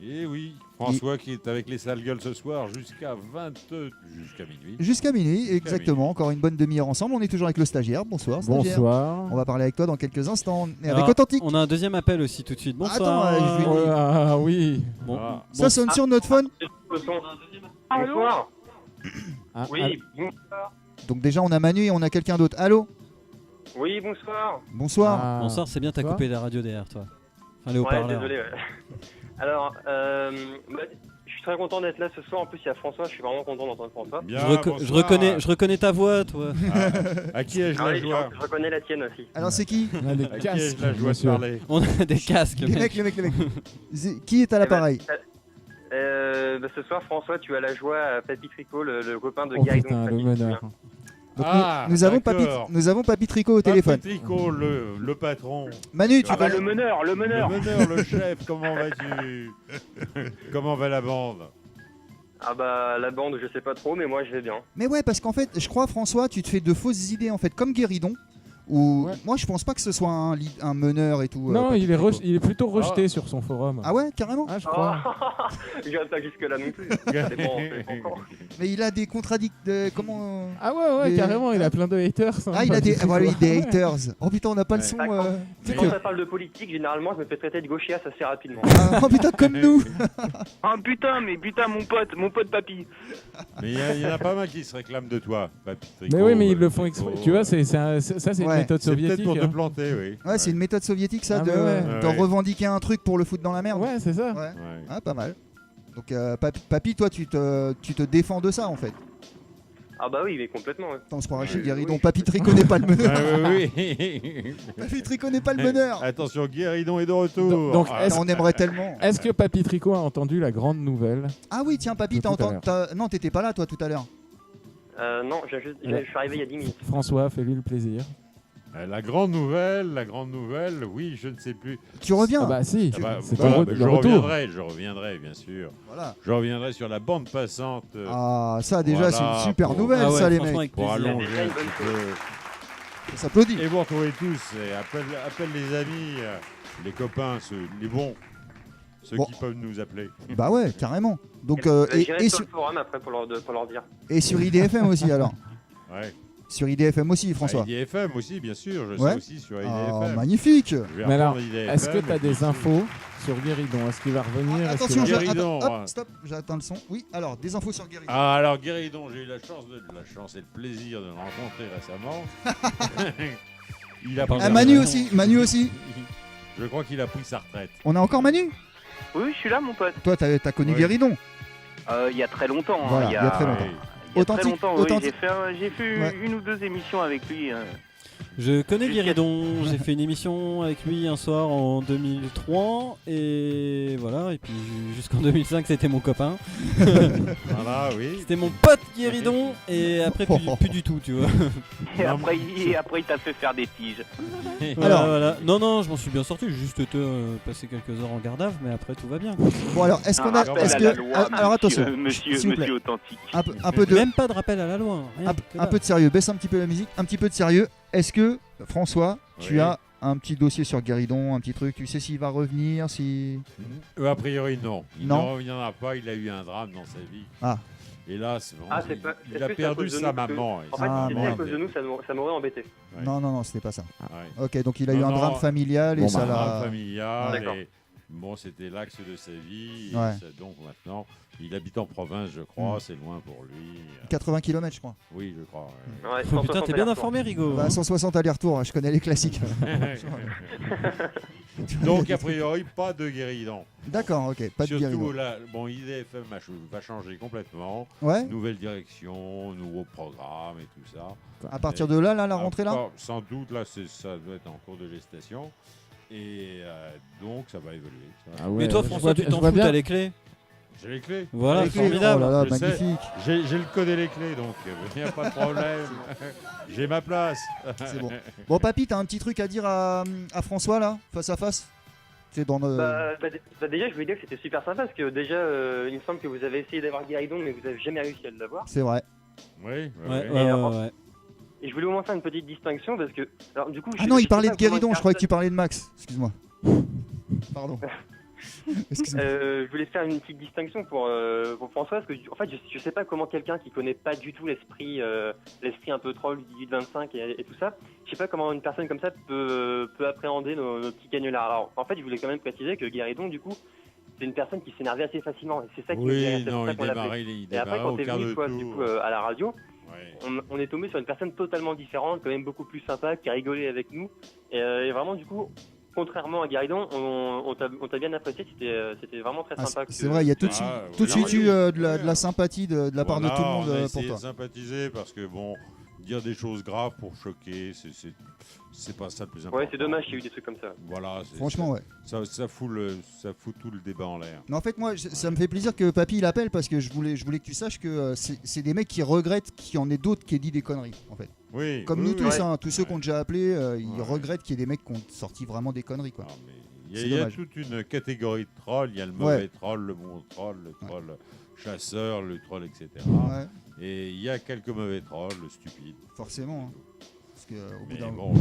S5: Et oui, François qui est avec les sales gueules ce soir jusqu'à minuit.
S4: Jusqu'à minuit, exactement. Encore une bonne demi-heure ensemble. On est toujours avec le stagiaire. Bonsoir. Stagiaire.
S12: Bonsoir.
S4: On va parler avec toi dans quelques instants. Et avec
S3: Alors,
S4: Authentique.
S3: On a un deuxième appel aussi tout de suite. Bonsoir.
S4: Attends, je lui dis.
S12: Ah oui.
S3: Bon,
S4: Ça sonne sur notre phone.
S15: Bonsoir.
S12: Oui,
S15: bonsoir.
S4: Donc déjà, on a Manu et on a quelqu'un d'autre. Allô.
S15: Oui, bonsoir.
S4: Bonsoir.
S3: Bonsoir, c'est bien, t'as coupé la radio derrière toi. Enfin, les
S15: Ouais,
S3: haut-parleurs.
S15: désolé. Ouais. Alors, je suis très content d'être là ce soir. En plus, il y a François. Je suis vraiment content d'entendre François.
S3: Je reconnais ta voix, toi.
S5: À qui ai-je
S15: Ah
S5: la
S15: oui,
S5: joie
S15: je reconnais la tienne aussi.
S4: Alors c'est qui?
S12: On a des
S5: À qui ai-je
S12: casques,
S5: la joie de
S12: monsieur.
S5: parler
S3: On a des casques.
S4: Les mecs. Qui est à l'appareil?
S15: Ce soir, François, tu as la joie à Papy Tricot, le copain de
S12: Oh
S15: Gaëdon.
S12: putain, le
S15: Papy,
S12: meneur.
S4: Donc,
S5: Ah,
S4: nous avons
S5: d'accord.
S4: Papy Tricot au téléphone.
S5: Papy Tricot, le patron.
S4: Manu, tu
S6: Ah bah
S4: vas-
S6: le meneur.
S5: Le meneur, le chef, comment vas-tu? Comment va la bande?
S15: Ah bah, la bande, je sais pas trop, mais moi, je vais bien.
S4: Mais ouais, parce qu'en fait, je crois, François, tu te fais de fausses idées, en fait, comme Guéridon. Ou moi, je pense pas que ce soit un meneur et tout.
S12: Non,
S4: Papy
S12: il est,
S4: Tricot.
S12: il est plutôt rejeté sur son forum.
S4: Ah ouais, carrément.
S12: Ah, je crois.
S15: Je dirais pas jusque-là non plus. Ça dépend encore.
S4: Mais il a des comment
S12: Ah ouais,
S4: des-
S12: carrément, il a plein de haters. hein,
S4: Ah, il a
S12: Papy
S4: des,
S12: Tricot.
S4: voilà, des haters. Oh putain, on n'a pas le son.
S15: Bah,
S4: tu sais
S15: Quand
S4: que-
S15: ça parle de politique, généralement, je me fais traiter de gauchiasse assez rapidement.
S4: Ah, oh putain, comme nous.
S6: Ah putain, mon pote Papy.
S5: Mais il y en a pas mal qui se réclament de toi, Papy Tricot.
S12: Mais oui, mais ils le font exprès. Tu vois, ça, c'est une
S4: Ouais.
S12: méthode
S5: C'est peut-être
S12: soviétique.
S5: pour te
S12: hein.
S5: planter, oui.
S4: Ouais, c'est une méthode soviétique, ça,
S12: Ah,
S4: de,
S12: mais ouais.
S4: de
S5: Ouais.
S4: revendiquer un truc pour le foutre dans la merde.
S12: Ouais, c'est ça.
S4: Ouais. Ah, pas mal. Donc, Papy, toi, tu te défends de ça, en fait.
S20: Ah bah oui, mais complètement. Ouais.
S4: Attends, on se croirait chez Guéridon. Papy Tricot n'est pas le meneur.
S5: Oui.
S4: Papy Tricot n'est pas le meneur.
S5: Attention, Guéridon est de retour.
S12: Donc,
S4: on aimerait tellement.
S12: Est-ce que Papy Tricot a entendu la grande nouvelle?
S4: Ah oui, tiens, Papy,
S12: De
S4: t'as
S12: tout à
S4: entendu. Non, t'étais pas là, toi, tout à l'heure.
S20: Non, je suis arrivé il y a 10 minutes.
S12: François, fais-lui le plaisir.
S5: La grande nouvelle, oui, je ne sais plus.
S4: Tu reviens?
S12: Ah bah si,
S5: Ah bah,
S12: c'est
S5: voilà,
S12: le
S5: je
S12: retour.
S5: reviendrai, bien sûr.
S4: Voilà.
S5: Je reviendrai sur la bande passante.
S4: Ah, ça déjà,
S5: voilà,
S4: c'est une super
S5: pour-
S4: nouvelle,
S3: Ah ouais,
S4: ça, les
S3: franchement,
S4: mecs.
S3: avec
S5: Pour
S3: plaisir.
S5: allonger un petit peu.
S4: Ça s'applaudit.
S5: Et vous retrouvez tous, et appelle les amis, les copains, les bons, ceux
S4: Bon.
S5: qui peuvent nous appeler.
S4: Bah ouais, carrément. Donc,
S20: J'irai
S4: et
S20: sur
S4: sur,
S20: le forum après pour leur dire.
S4: et sur IDFM aussi, alors.
S5: Ouais.
S4: Sur IDFM aussi, François.
S5: IDFM aussi, bien sûr, je
S4: Ouais.
S5: suis aussi sur
S4: Ah,
S5: IDFM.
S4: magnifique.
S5: Je vais
S12: Mais alors,
S5: reprendre IDFM,
S12: est-ce que tu as
S5: et
S12: des
S5: puis-
S12: infos sur Guéridon? Est-ce qu'il va revenir? Est-ce
S4: Attention,
S12: qu'il va-
S5: Guéridon,
S4: attends,
S5: ouais.
S4: hop, stop, j'attends le son. Oui, alors, des infos sur Guéridon.
S5: Ah, alors Guéridon, j'ai eu la chance et le plaisir de le rencontrer récemment. Il a pris
S4: Ah, Manu aussi.
S5: Je crois qu'il a pris sa retraite.
S4: On a encore Manu?
S20: Oui, je suis là, mon pote.
S4: Toi, t'as connu
S5: Ouais.
S4: Guéridon.
S20: Il y a très longtemps. hein,
S4: Voilà, il y a très longtemps.
S5: Ouais.
S20: Il y a
S4: Authentique,
S20: très longtemps, oui.
S4: authentique.
S20: J'ai fait
S4: Ouais.
S20: une ou deux émissions avec lui.
S3: Je connais Guéridon, j'ai fait une émission avec lui un soir en 2003 et voilà, et puis jusqu'en 2005 c'était mon copain.
S5: Voilà, oui.
S3: C'était mon pote Guéridon et après plus du tout, tu vois.
S20: Et après, il t'a fait faire des tiges.
S3: Voilà. Non, je m'en suis bien sorti, j'ai juste été passer quelques heures en garde à vue, mais après tout va bien.
S4: Bon, alors, est-ce qu'on a.
S20: rappel
S4: Est-ce
S20: à la
S4: que.
S20: loi,
S4: Alors, attention.
S20: Monsieur
S4: s'il vous plaît.
S20: authentique.
S4: Un peu de.
S3: Même pas de rappel à la loi. Rien, que
S4: Un
S3: dalle.
S4: peu de sérieux, baisse un petit peu la musique, un petit peu de sérieux. Est-ce que, François, tu
S5: Oui.
S4: as un petit dossier sur Guéridon, un petit truc, tu sais s'il va revenir, si...
S5: A priori, non. Il
S4: Non.
S5: n'en reviendra pas, il a eu un drame dans sa vie.
S4: Ah.
S5: Hélas,
S20: Ah, c'est pas.
S5: il
S20: est-ce
S5: a
S20: que c'est à
S5: perdu
S20: cause de
S5: sa
S20: nous, parce que,
S5: maman.
S20: En fait,
S4: Ah,
S20: si c'était à
S4: merde.
S20: cause de nous, ça m'aurait embêté.
S5: Ouais.
S4: Non, c'était pas ça.
S5: Ouais.
S4: Ok, donc il a eu
S5: Non,
S4: un
S5: non.
S4: drame familial et
S5: Bon,
S4: ça
S5: un
S4: l'a...
S5: drame familial,
S20: D'accord.
S5: et bon, c'était l'axe de sa vie. et
S4: Ouais.
S5: donc maintenant, il habite en province, je crois, c'est loin pour lui.
S4: 80 km, je crois.
S5: Oui, je crois. ouais.
S20: Ouais,
S3: Oh, putain,
S20: 160
S3: t'es bien
S20: allers-retours.
S3: informé, Rigo.
S4: Bah, 160 allers-retours, je connais les classiques.
S5: Donc, a priori, pas de Guéridon.
S4: D'accord, ok, pas de
S5: Surtout
S4: Guéridon.
S5: là, bon, IDFM va changer complètement.
S4: Ouais.
S5: Nouvelle direction, nouveau programme et tout ça.
S4: À partir de là, la rentrée là
S5: Sans doute, là, ça doit être en cours de gestation. Et donc, ça va évoluer. Ça va.
S12: Ah ouais,
S3: Mais toi,
S12: je
S3: François,
S12: vois
S3: tu
S12: bien-
S3: t'en
S12: je vois
S3: fous,
S12: bien.
S3: t'as les clés.
S5: J'ai les clés.
S3: Voilà,
S4: Les clés.
S3: formidable.
S4: Oh là là,
S5: Je sais.
S4: magnifique.
S5: J'ai le code et les clés, donc il n'y a pas de problème. J'ai ma place.
S4: C'est bon. Bon, papy, t'as un petit truc à dire à François là, face à face? C'est dans le...
S20: Déjà, je voulais dire que c'était super sympa parce que déjà, il me semble que vous avez essayé d'avoir Guéridon, mais vous n'avez jamais réussi à l'avoir.
S4: C'est vrai.
S5: Oui,
S3: Ouais.
S20: Et je voulais au moins faire une petite distinction parce que. Alors, du coup,
S4: Ah non, il parlait de Guéridon, je croyais que tu parlais de Max. Excuse-moi. Pardon. Excuse-moi.
S20: Je voulais faire une petite distinction pour François parce que en fait je sais pas comment quelqu'un qui connaît pas du tout l'esprit un peu troll du 18-25 et tout ça, je sais pas comment une personne comme ça peut appréhender nos petits canulars. Alors en fait je voulais quand même préciser que Guéridon du coup c'est une personne qui s'énervait assez facilement et c'est ça qui
S5: Oui,
S20: c'est pour
S5: non,
S20: ça
S5: il
S20: qu'on l'appelait.
S5: démarrait, il
S20: Et après
S5: démarrait
S20: quand
S5: au
S20: t'es
S5: quart
S20: venu
S5: de
S20: toi du
S5: tour.
S20: coup à la radio,
S5: Ouais.
S20: on est tombé sur une personne totalement différente, quand même beaucoup plus sympa, qui a rigolé avec nous et vraiment du coup contrairement à Guéridon, on t'a bien apprécié, c'était vraiment très
S4: Ah,
S20: sympa.
S4: c'est vrai, il y a tout de suite, tout de suite eu de la sympathie de la part de tout le monde
S5: on a
S4: pour
S5: essayé
S4: toi.
S5: de sympathiser parce que bon, dire des choses graves pour choquer, c'est pas ça le plus important.
S20: Ouais, c'est dommage qu'il y ait eu des trucs comme ça.
S5: Voilà.
S4: Franchement, ouais.
S5: Ça fout tout le débat en l'air.
S4: Mais en fait, moi, ça me fait plaisir que Papy il appelle parce que je voulais que tu saches que c'est des mecs qui regrettent qu'il y en ait d'autres qui aient dit des conneries, en fait.
S5: Oui.
S4: Comme
S5: oui,
S4: nous
S5: oui.
S4: tous, hein, tous ceux qui ont déjà appelé, ils regrettent qu'il y ait des mecs qui ont sorti vraiment des conneries, quoi.
S5: Il y a toute une catégorie de trolls. Il y a le mauvais troll, le bon troll, le troll chasseur, le troll, etc.
S4: Ouais.
S5: Et il y a quelques mauvais trolls, le stupide.
S4: Forcément. Hein. Parce que, au bout
S5: Mais
S4: d'un
S5: bon,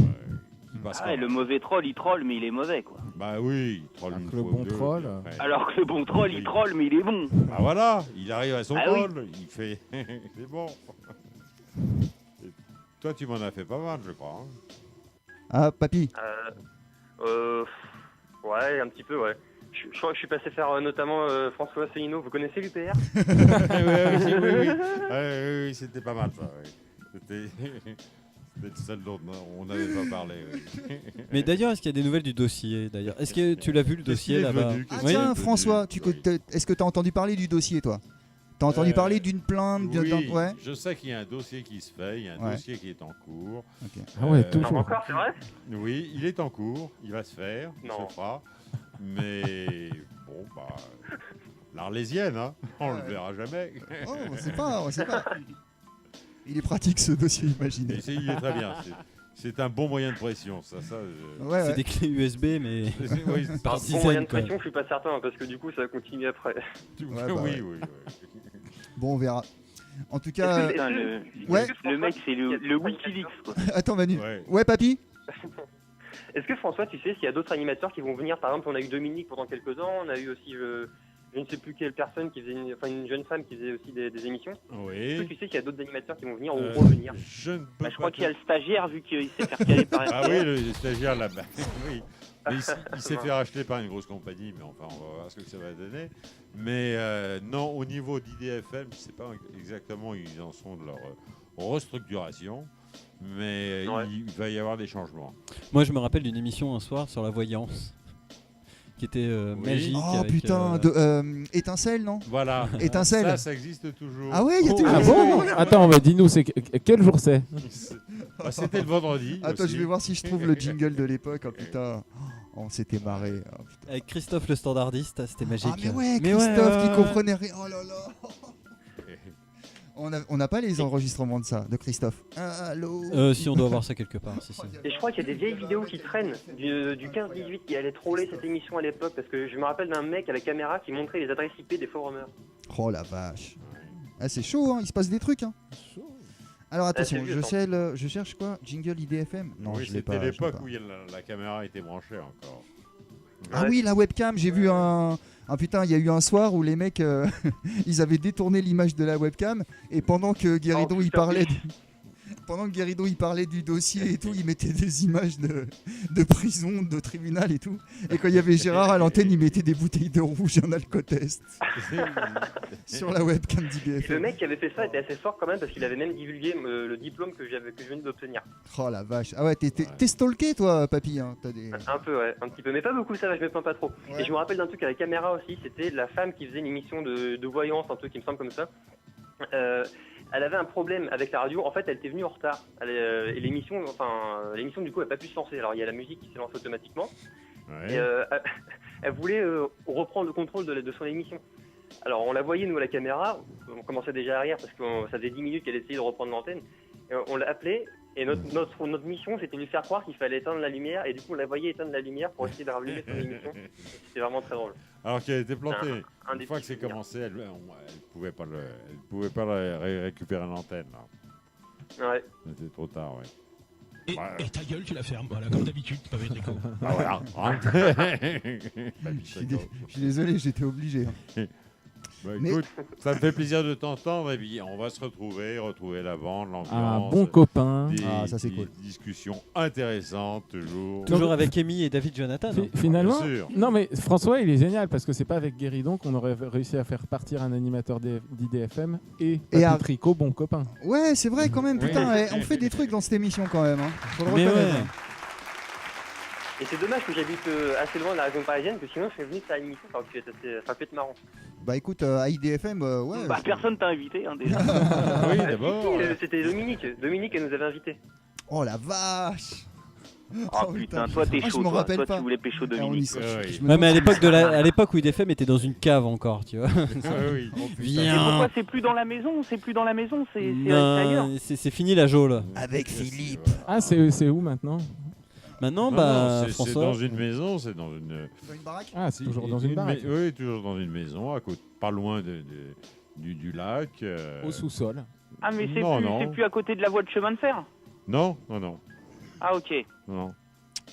S5: il passe
S6: Ah, et le mauvais troll, il troll, mais il est mauvais, quoi.
S5: Bah oui, il troll une
S12: le
S5: fois
S12: bon
S5: ou deux,
S12: troll.
S5: puis après-
S6: Alors que le bon troll, il troll, mais il est bon.
S5: Bah voilà, il arrive à son
S6: Ah oui.
S5: troll, il fait. C'est bon. Et toi, tu m'en as fait pas mal, je crois. hein.
S4: Ah, Papy.
S20: Ouais, un petit peu, ouais. Je crois que je suis passé faire notamment François Asselineau. Vous connaissez l'UPR?
S5: Oui, c'était pas mal ça. Oui. C'était le seul dont on n'avait pas parlé. Oui.
S3: Mais d'ailleurs, est-ce qu'il y a des nouvelles du dossier d'ailleurs? Est-ce que tu l'as vu le dossier là-bas?
S4: Ah tiens, François, est-ce que tu as entendu parler du dossier, toi? T'as entendu parler d'une plainte
S5: Oui,
S4: ouais.
S5: je sais qu'il y a un dossier qui se fait, il y a un
S4: Ouais.
S5: dossier qui est en cours.
S4: Ok.
S12: Ah ouais, toujours.
S6: Encore, c'est vrai?
S5: Oui, il est en cours, il va se faire, il
S6: Non.
S5: se fera. Mais bon, bah, l'Arlésienne, hein, on le verra jamais.
S4: Oh, on sait pas. Il est pratique ce dossier, imaginez.
S5: Il est très bien. C'est un bon moyen de pression, ça.
S4: Ouais,
S3: C'est des clés USB, mais
S5: Oui,
S3: par
S6: Alors, bon moyen de
S3: dizaines. quoi.
S6: pression, je suis pas certain, parce que du coup, ça va continuer après.
S4: Ouais, bah ouais.
S5: oui.
S4: Bon, on verra. En tout cas,
S6: Putain, le mec, c'est le Wikileaks, quoi.
S4: attends Manu. Ouais, papy.
S20: Est-ce que François, tu sais s'il y a d'autres animateurs qui vont venir? Par exemple, on a eu Dominique pendant quelques temps, on a eu aussi je ne sais plus quelle personne qui faisait une jeune femme qui faisait aussi des émissions.
S5: Oui.
S20: Est-ce que tu sais qu'il y a d'autres animateurs qui vont venir ou revenir?
S5: Je ne peux
S6: Je crois qu'il y a le stagiaire, vu qu'il s'est fait caler par
S5: Ah
S6: RTL.
S5: oui, le stagiaire là-bas. Oui. Mais il s'est fait racheter par une grosse compagnie, mais enfin, on va voir ce que ça va donner. Mais non, au niveau d'IDFM, je ne sais pas exactement où ils en sont de leur restructuration, mais il va y avoir des changements.
S3: Moi, je me rappelle d'une émission un soir sur la voyance qui était magique.
S4: Oh
S3: avec,
S4: putain, étincelle, non?
S5: Voilà.
S4: Étincelle.
S5: Ça existe toujours.
S4: Ah ouais, il y a toujours.
S12: Ah bon? Attends, mais dis-nous, quel jour c'est?
S5: C'était le vendredi.
S4: Attends,
S5: aussi.
S4: je vais voir si je trouve le jingle de l'époque. Oh putain, on s'était marré. Oh, putain.
S3: Avec Christophe le standardiste, c'était magique.
S4: Ah mais ouais, Christophe qui comprenait rien. Oh là là. On n'a pas les enregistrements de ça, de Christophe. Allô.
S3: Si, on doit avoir ça quelque part. Si.
S20: Et je crois qu'il y a des vieilles vidéos qui traînent du 15-18 qui allait troller cette émission à l'époque, parce que je me rappelle d'un mec à la caméra qui montrait les adresses IP des forumers.
S4: Oh la vache. Ah, c'est chaud, hein. Il se passe des trucs. Hein. Alors attention,
S20: c'est vieux,
S4: je cherche quoi? Jingle IDFM? Non,
S5: Oui,
S4: je l'ai pas.
S5: c'était
S4: je l'ai
S5: l'époque
S4: pas.
S5: où la caméra était branchée encore.
S4: Ah oui, la webcam, j'ai vu un... Ah putain, il y a eu un soir où les mecs, ils avaient détourné l'image de la webcam et pendant que Guéridon il parlait... Pendant que Guéridon il parlait du dossier et tout, il mettait des images de prison, de tribunal et tout. Et quand il y avait Gérard à l'antenne, il mettait des bouteilles de rouge et un alcotest sur la webcam d'IBFM.
S20: Le mec qui avait fait ça était assez fort quand même, parce qu'il avait même divulgué le diplôme que je venais d'obtenir.
S4: Oh la vache. Ah ouais, t'es stalké toi, papy. Hein. T'as des...
S20: Un peu, ouais, un petit peu, mais pas beaucoup, ça va, je me plains pas trop.
S4: Ouais.
S20: Et je me rappelle d'un truc à la caméra aussi, c'était la femme qui faisait une émission de voyance, un truc qui me semble comme ça. Elle avait un problème avec la radio, en fait elle était venue en retard. Et l'émission du coup elle n'a pas pu se lancer. Alors il y a la musique qui s'est lancée automatiquement.
S5: Ouais.
S20: Et elle voulait reprendre le contrôle de son émission. Alors on la voyait nous à la caméra, on commençait déjà à rire parce que ça faisait 10 minutes qu'elle essayait de reprendre l'antenne. Et on l'a appelée et notre mission c'était de lui faire croire qu'il fallait éteindre la lumière, et du coup on la voyait éteindre la lumière pour essayer de rallumer son émission. C'était vraiment très drôle.
S5: Alors qu'elle était plantée.
S20: Un
S5: Une
S20: des
S5: fois que
S20: petits
S5: c'est
S20: souvenirs.
S5: commencé, elle pouvait pas récupérer l'antenne. Là.
S20: Ouais.
S5: C'était trop tard, ouais.
S11: Et ta gueule, tu la fermes, voilà, comme d'habitude, pas avec Rico.
S5: Ah voilà.
S4: Je suis désolé, j'étais obligé. Hein.
S5: Bah,
S4: Mais-
S5: écoute, ça me fait plaisir de t'entendre et puis on va se retrouver la bande, l'ambiance.
S12: Un bon copain.
S4: Ah, ça, c'est cool.
S5: Discussions intéressantes, toujours.
S3: Toujours avec Amy et David Jonathan. hein.
S12: Finalement,
S5: Bien sûr.
S12: non mais François il est génial parce que c'est pas avec Guéridon qu'on aurait réussi à faire partir un animateur d'IDFM et
S4: à-
S12: Tricot, bon copain.
S4: Ouais, c'est vrai quand même.
S12: Oui.
S4: Putain, on fait des trucs dans cette émission quand même. Hein. Faut le
S3: Mais
S4: reconnaître.
S3: ouais.
S20: Et c'est dommage que j'habite assez loin de la région parisienne, que sinon je serais venu faire une émission, ça peut être marrant.
S4: Bah écoute, à IDFM, ouais.
S6: Bah, personne t'a invité, hein, déjà.
S5: Oui, d'abord.
S20: C'était Dominique. Dominique, elle nous avait invités.
S4: Oh la vache.
S6: Oh putain, toi t'es
S4: Ah, je
S6: chaud,
S4: me
S6: toi.
S4: rappelle
S6: Toi
S4: pas.
S6: tu voulais pécho
S4: Ah, on y
S6: Dominique.
S4: sort.
S5: Ouais,
S4: Je me
S3: Ouais, mais à
S4: demande-
S3: l'époque où IDFM était dans une cave encore, tu vois.
S5: oui.
S6: Et
S3: Viens.
S6: pourquoi c'est plus dans la maison? C'est plus dans la maison, c'est ailleurs.
S3: Non, c'est fini la geôle.
S4: Avec Philippe.
S12: Ah c'est où maintenant?
S3: Maintenant,
S5: Non,
S3: bah,
S5: non, c'est
S3: François.
S5: dans une maison, c'est dans une.
S4: Dans une baraque.
S12: Ah c'est toujours dans une baraque.
S5: Oui, toujours dans une maison, à côté, pas loin du lac.
S12: Au sous-sol.
S6: Ah mais c'est
S5: Non,
S6: plus,
S5: non.
S6: c'est plus à côté de la voie de chemin de fer?
S5: Non, non.
S6: Ah ok.
S5: Non.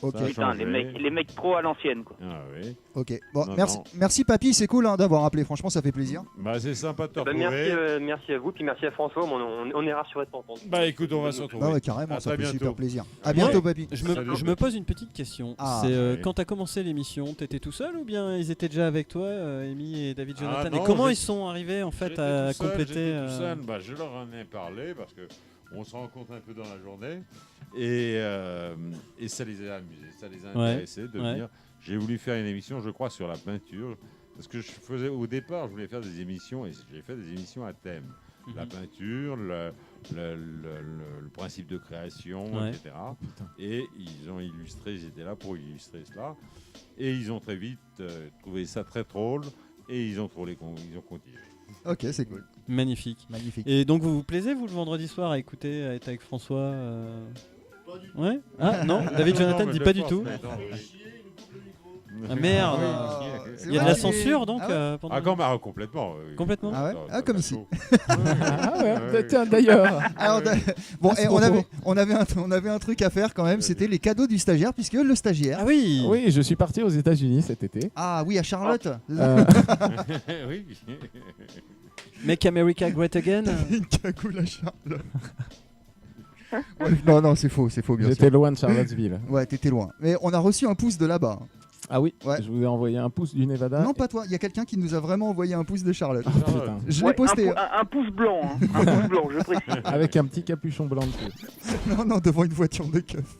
S4: Ok.
S5: Ça a
S6: Putain,
S5: changé.
S6: les mecs trop à l'ancienne, quoi.
S5: Ah oui.
S4: Ok. Bon,
S5: Non,
S4: merci,
S5: non.
S4: merci papy, c'est cool hein, d'avoir appelé. Franchement, ça fait plaisir.
S5: Bah, c'est sympa de te
S20: Bah,
S5: retrouver.
S20: merci à vous, puis merci à François, on est rassurés de t'entendre.
S5: Bah, écoute, on va se retrouver.
S4: Bah ouais, carrément,
S5: À
S4: ça
S5: très
S4: fait
S5: bientôt.
S4: super plaisir. À
S5: Ouais.
S4: bientôt, papy.
S3: Je
S5: Salut.
S3: me pose une petite question.
S4: Ah.
S3: C'est
S5: Ouais.
S3: quand t'as commencé l'émission, t'étais tout seul ou bien ils étaient déjà avec toi, Amy et David Jonathan?
S5: Ah non,
S3: et comment
S5: j'ai-
S3: ils sont arrivés en fait
S5: J'étais
S3: à
S5: tout seul,
S3: compléter
S5: j'étais tout seul. Bah, je leur en ai parlé parce que on se rencontre un peu dans la journée et ça les a amusés, ça les a
S3: Ouais,
S5: intéressés de
S3: ouais.
S5: venir. J'ai voulu faire une émission, je crois, sur la peinture. Parce que au départ, je voulais faire des émissions, et j'ai fait des émissions à thème. La peinture, le principe de création, etc. Et ils ont illustré, j'étais là pour illustrer cela. Et ils ont très vite trouvé ça très drôle, et ils ont continué.
S4: Ok, c'est cool.
S3: Magnifique. Et donc vous vous plaisez, vous, le vendredi soir, à écouter, à être avec François
S2: Pas du tout.
S3: Ouais. Ah non, David Jonathan dit pas du tout. Ah merde. Il y a de la censure donc pendant...
S5: complètement.
S3: Complètement.
S4: Ah ouais. Ah, comme ici.
S12: Ah ouais. Tiens, d'ailleurs.
S4: Alors, bon, on avait un truc à faire quand même, c'était les cadeaux du stagiaire, puisque le stagiaire.
S3: Ah oui.
S12: Oui, je suis parti aux États-Unis cet été.
S4: Ah oui, à Charlotte.
S5: Oui.
S3: Make America Great Again.
S4: Une cagoule à Charlotte. Ouais, non, c'est faux, bien sûr.
S12: J'étais loin de Charlottesville.
S4: Ouais, t'étais loin. Mais on a reçu un pouce de là-bas.
S12: Ah oui,
S4: ouais.
S12: Je vous ai envoyé un pouce du Nevada.
S4: Non, pas toi. Il y a quelqu'un qui nous a vraiment envoyé un pouce de Charlotte.
S12: Oh, putain.
S4: Je l'ai posté.
S6: Un pouce blanc, hein. Un pouce blanc, je précise.
S12: Avec un petit capuchon blanc dessus.
S4: Non, devant une voiture de keuf.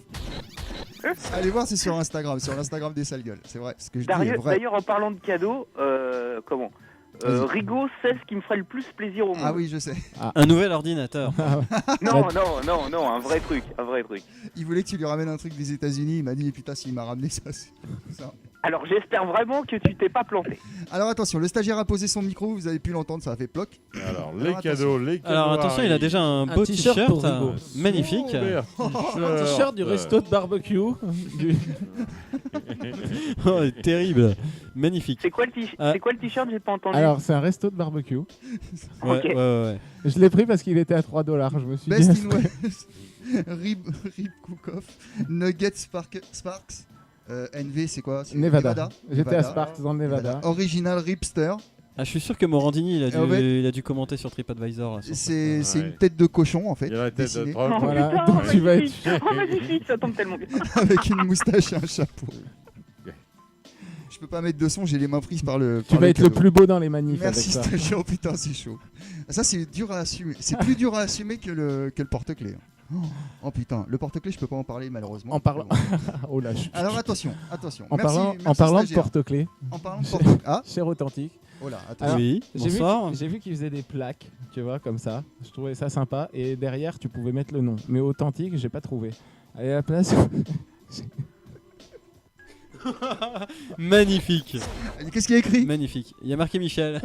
S4: Allez voir, c'est sur l'Instagram des sales gueules. C'est vrai, ce que je dis est vrai.
S6: D'ailleurs, en parlant de cadeaux, Rigaud sait ce qui me ferait le plus plaisir au monde.
S4: Ah oui, je sais.
S3: Un nouvel ordinateur.
S6: Non, un vrai truc.
S4: Il voulait que tu lui ramènes un truc des États-Unis. Il m'a dit putain, s'il m'a ramené ça, c'est ça.
S6: Alors j'espère vraiment que tu t'es pas planté.
S4: Alors attention, le stagiaire a posé son micro, vous avez pu l'entendre, ça a fait ploc.
S5: Alors les cadeaux.
S3: Alors attention, il a déjà un beau t-shirt magnifique.
S12: Un t-shirt du resto de barbecue.
S3: Oh, terrible. Magnifique.
S6: C'est quoi le t-shirt? J'ai pas entendu.
S12: Alors c'est un resto de barbecue.
S3: Ouais.
S12: Je l'ai pris parce qu'il était à $3. Je me suis
S4: Best
S12: dit.
S4: in West. Rib cook-off. Nuggets Sparks. NV, c'est quoi?
S12: Nevada. J'étais à Sparks dans le Nevada.
S4: Original Ripster.
S3: Ah, je suis sûr que Morandini il a dû commenter sur TripAdvisor. Là,
S4: c'est une tête de cochon en fait.
S5: Il y a la tête de troll.
S6: Oh,
S12: voilà.
S6: putain,
S12: Donc tu vas être...
S6: magnifique, ça tombe tellement bien.
S4: Avec une moustache et un chapeau. Je peux pas mettre de son, j'ai les mains prises par le.
S12: Tu vas être le plus beau dans les manifs.
S4: Merci
S12: avec ça.
S4: stagiaire, putain, c'est chaud. Ça, c'est dur à assumer. C'est plus dur à assumer que le porte-clés. Oh putain, le porte-clés, je peux pas en parler malheureusement.
S12: En parlant. Oh là,
S4: alors attention.
S12: En parlant de porte-clés.
S4: En parlant de porte-clés. Ah,
S12: cher Authentique.
S4: Oh là, attends.
S3: Alors, oui, bonsoir.
S12: J'ai vu qu'il faisait des plaques, tu vois, comme ça. Je trouvais ça sympa. Et derrière, tu pouvais mettre le nom. Mais Authentique, j'ai pas trouvé. Allez, à la place.
S3: Magnifique.
S4: Qu'est-ce qu'il y a écrit?
S3: Magnifique. Il y a marqué Michel.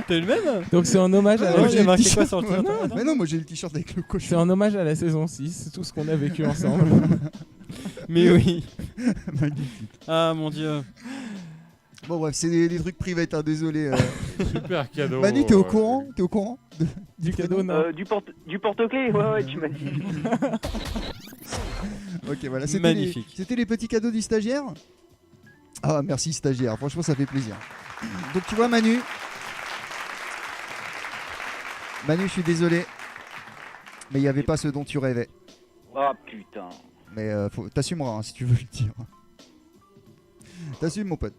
S3: T'as eu le même?
S12: Donc c'est en hommage à la...
S3: j'ai marqué quoi sur le t-shirt?
S4: Mais non, moi j'ai le t-shirt avec le cochon.
S12: C'est en hommage à la saison 6, c'est tout ce qu'on a vécu ensemble.
S3: Mais oui.
S4: Magnifique.
S3: Ah mon dieu.
S4: Bon bref, c'est des trucs privés, hein, désolé.
S5: Super cadeau.
S4: Manu, t'es au courant? T'es au courant
S12: du cadeau? Non.
S6: Du porte-clés, ouais, tu m'as dit.
S4: Ok, voilà,
S3: magnifique.
S4: C'était les petits cadeaux du stagiaire. Ah, merci stagiaire, franchement ça fait plaisir. Donc tu vois Manu, je suis désolé, mais il n'y avait pas ce dont tu rêvais.
S6: Ah putain.
S4: Mais t'assumeras hein, si tu veux le dire. T'assumes mon pote.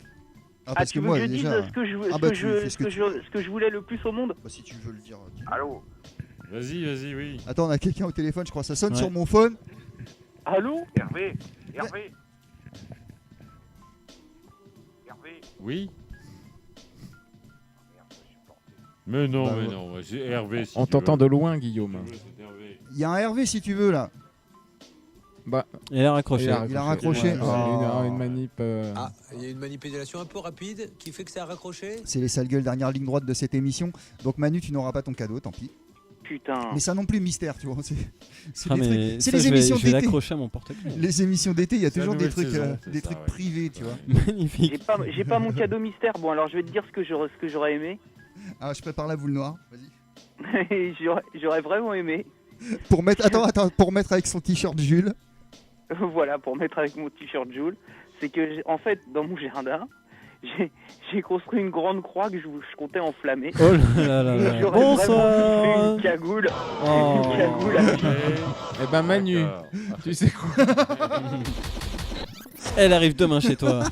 S6: Parce que moi déjà... ce que je voulais le plus au monde.
S4: Bah si tu veux le dire.
S6: Allô.
S5: Vas-y, oui.
S4: Attends, on a quelqu'un au téléphone, je crois, ça sonne sur mon phone.
S6: Allô.
S9: Hervé.
S5: Oui. Mais non, c'est Hervé. Si
S12: on t'entend de loin, Guillaume.
S4: Il y a un Hervé si tu veux là.
S12: Bah,
S3: il a raccroché.
S4: Il a raccroché.
S12: Une manip.
S17: Ah, il y a une manipulation un peu rapide qui fait que ça a raccroché.
S4: C'est les sales gueules, dernière ligne droite de cette émission. Donc Manu, tu n'auras pas ton cadeau, tant pis.
S6: Putain.
S4: Mais ça non plus mystère, tu vois. C'est
S3: les émissions d'été. Je vais l'accrocher à mon porte-clés.
S4: Les émissions d'été, il y a toujours des trucs privés, tu vois.
S3: Magnifique.
S6: J'ai pas mon cadeau mystère. Bon, alors je vais te dire ce que j'aurais aimé.
S4: Ah, je prépare la boule noire. Vas-y.
S6: J'aurais vraiment aimé.
S4: Pour mettre, pour mettre avec son t-shirt Jules.
S6: Voilà, pour mettre avec mon t-shirt Jules. C'est que, en fait, dans mon jardin, j'ai construit une grande croix que je comptais enflammer.
S3: Oh là là là. Bonsoir.
S6: Une cagoule.
S3: Oh.
S6: Une cagoule avec...
S12: Eh ben Manu, tu sais quoi?
S3: Elle arrive demain chez toi.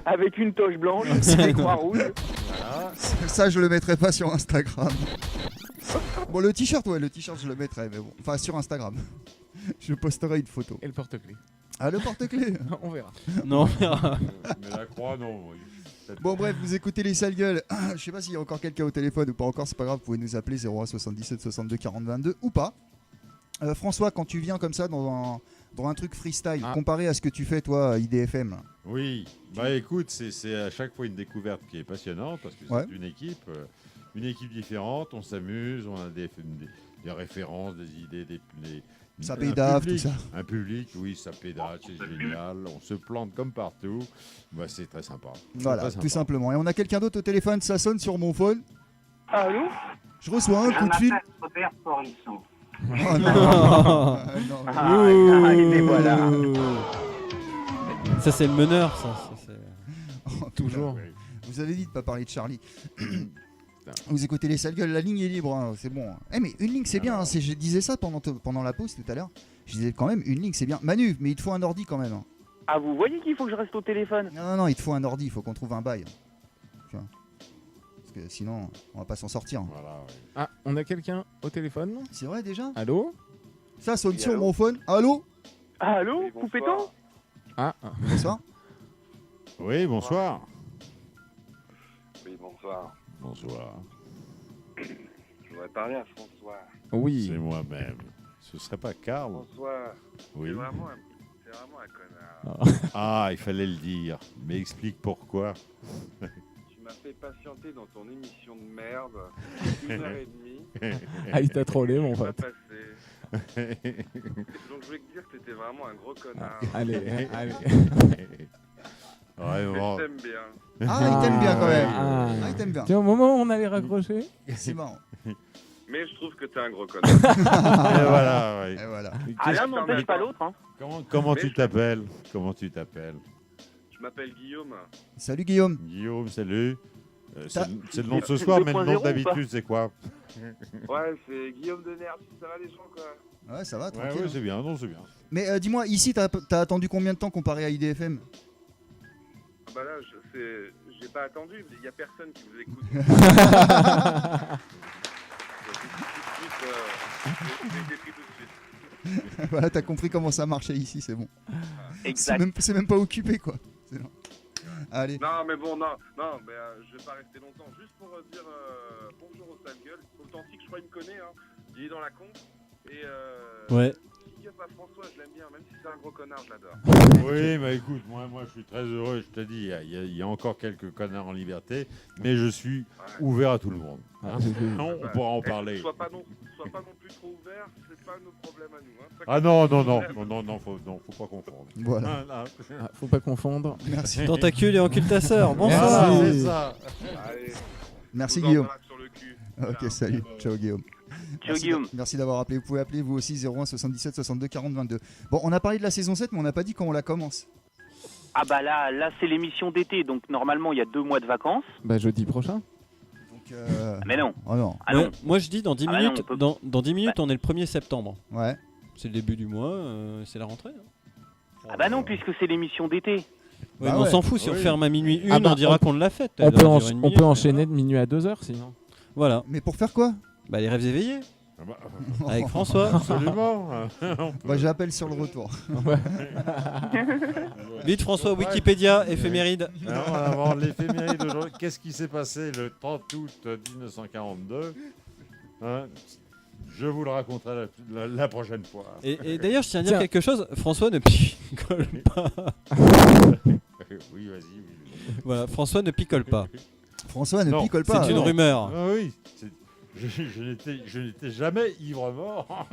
S6: Avec une toche blanche, des croix rouges.
S4: Voilà. Ça, je le mettrai pas sur Instagram. Bon, le t-shirt, je le mettrai, mais bon. Enfin, sur Instagram. Je posterai une photo.
S12: Et le porte-clés.
S4: Ah, le porte-clés.
S12: On verra.
S3: Non, on verra.
S5: Mais la croix, non.
S4: Bon, bref, vous écoutez les sales gueules. Je sais pas s'il y a encore quelqu'un au téléphone ou pas encore, c'est pas grave, vous pouvez nous appeler 01 77 62 40 22 ou pas. François, quand tu viens comme ça dans un truc freestyle, comparé à ce que tu fais toi à IDFM. Là.
S5: Oui, bah écoute, c'est à chaque fois une découverte qui est passionnante parce que c'est une équipe différente, on s'amuse, on a des références, des idées,
S4: ça pédave, tout ça.
S5: Un public, oui, ça pédave, c'est génial, on se plante comme partout, bah, c'est très sympa.
S4: Voilà,
S5: très sympa.
S4: tout simplement. Et on a quelqu'un d'autre au téléphone, ça sonne sur mon phone.
S6: Allô?
S4: Je reçois un coup de fil.
S21: Robert Porisson.
S4: Oh non.
S6: Et voilà.
S3: Ça c'est le meneur, ça.
S4: Toujours. Vous avez dit de pas parler de Charlie. Vous écoutez les sales gueules, la ligne est libre, hein, c'est bon. Mais une ligne c'est bien, hein, je disais ça pendant la pause tout à l'heure. Je disais quand même une ligne c'est bien. Manu, mais il te faut un ordi quand même. Hein.
S6: Ah, vous voyez qu'il faut que je reste au téléphone?
S4: Non, il te faut un ordi, il faut qu'on trouve un bail. Parce que sinon, on va pas s'en sortir.
S5: Voilà, oui.
S12: Ah, on a quelqu'un au téléphone?
S4: C'est vrai déjà?
S12: Allô?
S4: Ça sonne sur mon phone. Allô?
S6: Allô? Coupez-toi?
S12: Ah,
S4: bonsoir.
S5: Oui, bonsoir.
S9: Oui, bonsoir.
S5: Bonsoir.
S9: Je voudrais parler à François.
S12: Oui.
S5: C'est moi-même. Ce serait pas Karl?
S9: François,
S5: oui.
S9: c'est vraiment un connard.
S5: Ah, il fallait le dire. Mais explique pourquoi.
S9: Tu m'as fait patienter dans ton émission de merde 1h30.
S12: Ah, il t'a trollé, mon pote.
S9: Donc je voulais te dire que t'étais vraiment un gros connard.
S12: Allez.
S5: Ouais, bon.
S9: Je t'aime bien.
S4: Ah, il t'aime bien quand même. Il t'aime bien.
S12: Tiens, au moment où on allait raccrocher.
S4: C'est marrant.
S9: Mais je trouve que t'es un gros connard.
S5: Et voilà, ouais.
S4: Et voilà.
S6: Ah, l'un n'empêche pas l'autre. Hein.
S5: Comment tu t'appelles? Comment tu t'appelles?
S9: Je m'appelle Guillaume.
S4: Salut Guillaume.
S5: Guillaume, salut. C'est le nom de ce soir, mais le nom d'habitude, c'est quoi?
S9: Ouais, c'est Guillaume de Nerf. Ça va les gens, quoi?
S4: Ouais, ça va, tranquille.
S5: Ouais, c'est bien, non, c'est bien.
S4: Mais dis-moi, ici, t'as attendu combien de temps comparé à IDFM?
S9: Ah bah là, j'ai pas attendu, il y a personne qui vous écoute. J'ai pris tout de suite.
S4: Voilà, t'as compris comment ça marchait ici, c'est bon.
S6: Exact.
S4: C'est même pas occupé, quoi. Allez.
S9: Non, mais bon, non, mais je vais pas rester longtemps. Juste pour dire bonjour au sale gueule. Authentique, je crois qu'il me connaît, hein. Il est dans la con. Et
S3: ouais.
S9: Pas François, je l'aime bien, même si c'est un gros connard, je l'adore.
S5: Oui, mais écoute, moi je suis très heureux, je te dis, il y a encore quelques connards en liberté, mais je suis ouvert à tout le monde. Hein. On pourra en parler.
S9: Sois pas non plus trop ouvert, c'est pas nos problèmes à nous. Hein.
S5: Ah non, faut pas confondre.
S4: Voilà.
S12: Faut pas confondre.
S4: Merci.
S3: Tentacule et encule ta sœur. Bonsoir.
S5: C'est ça.
S9: Allez,
S4: merci Guillaume.
S9: sur le cul.
S4: Ok, salut. Ciao Guillaume. Merci d'avoir appelé. Vous pouvez appeler vous aussi 01 77 62 40 22. Bon, on a parlé de la saison 7, mais on n'a pas dit quand on la commence.
S6: Ah bah là c'est l'émission d'été, donc normalement il y a 2 mois de vacances.
S12: Bah jeudi prochain.
S6: Donc mais non.
S4: Oh non.
S6: Ah non.
S3: Moi je dis dans 10 minutes,
S6: non,
S3: dans 10 minutes on est le 1er septembre.
S4: Ouais.
S3: C'est le début du mois, c'est la rentrée. Hein.
S6: Ah bah non, puisque c'est l'émission d'été.
S3: Ouais, on s'en fout, si on ferme à minuit 1, on dira qu'on l'a faite.
S12: On peut enchaîner de minuit à 2h sinon.
S3: Voilà.
S4: Mais pour faire quoi?
S3: Bah les rêves éveillés. Avec François.
S5: Absolument.
S4: Bah j'appelle sur le retour.
S3: Vite François, Wikipédia, éphéméride.
S5: Alors, on va voir l'éphéméride d'aujourd'hui. Qu'est-ce qui s'est passé le 30 août 1942 hein? Je vous le raconterai la prochaine fois.
S3: Et d'ailleurs, je tiens à dire quelque chose. François ne picole pas.
S5: Oui, vas-y. Oui.
S3: Voilà, François ne picole pas.
S4: François ne picole pas.
S3: C'est une rumeur.
S5: Ah, oui. Je n'étais jamais ivre-mort.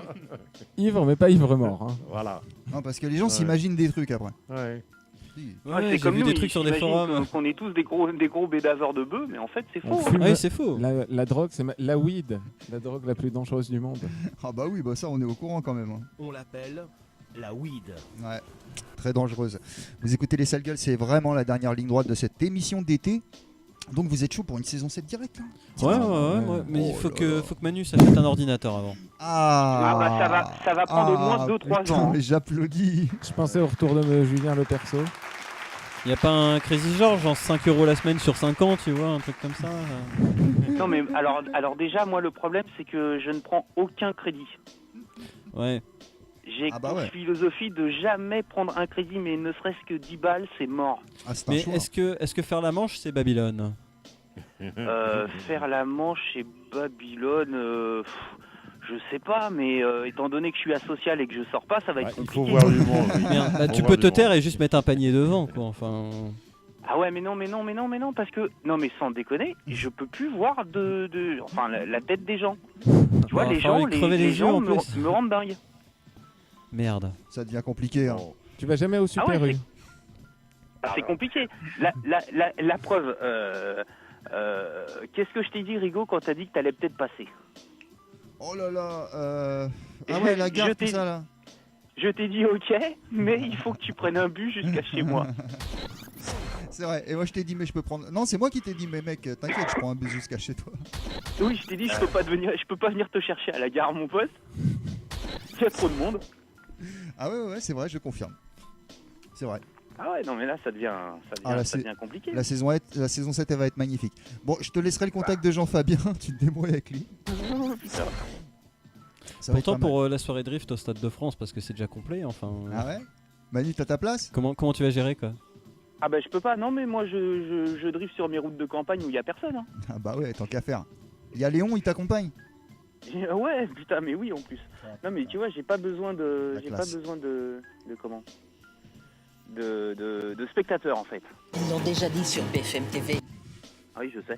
S12: Ivre, mais pas ivre-mort. Hein.
S5: Voilà.
S4: Non, parce que les gens s'imaginent des trucs après.
S5: Ouais.
S6: C'est comme nous,
S3: des trucs sur des forums.
S6: Qu'on est tous des gros bédaveurs de bœufs, mais en fait c'est faux.
S3: Oui, c'est faux.
S12: La drogue, c'est la weed, la drogue la plus dangereuse du monde.
S4: Ah bah oui, bah ça on est au courant quand même. Hein.
S18: On l'appelle la weed.
S4: Ouais, très dangereuse. Vous écoutez les sales gueules, c'est vraiment la dernière ligne droite de cette émission d'été. Donc vous êtes chaud pour une saison 7 directe hein?
S3: Ouais, mais il faut que Manu s'achète un ordinateur avant.
S6: Ah bah ça va prendre au moins 2-3 ans.
S4: Mais j'applaudis.
S12: Je pensais au retour de Julien Le Perso.
S3: Y a pas un Crazy George, genre 5 € la semaine sur 5 ans, tu vois, un truc comme ça
S6: Non mais alors déjà moi le problème c'est que je ne prends aucun crédit.
S3: Ouais.
S6: J'ai pour philosophie de jamais prendre un crédit, mais ne serait-ce que 10 balles, c'est mort.
S3: Mais est-ce que faire la manche, c'est Babylone?
S6: Faire la manche chez Babylone, je sais pas, mais étant donné que je suis asocial et que je sors pas, ça va être compliqué.
S5: Il faut voir du monde.
S3: Bien, bah, tu peux te taire et juste mettre un panier devant, quoi. Enfin.
S6: Ah ouais, mais non, parce que non, mais sans déconner, je peux plus voir enfin la tête des gens. Tu vois, les gens me rendent dingue.
S3: Merde.
S4: Ça devient compliqué. Hein.
S12: Tu vas jamais au Super U.
S6: C'est compliqué. La preuve. Qu'est-ce que je t'ai dit, Rigo, quand t'as dit que t'allais peut-être passer?
S4: Oh là là. Ah ouais, la gare, tout ça là.
S6: Je t'ai dit ok, mais il faut que tu prennes un bus jusqu'à chez moi.
S4: C'est vrai. Et moi je t'ai dit mais je peux prendre. Non, c'est moi qui t'ai dit mais mec, t'inquiète, je prends un bus jusqu'à chez toi.
S6: Oui, je t'ai dit je peux pas venir te chercher à la gare, mon pote. Il y a trop de monde.
S4: Ah ouais, c'est vrai, je confirme. C'est vrai.
S6: Ah ouais, non mais là ça devient compliqué.
S4: La saison 7 elle va être magnifique. Bon, je te laisserai le contact de Jean-Fabien, tu te débrouilles avec lui.
S6: Oh, putain.
S3: Pourtant pour la soirée drift au Stade de France, parce que c'est déjà complet, enfin.
S4: Ah ouais Manu, t'as ta place?
S3: Comment tu vas gérer quoi?
S6: Ah bah je peux pas, non mais moi je drift sur mes routes de campagne où il y a personne. Hein.
S4: Ah bah ouais, tant qu'à faire. Il y a Léon, il t'accompagne?
S6: Ouais, putain, mais oui en plus. Non mais tu vois, j'ai pas besoin de comment de spectateurs en fait.
S10: Ils l'ont déjà dit sur BFM TV.
S6: Ah oui, je sais.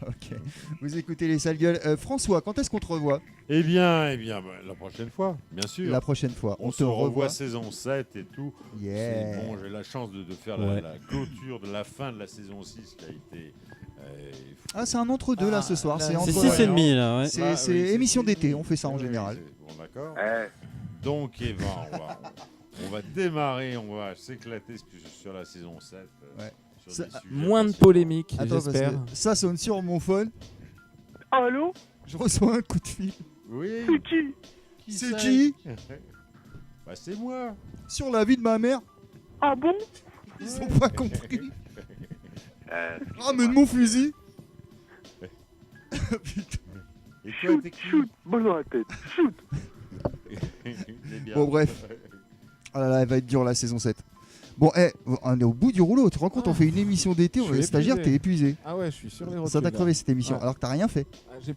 S4: Ok. Vous écoutez les sales gueules. François, quand est-ce qu'on te revoit?
S5: Eh bien, la prochaine fois, bien sûr.
S4: La prochaine fois.
S5: On se revoit saison 7 et tout.
S4: Yeah.
S5: C'est bon, j'ai la chance de faire la clôture de la fin de la saison 6 qui a été...
S4: Ah, c'est un entre-deux là ce soir.
S3: C'est 6,5 là, ouais.
S4: C'est émission d'été, on fait ça en général.
S5: Bon, d'accord. Donc, Eva, on va démarrer, on va s'éclater sur la saison 7.
S4: Ouais.
S12: Moins de polémiques,
S4: attends,
S12: j'espère.
S4: Ça sonne sur mon phone.
S6: Allô?
S4: Je reçois un coup de fil.
S5: Oui.
S6: C'est qui?
S4: C'est qui?
S5: Bah c'est moi.
S4: Sur la vie de ma mère.
S6: Ah bon?
S4: Ils ont pas compris. Ramène mon fusil.
S6: Putain. Shoot, balle dans la tête. Shoot.
S4: Bon bref. Oh là là, elle va être dure la saison 7. Bon, on est au bout du rouleau. Tu te rends compte, on fait une émission d'été, on est stagiaire, t'es épuisé.
S12: Ah ouais, je suis sur les rotules.
S4: Ça t'a crevé cette émission, alors que t'as rien fait.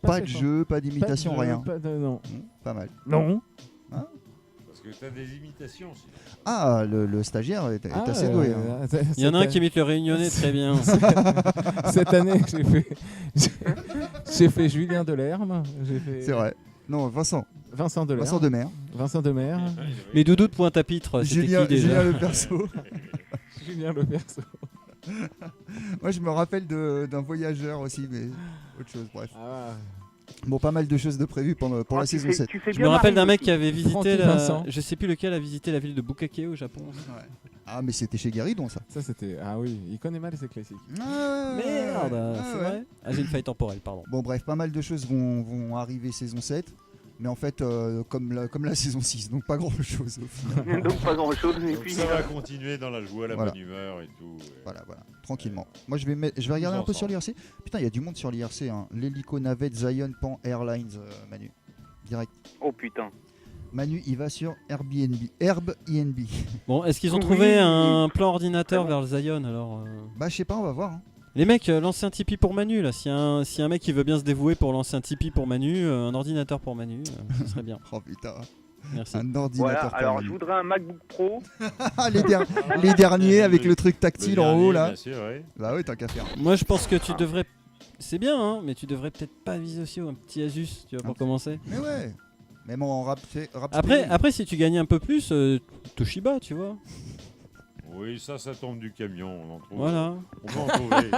S4: Pas de jeu, pas d'imitation, rien.
S12: Non.
S4: Pas mal.
S12: Non.
S4: Hein?
S5: Parce que t'as des imitations aussi.
S4: Ah, le stagiaire est assez doué. Hein.
S3: Il y en a un qui imite le Réunionnais très bien.
S12: Cette année, j'ai fait Julien Delerme.
S4: C'est vrai. Non, Vincent Demer.
S12: Vincent Demer.
S3: Les doudous de Pointe-à-Pitre, c'était qui déjà?
S4: Julien Le Perso.
S12: Julien Le Perso.
S4: Moi, je me rappelle d'un voyageur aussi, mais autre chose, bref.
S12: Ah.
S4: Bon, pas mal de choses de prévues pour la saison 7.
S3: Je me rappelle d'un mec qui avait visité je sais plus lequel a visité la ville de Bukake au Japon.
S4: Ouais. Ah, mais c'était chez Guéridon, ça.
S12: Ça, c'était... Ah oui, il connaît mal ces classiques.
S3: Merde, c'est vrai. Ah, j'ai une faille temporelle, pardon.
S4: Bon, bref, pas mal de choses vont arriver saison 7. Mais en fait, comme la saison 6, donc pas grand-chose au final.
S6: Donc pas grand-chose.
S5: Donc ça va continuer dans la joie, la bonne humeur et tout.
S4: Voilà, tranquillement. Moi, je vais regarder un peu sur l'IRC. Putain, il y a du monde sur l'IRC. Hein. L'hélico navette Zion Pan Airlines, Manu. Direct.
S6: Oh putain.
S4: Manu, il va sur Airbnb.
S3: Bon, est-ce qu'ils ont trouvé un plan ordinateur vers le Zion alors
S4: Bah, je sais pas, on va voir. Hein.
S3: Les mecs, lancez un Tipeee pour Manu là. Si un mec qui veut bien se dévouer pour lancer un Tipeee pour Manu, un ordinateur pour Manu, ce serait bien.
S4: Oh putain.
S3: Merci.
S4: Un ordinateur pour
S6: alors
S4: Manu.
S6: je voudrais un MacBook Pro.
S4: les derniers avec le truc tactile en haut là.
S5: Bien sûr, oui.
S4: Bah oui, tant qu'à faire.
S3: Moi je pense que tu devrais. C'est bien, hein, mais tu devrais peut-être pas viser aussi un petit Asus, tu vois, pour commencer.
S4: Mais ouais. Même en rap.
S3: Après, si tu gagnais un peu plus, Toshiba, tu vois.
S5: Oui, ça tombe du camion, on en trouve.
S3: Voilà.
S5: On peut en trouver.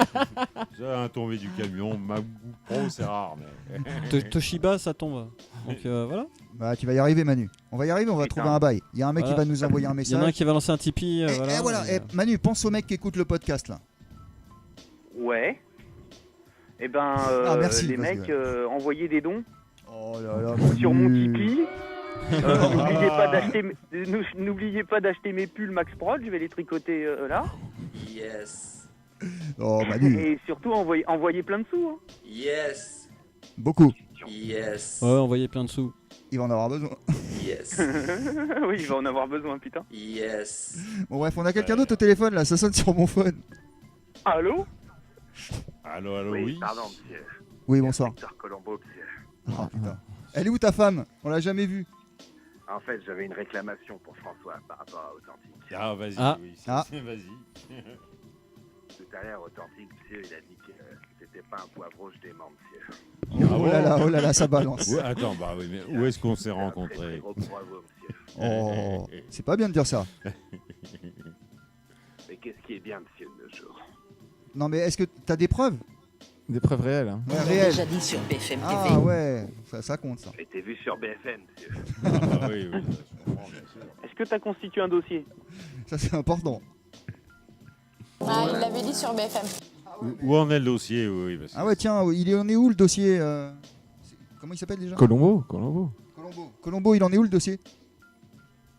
S5: Ça a tombé du camion, MacBook Pro c'est rare. Mais...
S3: Toshiba, ça tombe. Donc voilà.
S4: Bah tu vas y arriver Manu. On va y arriver, on va trouver un bail. Il y a un mec qui va nous envoyer un message.
S3: Il y en a un qui va lancer un Tipeee.
S4: Manu, pense au mec qui écoute le podcast là.
S6: Ouais. Et ben
S4: merci,
S6: les mecs envoyaient des dons.
S4: Oh là là,
S6: sur mon Tipeee. N'oubliez pas d'acheter mes pulls Max Prod, je vais les tricoter là.
S21: Yes.
S4: Oh, Manu.
S6: Et surtout, envoyer plein de sous. Hein.
S21: Yes.
S4: Beaucoup.
S21: Yes.
S3: Ouais, envoyer plein de sous.
S4: Il va en avoir besoin.
S21: Yes.
S6: Oui, il va en avoir besoin, putain.
S21: Yes.
S4: Bon, bref, on a quelqu'un d'autre au téléphone là, ça sonne sur mon phone.
S6: Allô?
S5: Allô,
S22: Oui,
S5: oui.
S22: pardon, monsieur.
S4: Oui, bonsoir.
S22: Docteur Colombo, monsieur.
S4: Oh putain. Elle est où ta femme? On l'a jamais vue.
S22: En fait, j'avais une réclamation pour François par rapport à Authentique.
S5: Ah, vas-y,
S3: Ah.
S5: oui.
S4: Ah.
S5: Vas-y.
S22: Tout à l'heure, Authentique, monsieur, il a dit que c'était pas un poivreau, je dément, monsieur.
S4: Oh là là, ça balance.
S5: Ouais, attends, bah oui, mais où est-ce qu'on s'est
S22: Très, très
S5: rencontrés?
S22: gros poivreau, monsieur.
S4: Oh, c'est pas bien de dire ça.
S22: Mais qu'est-ce qui est bien, monsieur, de nos jours?
S4: Non, mais est-ce que t'as des preuves?
S12: Des preuves réelles. Hein.
S4: Ouais,
S10: On l'a
S4: réelles.
S10: déjà dit sur BFM TV.
S4: Ah ouais, ça compte ça.
S22: J'ai été vu sur BFM, monsieur.
S5: Ah, bah oui, oui, je comprends, bien sûr.
S6: Est-ce que tu as constitué un dossier?
S4: Ça c'est important.
S7: Ah, il l'avait dit sur BFM.
S5: Où en est le dossier? Oui, parce que
S4: Ah ouais, tiens, il en est où le dossier Comment il s'appelle déjà?
S12: Colombo.
S4: Colombo, il en est où le dossier?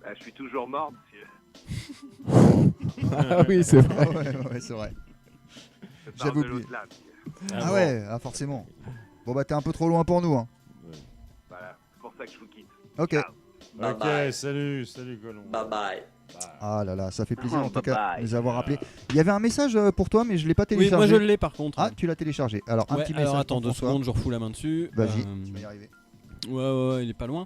S22: Bah, je suis toujours mort, monsieur.
S12: Ah oui, c'est vrai.
S4: Ah ouais, c'est vrai.
S22: Je parle
S4: J'avais
S22: de
S4: oublié.
S22: l'au-delà, monsieur.
S4: Ah
S5: bon.
S4: ouais, forcément. Bon bah t'es un peu trop loin pour nous. Hein.
S22: Voilà, c'est pour ça que je vous quitte.
S4: Ok.
S22: Ciao.
S21: Bye
S5: Ok,
S21: bye.
S5: salut Colombo.
S21: Bye bye.
S4: Ah là là, ça fait plaisir en tout
S6: Bye
S4: cas
S6: bye.
S4: de nous avoir appelés. Il y avait un message pour toi, mais je l'ai pas
S3: Oui,
S4: téléchargé.
S3: moi je l'ai par contre.
S4: Ah, tu l'as téléchargé. Alors un
S3: Ouais,
S4: petit message.
S3: alors attends
S4: pour
S3: 2
S4: François.
S3: secondes, je refous la main dessus.
S4: Vas-y, tu vas y arriver.
S3: Ouais, il est pas loin.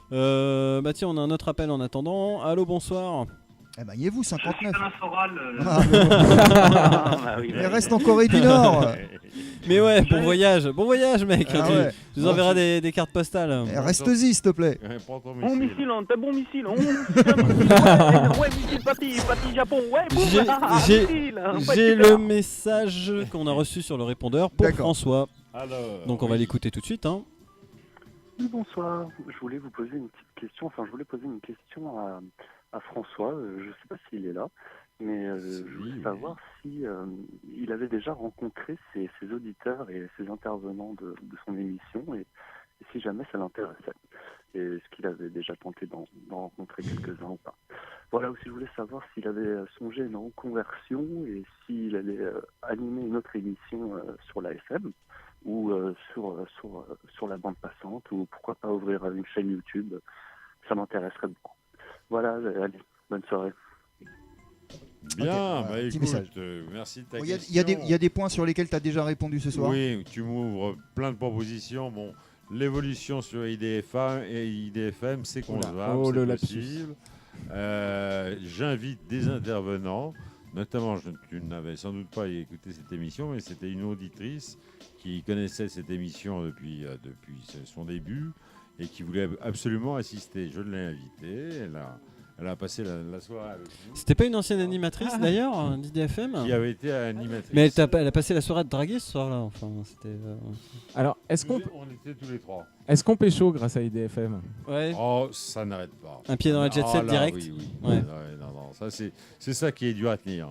S3: Bah tiens, on a un autre appel en attendant. Allô, bonsoir.
S4: Eh ben, y est vous 59.
S22: Soral,
S4: Ah, mais bon.
S6: Ah, oui,
S4: Mais reste en Corée du Nord.
S3: Mais ouais, bon voyage, mec.
S4: Ah
S3: Tu-
S4: ouais.
S3: Tu nous enverras des cartes postales.
S4: Eh, reste-y, s'il te plaît.
S5: Ouais, prends ton
S6: Bon
S5: missile.
S6: missile, hein, t'as bon missile. Ouais, missile, papy, Japon. Ouais, boum.
S3: J'ai
S6: Missile, hein,
S3: j'ai
S6: ouais,
S3: le
S6: super.
S3: message qu'on a reçu sur le répondeur pour
S4: D'accord.
S3: François.
S5: Alors,
S3: Donc on va
S5: oui.
S3: l'écouter tout de suite. Hein.
S23: Oui, bonsoir. Je voulais vous poser une petite question. Enfin, je voulais poser une question à François. Je ne sais pas s'il est là, mais je voulais savoir si il avait déjà rencontré ses auditeurs et ses intervenants de son émission et si jamais ça l'intéressait. Et est-ce qu'il avait déjà tenté d'en rencontrer quelques-uns ou pas. Voilà, aussi je voulais savoir s'il avait songé à une reconversion et s'il allait animer une autre émission sur la FM ou sur la bande passante, ou pourquoi pas ouvrir une chaîne YouTube. Ça m'intéresserait beaucoup. Voilà, allez, bonne soirée.
S5: Bien,
S4: Ok,
S5: bah
S4: petit
S5: écoute,
S4: message.
S5: merci de ta
S4: Il
S5: question.
S4: y a des points sur lesquels tu as déjà répondu ce soir.
S5: Oui, tu m'ouvres plein de propositions. Bon, l'évolution sur IDFM et IDFM, c'est concevable,
S12: Oh, le
S5: c'est
S12: lapsus.
S5: possible. J'invite des intervenants, notamment, tu n'avais sans doute pas écouté cette émission, mais c'était une auditrice qui connaissait cette émission depuis son début et qui voulait absolument assister. Je l'ai invitée, elle a passé la soirée avec nous.
S3: C'était pas une ancienne animatrice d'ailleurs d'IDFM
S5: Qui avait été animatrice.
S3: Mais elle a passé la soirée à te draguer ce soir-là. Enfin, c'était.
S12: Alors, est-ce qu'on
S5: On était tous les trois.
S12: est-ce qu'on pécho grâce à IDFM?
S3: Ouais.
S5: Oh, ça n'arrête pas.
S3: Un pied dans la jet set
S5: Ah, là,
S3: direct.
S5: Oui, oui.
S3: Ouais.
S5: Non, ça c'est ça qui est dur à tenir.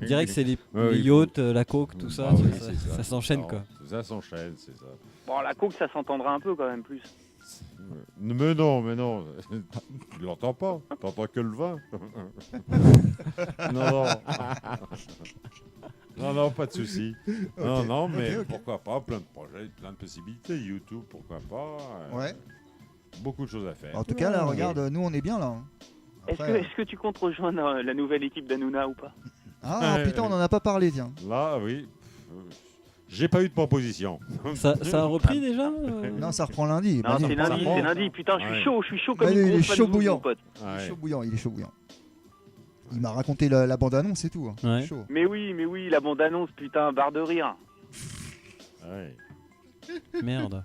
S3: Direct, c'est les
S5: Ouais,
S3: yachts, la coke, tout ça.
S5: Ah
S3: tu
S5: oui,
S3: vois,
S5: c'est
S3: ça s'enchaîne
S5: Non,
S3: quoi.
S5: Ça s'enchaîne, c'est ça.
S6: Bon, la coke, ça s'entendra un peu quand même plus.
S5: Mais non, tu l'entends pas. T'entends que le vin. non. Non, pas de souci.
S4: Ok.
S5: Non, mais
S4: Ok.
S5: pourquoi pas, plein de projets, plein de possibilités. YouTube, pourquoi pas.
S4: Ouais.
S5: Beaucoup de choses à faire.
S4: En tout cas, là, regarde, nous on est bien là. hein. Après,
S6: Est-ce que tu comptes rejoindre la nouvelle équipe d'Anouna ou pas?
S4: Ah putain, on en a pas parlé, tiens.
S5: Là, oui. J'ai pas eu de proposition.
S3: Ça a repris déjà
S4: Non, ça reprend lundi.
S6: Non,
S4: Manu.
S6: c'est lundi. Putain, je suis chaud comme
S4: Manu,
S6: une
S4: il est
S6: grosse
S4: chaud
S6: palouze,
S4: bouillant.
S6: mon pote.
S4: Il est chaud bouillant. Il m'a raconté la bande-annonce et tout. hein.
S3: Ouais.
S4: Chaud.
S6: Mais oui, la bande-annonce, putain, barre de rire.
S5: Ouais.
S3: Merde.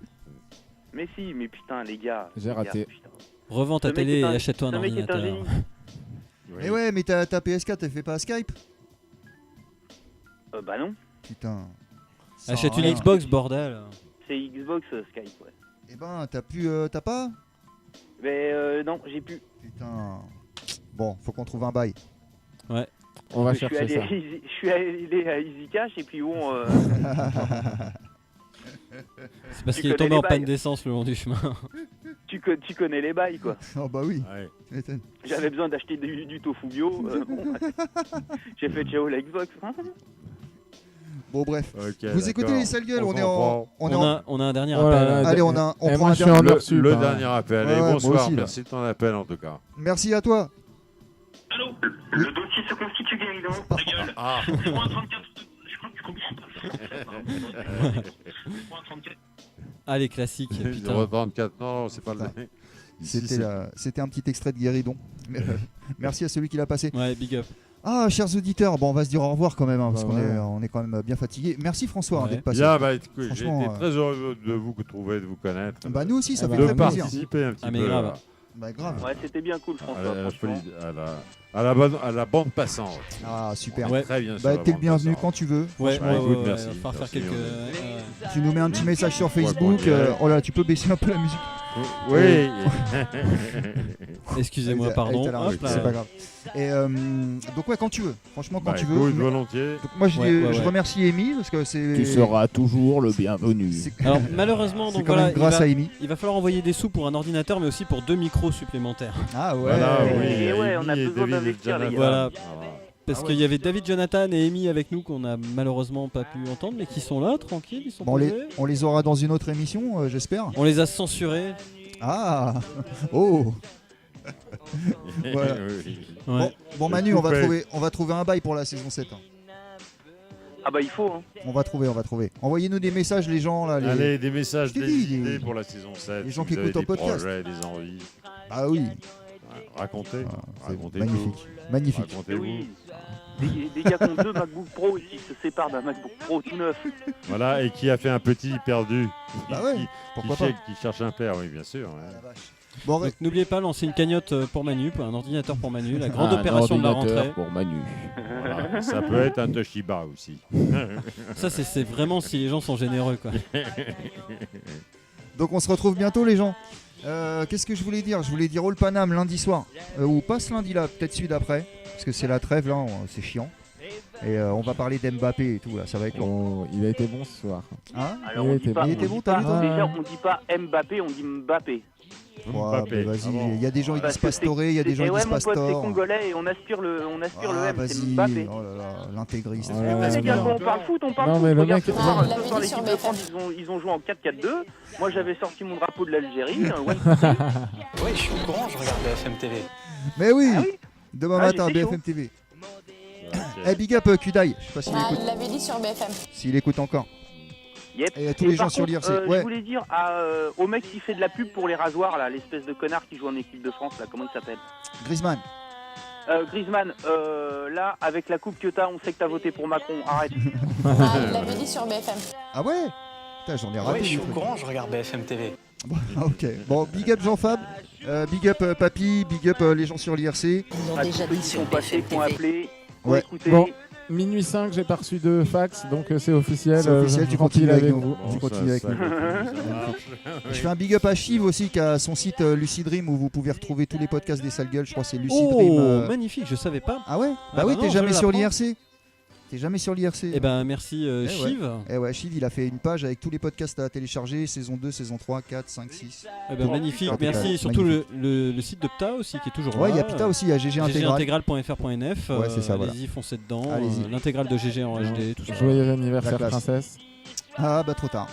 S6: Mais si, mais putain, les gars.
S12: J'ai
S6: les
S12: raté.
S6: gars, putain.
S3: Revends ta
S6: Ce mec
S3: télé
S6: est
S3: et
S6: un-
S3: achète-toi un
S6: ce mec est un
S3: ordinateur.
S6: génie.
S4: Mais ouais, mais ta PS4, elle fait pas Skype?
S6: Bah non,
S4: Putain. Ça
S3: Achète
S4: sert à
S3: une
S4: rien.
S3: Xbox, bordel.
S6: c'est Xbox Skype, ouais.
S4: Eh ben, t'as pas?
S6: Mais non, j'ai plus.
S4: Putain. Bon, faut qu'on trouve un bail.
S3: Ouais.
S12: On va
S6: Je suis
S12: chercher ça.
S6: allé- je suis allé à EasyCash et puis bon.
S3: C'est parce
S6: Tu
S3: qu'il est
S6: connais
S3: tombé
S6: les
S3: en panne
S6: bails.
S3: d'essence le long du chemin.
S6: Tu tu connais les bails, quoi.
S4: Oh bah oui.
S5: Ouais.
S6: J'avais besoin d'acheter du tofu bio. Bon, j'ai fait ciao la Xbox.
S4: Bon bref,
S5: Ok,
S4: vous écoutez
S5: d'accord.
S4: les sales gueules, on est
S5: comprend.
S3: On a un dernier
S12: Oh là
S3: appel.
S12: là,
S4: Allez, on
S12: Eh,
S4: prend
S12: moi,
S4: un
S12: je suis
S4: dernier.
S12: en heure sup,
S5: Le
S12: hein.
S5: dernier appel.
S4: Ouais,
S5: Allez,
S4: moi
S5: bonsoir.
S4: aussi, là.
S5: Merci de ton appel en tout cas.
S4: Merci à toi.
S13: Le dossier se constitue, Guéridon. Ta gueule.
S5: Ah.
S13: Je prends un 34. Je crois que tu comprends pas. Je prends un 34.
S3: Ah, les classiques, putain.
S5: 034, non, c'est pas le même. Ici,
S4: C'était un petit extrait de Guéridon. Merci à celui qui l'a passé.
S3: Ouais, big up.
S4: Ah, chers auditeurs, bon, on va se dire au revoir quand même, hein, parce
S12: Bah
S4: qu'on
S12: ouais.
S4: on est quand même bien fatigué. Merci François hein,
S3: Ouais.
S4: d'être passé.
S5: Bien, bah, écoute, j'ai
S4: Franchement,
S5: été très heureux de vous trouver, de vous connaître.
S4: Bah nous aussi, ça fait
S5: de
S4: très plaisir.
S5: participer un petit
S3: Ah, mais
S5: peu
S3: grave.
S4: Bah grave.
S6: Ouais, c'était bien cool, François. Franchement.
S5: à la bande passante.
S4: Ah super.
S3: Ouais.
S5: Très bien.
S4: Bah t'es le bienvenu quand tu veux.
S3: Ouais,
S5: Franchement, écoute, merci.
S3: on va faire
S5: Merci,
S3: quelques.
S4: Tu nous mets un petit message sur Facebook.
S5: qu'on y aille.
S4: Oh là, tu peux baisser un peu la musique.
S5: Oui.
S3: Excusez-moi, pardon.
S4: Elle est à la
S3: Hop
S4: rue,
S3: là.
S4: c'est pas grave. Et donc ouais, quand tu veux. Franchement, quand
S5: Bah,
S4: tu veux.
S5: écoute,
S4: Mais-
S5: volontiers.
S4: Donc, moi,
S3: Ouais,
S4: je remercie Amy parce que c'est.
S12: Tu seras toujours le bienvenu.
S3: Alors malheureusement,
S4: C'est
S3: donc
S4: quand
S3: voilà,
S4: même grâce à Amy.
S3: il va falloir envoyer des sous pour un ordinateur, mais aussi pour 2 micros supplémentaires.
S4: Ah ouais.
S5: Voilà, oui.
S6: Et ouais, on a
S5: Amy et
S6: besoin
S5: David
S6: d'investir, les
S5: Jonathan.
S6: gars.
S3: Voilà.
S5: Voilà.
S3: Parce
S4: Ah ouais.
S3: qu'il y avait David, Jonathan et Amy avec nous qu'on a malheureusement pas pu entendre, mais qui sont là, tranquilles, ils sont
S4: Bon,
S3: posés.
S4: on les aura dans une autre émission, j'espère.
S3: On les a censurés.
S4: Ah. Oh. Voilà.
S5: Oui.
S4: Bon Manu, on va trouver un bail pour la saison 7. hein.
S6: Ah bah il faut. Hein.
S4: On va trouver. Envoyez-nous des messages les gens là.
S5: Allez, des messages,
S4: Je t'ai
S5: des
S4: dit,
S5: idées
S4: les-
S5: pour la saison 7.
S4: les gens
S5: si
S4: qui
S5: vous avez
S4: écoutent en
S5: des
S4: podcast.
S5: projets, des envies.
S4: Ah oui.
S5: Racontez.
S4: C'est
S5: Racontez
S4: magnifique.
S5: tout.
S4: Magnifique.
S6: Et
S5: Racontez-vous.
S6: oui. Des gars qui ont 2 MacBook Pro et qui se séparent d'un MacBook Pro tout neuf.
S5: Voilà, et qui a fait un petit perdu.
S4: Bah ouais, pourquoi pas.
S5: Qui cherche un père, oui, bien sûr. ouais.
S4: Bon,
S3: Donc n'oubliez pas, lancer une cagnotte pour Manu, pour un ordinateur pour Manu, la grande
S12: Un
S3: opération de la
S12: ordinateur
S3: rentrée.
S12: pour Manu.
S5: Voilà. Ça peut être un Toshiba aussi.
S3: Ça c'est vraiment si les gens sont généreux quoi.
S4: Donc on se retrouve bientôt les gens. Qu'est-ce que je voulais dire? Je voulais dire All Panam lundi soir. Ou pas ce lundi là, peut-être celui d'après. Parce que c'est la trêve là, c'est chiant. Et on va parler d'Mbappé et tout là, ça va être long.
S12: Oh, il a été bon ce soir.
S4: Hein?
S6: Alors
S12: Il
S6: on
S12: était
S6: dit pas,
S12: bon.
S4: Il était
S6: on
S4: bon,
S6: dit
S4: t'as
S6: pas-
S4: vu, toi
S6: déjà on dit pas Mbappé, on dit Mbappé.
S4: Ouais,
S5: Mbappé.
S4: bah, vas-y,
S5: Ah bon.
S4: il y a des gens qui
S6: Parce
S4: disent
S6: que
S4: Pastore, il y a des gens qui
S6: ouais,
S4: disent
S6: mon pote, c'est
S4: Pastor.
S6: congolais et on aspire le
S4: Ah,
S6: M, c'est
S4: vas-y,
S6: Mbappé.
S4: oh là là, l'intégriste.
S12: Ouais,
S6: Eh,
S12: ouais,
S6: les gars,
S12: bien.
S6: quand on parle foot, on parle
S12: Non,
S6: foot.
S12: mais le
S6: Regarde,
S12: mec-
S6: ce soir,
S7: Ah,
S6: ce
S7: il l'avait
S6: soir,
S7: dit sur
S6: l'équipe de
S7: BFM.
S6: France, ils ont joué en 4-4-2. Moi, j'avais sorti mon drapeau de l'Algérie.
S17: Ouais, je suis au courant, je regarde BFM TV.
S4: Mais oui,
S6: Ah oui.
S4: demain
S6: Ah,
S4: matin,
S6: j'étais
S4: BFM TV. Eh, big up Kudai, je sais pas s'il
S7: Ah,
S4: écoute.
S7: il l'avait dit sur BFM.
S4: S'il écoute encore.
S6: Yep.
S4: Et à tous les gens
S6: par
S4: sur
S6: contre,
S4: l'IRC.
S6: Je
S4: Ouais.
S6: voulais dire au mec qui fait de la pub pour les rasoirs, là, l'espèce de connard qui joue en équipe de France, là, comment il s'appelle?
S4: Griezmann.
S6: Griezmann, là, avec la coupe que t'as, on sait que t'as voté pour Macron. Arrête.
S7: Ah, il l'avait dit sur BFM.
S4: Ah ouais? Putain, j'en ai raté.
S17: Ouais, je suis
S4: des
S17: au
S4: trucs.
S17: courant, je regarde BFM TV.
S4: Bon, ok. Bon, big up Jean-Fab. Big up Papy. Big up les gens sur l'IRC.
S10: Ils l'ont
S6: À
S10: déjà
S6: tous ceux
S10: dit
S6: qui
S10: sur
S6: sont passés,
S10: BFM
S6: qui ont
S10: TV.
S6: appelé, qui ont
S4: Ouais.
S6: écouté.
S12: Bon, minuit 5, j'ai pas reçu de fax, donc c'est officiel.
S4: C'est officiel,
S12: je
S4: tu
S12: continue
S4: continues avec nous.
S5: Bon,
S4: Tu continues avec
S5: ça
S4: nous.
S5: marche.
S4: Je fais un big up à Chiv aussi qui a son site Lucid Dream où vous pouvez retrouver tous les podcasts des sales gueules. Je crois que c'est Lucid Dream.
S3: Oh, magnifique, je savais pas.
S4: Ah ouais?
S3: Ah
S4: Bah oui,
S3: bah
S4: t'es
S3: non,
S4: jamais
S3: je
S4: sur
S3: l'apprends.
S4: l'IRC. T'es jamais sur l'IRC.
S3: Eh ben merci
S4: ouais.
S3: Chiv.
S4: Eh ouais, Chiv, il a fait une page avec tous les podcasts à télécharger, saison 2, saison 3, 4, 5, 6.
S3: Eh ben magnifique, merci. Et surtout le site de PTA aussi qui est toujours là.
S4: Ouais, il y a PTA aussi, il y a GG Intégral.
S3: ggintégral.fr.nf.
S4: Ouais, c'est ça, voilà.
S3: Allez-y, foncez dedans.
S4: Allez-y.
S3: L'intégrale de GG en HD, tout ça.
S12: Joyeux anniversaire,
S4: La classe.
S12: princesse.
S4: Ah bah trop tard.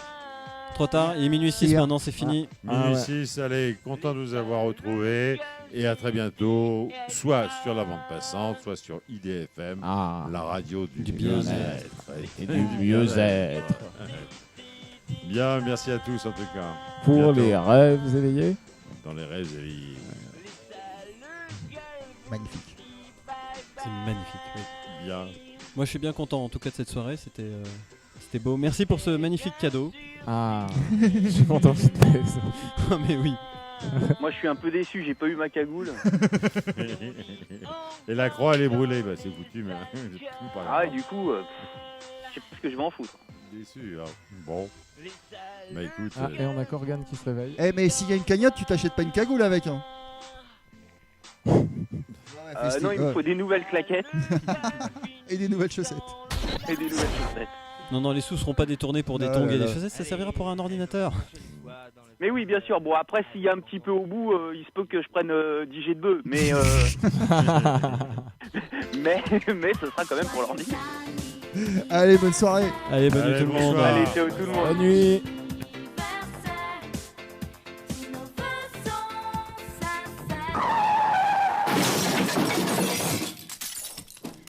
S3: Trop tard, il est minuit 6
S4: Hier.
S3: maintenant, c'est fini.
S5: Minuit 6, allez, content de vous avoir retrouvés. Et à très bientôt, soit sur la bande passante, soit sur IDFM, la radio du
S3: bien-être.
S12: Et du mieux-être.
S5: Bien, merci à tous en tout cas.
S12: Pour
S5: Bientôt.
S12: les rêves éveillés.
S5: Dans les rêves éveillés.
S4: Magnifique.
S3: C'est magnifique, oui.
S5: Bien.
S3: Moi je suis bien content en tout cas de cette soirée, c'était beau. Merci pour ce magnifique cadeau.
S12: Ah, je suis content que tu te plaises.
S3: Ah mais oui.
S6: Moi, je suis un peu déçu, j'ai pas eu ma cagoule.
S5: Et la croix, elle est brûlée, bah, c'est foutu, mais c'est pas grave.
S6: Ah, et du coup, je sais pas ce que je vais en foutre.
S5: Déçu, hein. Bon. Bah écoute.
S12: Ah, et on a Corgan qui se réveille.
S4: Eh mais s'il y a une cagnotte, tu t'achètes pas une cagoule avec hein.
S6: Non, il me faut des nouvelles claquettes
S4: Et des nouvelles chaussettes.
S6: et des nouvelles chaussettes.
S3: Non, les sous seront pas détournés pour des
S4: Non,
S3: tongs
S4: non,
S3: et des
S4: non.
S3: chaussettes, ça servira pour un ordinateur.
S6: Mais oui, bien sûr. Bon, après, s'il y a un petit peu au bout, il se peut que je prenne 10 G de bœuf. Mais, mais ce sera quand même pour l'ordi.
S4: Allez, bonne soirée.
S3: Allez, bonne nuit tout le monde.
S6: Allez, ciao tout le monde.
S12: Bonne nuit.